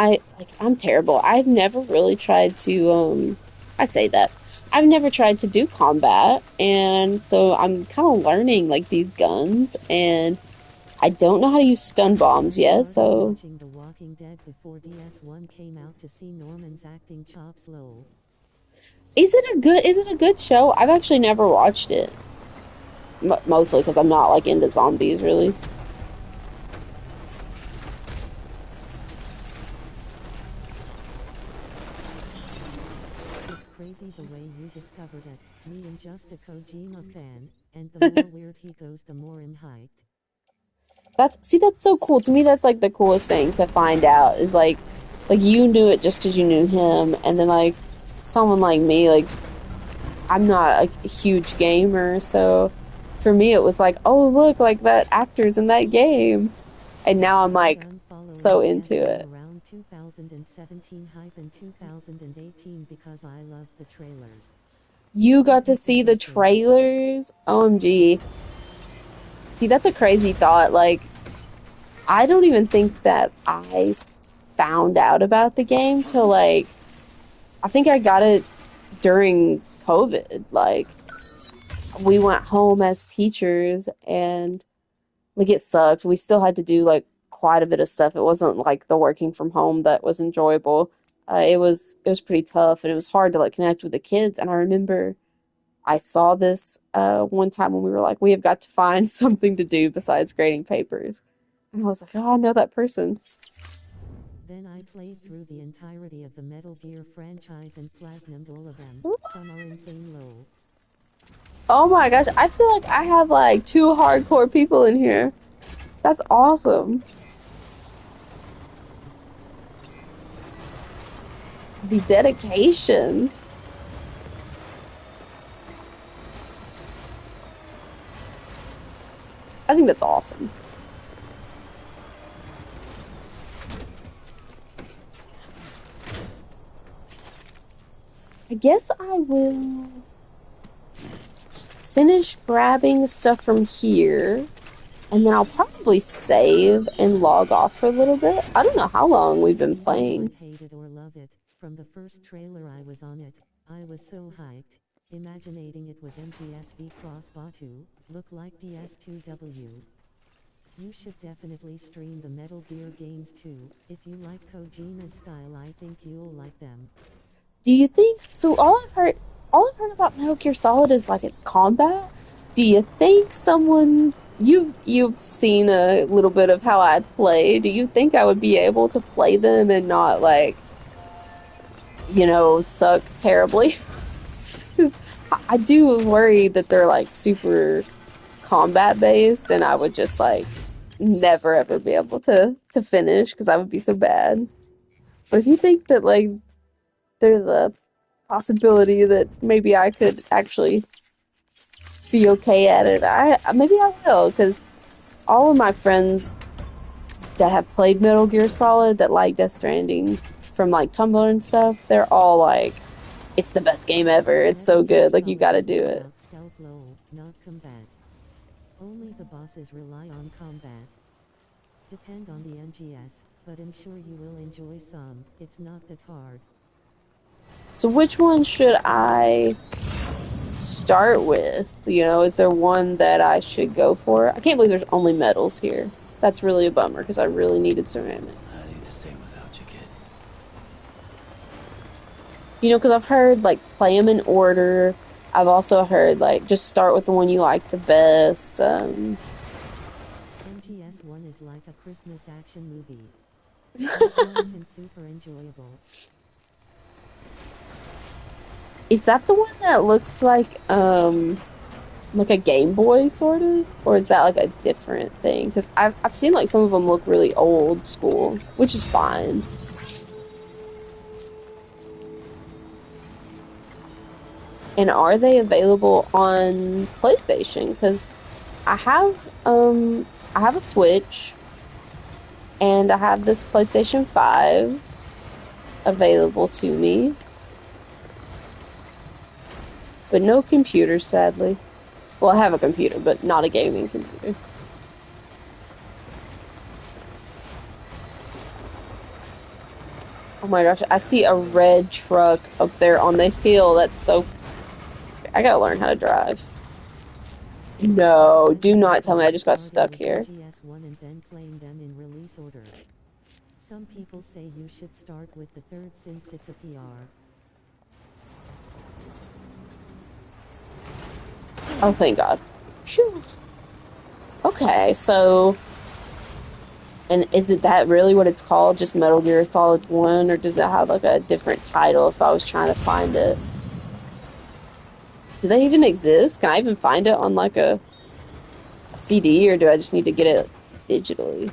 I'm terrible. I've never really tried to, I say that. I've never tried to do combat, and so I'm kind of learning, like, these guns, and I don't know how to use stun bombs yet, so... Watching The Walking Dead before DS1 came out to see Norman's acting chops lol. Is it a good show? I've actually never watched it. Mostly because I'm not, like, into zombies, really. It's crazy the way you discovered it. Me and just a Kojima fan, and the more weird he goes, the more I'm hyped. That's so cool. To me, that's, like, the coolest thing to find out is, like, you knew it just because you knew him, and then, like, someone like me, like, I'm not a huge gamer, so for me it was like, oh, look, like, that actor's in that game. And now I'm, like, so into it. Around 2017 hype in 2018 because I love the trailers. You got to see the trailers? OMG. See, that's a crazy thought. Like, I don't even think that I found out about the game till, like, I think I got it during COVID. Like, we went home as teachers and, like, it sucked. We still had to do, like, quite a bit of stuff. It wasn't like the working from home that was enjoyable. It was pretty tough, and it was hard to, like, connect with the kids. And I remember I saw this one time when we were like, we have got to find something to do besides grading papers. And I was like, oh, I know that person. Then I played through the entirety of the Metal Gear franchise and platinumed all of them. What? Some are insane low. Oh my gosh, I feel like I have like 2 hardcore people in here. That's awesome. The dedication. I think that's awesome. I guess I will finish grabbing stuff from here, and then I'll probably save and log off for a little bit. I don't know how long we've been playing. Hate it or love it. From the first trailer I was on it, I was so hyped. Imagining it was MGS Cross Batu, look like DS2W. You should definitely stream the Metal Gear games too. If you like Kojima's style, I think you'll like them. Do you think so? All I've heard about Metal Gear Solid is like its combat. Do you think you've seen a little bit of how I play? Do you think I would be able to play them and not, like, suck terribly? 'Cause I do worry that they're like super combat based, and I would just like never ever be able to finish because I would be so bad. But if you think that, like, there's a possibility that maybe I could actually be okay at it, maybe I will, because all of my friends that have played Metal Gear Solid that like Death Stranding from, like, Tumblr and stuff, they're all like, it's the best game ever, it's so good, like, you gotta do it. Stealth low, not combat. Only the bosses rely on combat. Depend on the NGS, but I'm sure you will enjoy some. It's not that hard. So which one should I start with? Is there one that I should go for? I can't believe there's only metals here. That's really a bummer, because I really needed ceramics. I need to stay without you, kid. Because I've heard, like, play them in order. I've also heard, like, just start with the one you like the best. MGS 1 is like a Christmas action movie. And super enjoyable. Is that the one that looks like a Game Boy, sort of? Or is that, like, a different thing? Because I've seen, like, some of them look really old school, which is fine. And are they available on PlayStation? Because I have a Switch, and I have this PlayStation 5 available to me. But no computer, sadly. Well, I have a computer, but not a gaming computer. Oh my gosh, I see a red truck up there on the hill. That's so... I gotta learn how to drive. No, do not tell me I just got stuck here. one and then playing them in release order. Some people say you should start with the third since it's a PR. Oh, thank God. Phew. Okay, so... And is it that really what it's called? Just Metal Gear Solid 1? Or does it have like a different title if I was trying to find it? Do they even exist? Can I even find it on like a CD, or do I just need to get it digitally?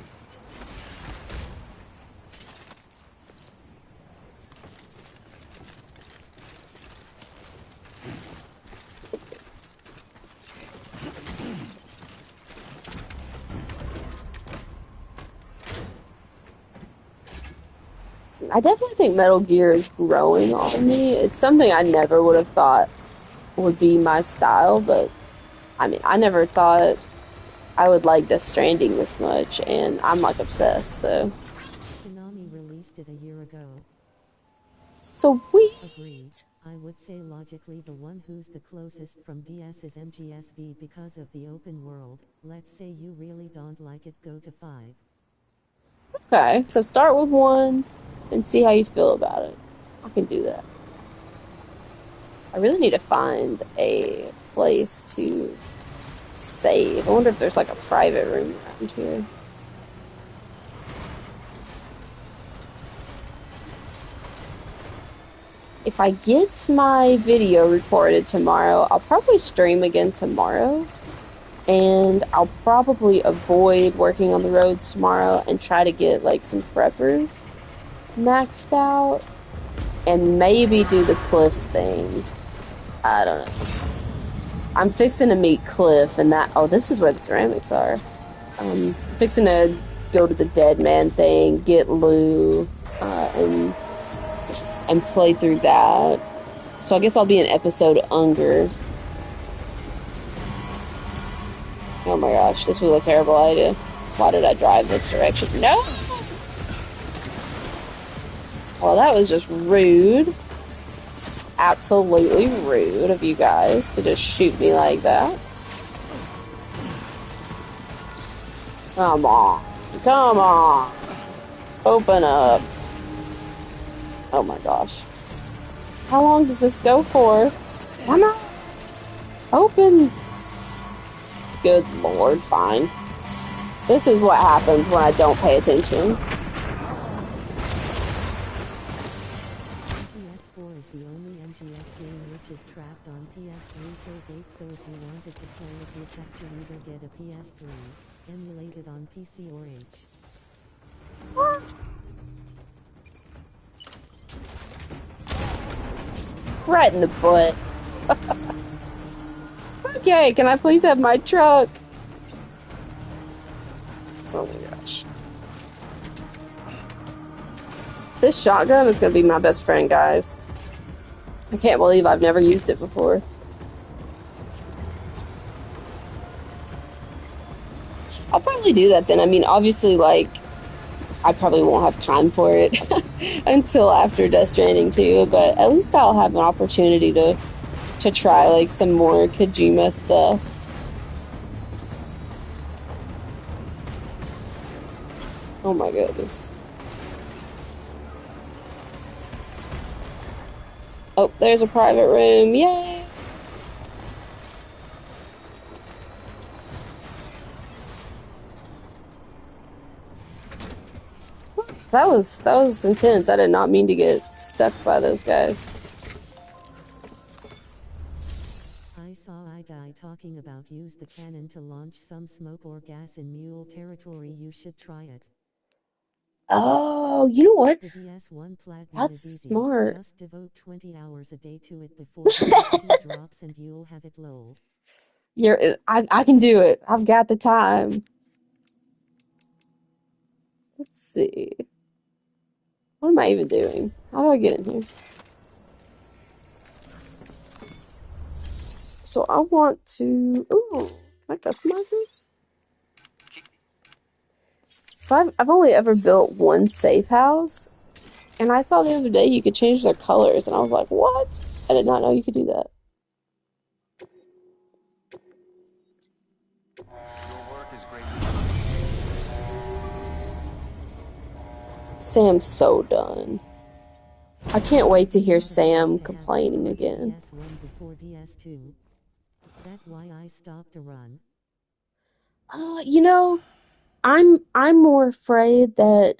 I definitely think Metal Gear is growing on me. It's something I never would have thought would be my style, but I mean, I never thought I would like Death Stranding this much, and I'm like obsessed, so. Konami released it a year ago. Sweet! Agreed. I would say logically the one who's the closest from DS is MGSV because of the open world. Let's say you really don't like it, go to 5. Okay, so start with 1 and see how you feel about it. I can do that. I really need to find a place to save. I wonder if there's like a private room around here. If I get my video recorded tomorrow, I'll probably stream again tomorrow. And I'll probably avoid working on the roads tomorrow and try to get like some preppers maxed out. And maybe do the Cliff thing. I don't know. I'm fixing to meet Cliff and that... Oh, this is where the ceramics are. Fixing to go to the Dead Man thing, get Lou, and play through that. So I guess I'll be in episode Unger. Oh my gosh, this was a terrible idea. Why did I drive this direction? No! Well, that was just rude. Absolutely rude of you guys to just shoot me like that. Come on. Come on. Open up. Oh my gosh. How long does this go for? Come on. Open. Good lord, fine. This is what happens when I don't pay attention. MGS4 is the only MGS game which is trapped on PS3 till date, so if you wanted to play it you'd have to either get a PS3, emulate it on PC or H. Right in the butt. Okay, can I please have my truck? Oh my gosh. This shotgun is going to be my best friend, guys. I can't believe I've never used it before. I'll probably do that then. I mean, obviously, like, I probably won't have time for it until after Death Stranding 2, but at least I'll have an opportunity to try, like, some more Kojima stuff. Oh my goodness. Oh, there's a private room. Yay! That was intense. I did not mean to get stuck by those guys. I saw a guy talking about use the cannon to launch some smoke or gas in mule territory. You should try it. Oh, you know what? The DS1 Platinum That's is easy. smart. Just devote 20 hours a day to it before PS2 drops and you'll have it load. I can do it. I've got the time. Let's see. What am I even doing? How do I get in here? So I want to... Ooh, can I customize this? So I've only ever built one safe house. And I saw the other day you could change their colors. And I was like, what? I did not know you could do that. Your work is greatly appreciated. Sam's so done. I can't wait to Maybe hear not a bug Sam to have to complaining finish again. DS1 before DS2. That why I stopped a run. You know, I'm more afraid that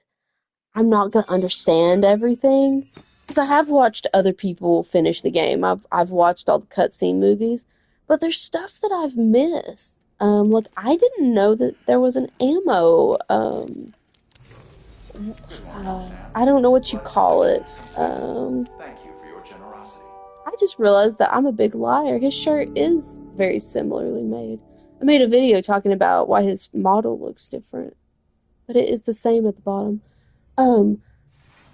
I'm not gonna understand everything because I have watched other people finish the game. I've watched all the cutscene movies, but there's stuff that I've missed. Like I didn't know that there was an ammo. Good morning, Sam. I don't know what you Glad to call touch it. base with you. Thank you for your generosity. I just realized that I'm a big liar. His shirt is very similarly made. I made a video talking about why his model looks different, but it is the same at the bottom. Um,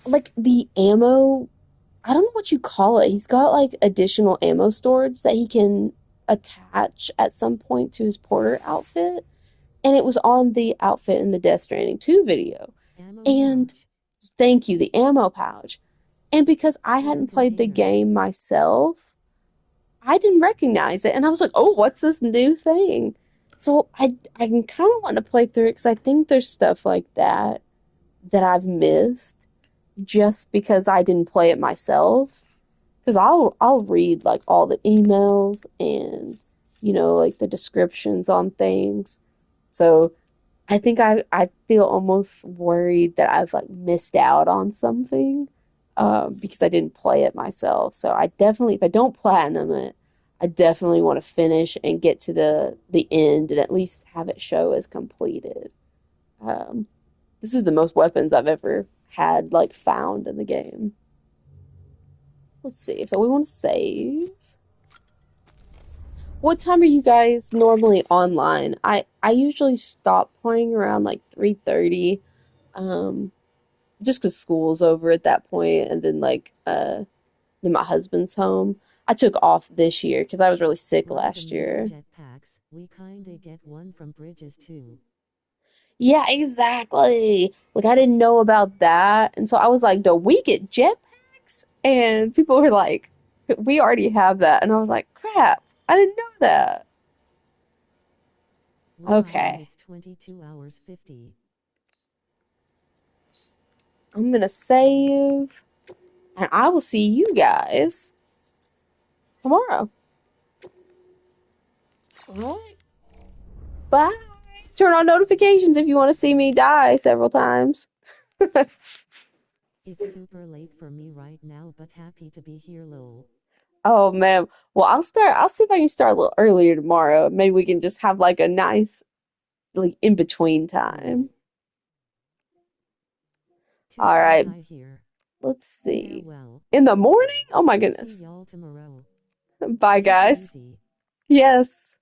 like the ammo, I don't know what you call it. He's got like additional ammo storage that he can attach at some point to his porter outfit, and it was on the outfit in the Death Stranding 2 video. Ammo And pouch. thank you, the ammo pouch. And because I Spare hadn't played the container. game myself, I didn't recognize it, and I was like, "Oh, what's this new thing?" So I'm kind of wanting to play through it because I think there's stuff like that that I've missed just because I didn't play it myself. Because I'll read like all the emails and like the descriptions on things. So I think I feel almost worried that I've like missed out on something because I didn't play it myself. So I definitely, if I don't platinum it, I definitely want to finish and get to the end and at least have it show as completed. Um, this is the most weapons I've ever had like found in the game. Let's see. So we want to save. What time are you guys normally online? I usually stop playing around like 3:30. Um, just because school's over at that point, and then my husband's home. I took off this year because I was really sick last Random loot year. jetpacks. We kinda get one from Bridges too. Yeah, exactly. Like I didn't know about that, and so I was like, "Do we get jetpacks?" And people were like, "We already have that," and I was like, "Crap, I didn't know that." Wow, and Okay, it's 22 hours 50. I'm gonna save, and I will see you guys tomorrow. All right, bye. Turn on notifications if you want to see me die several times. It's super late for me right now, but happy to be here lol. Oh man. Well, I'll see if I can start a little earlier tomorrow. Maybe we can just have like a nice like in between time. All right. Tutai here. Let's see. Farewell. In the morning? Oh my See goodness. y'all tomorrow. Bye Take it guys. easy. Yes.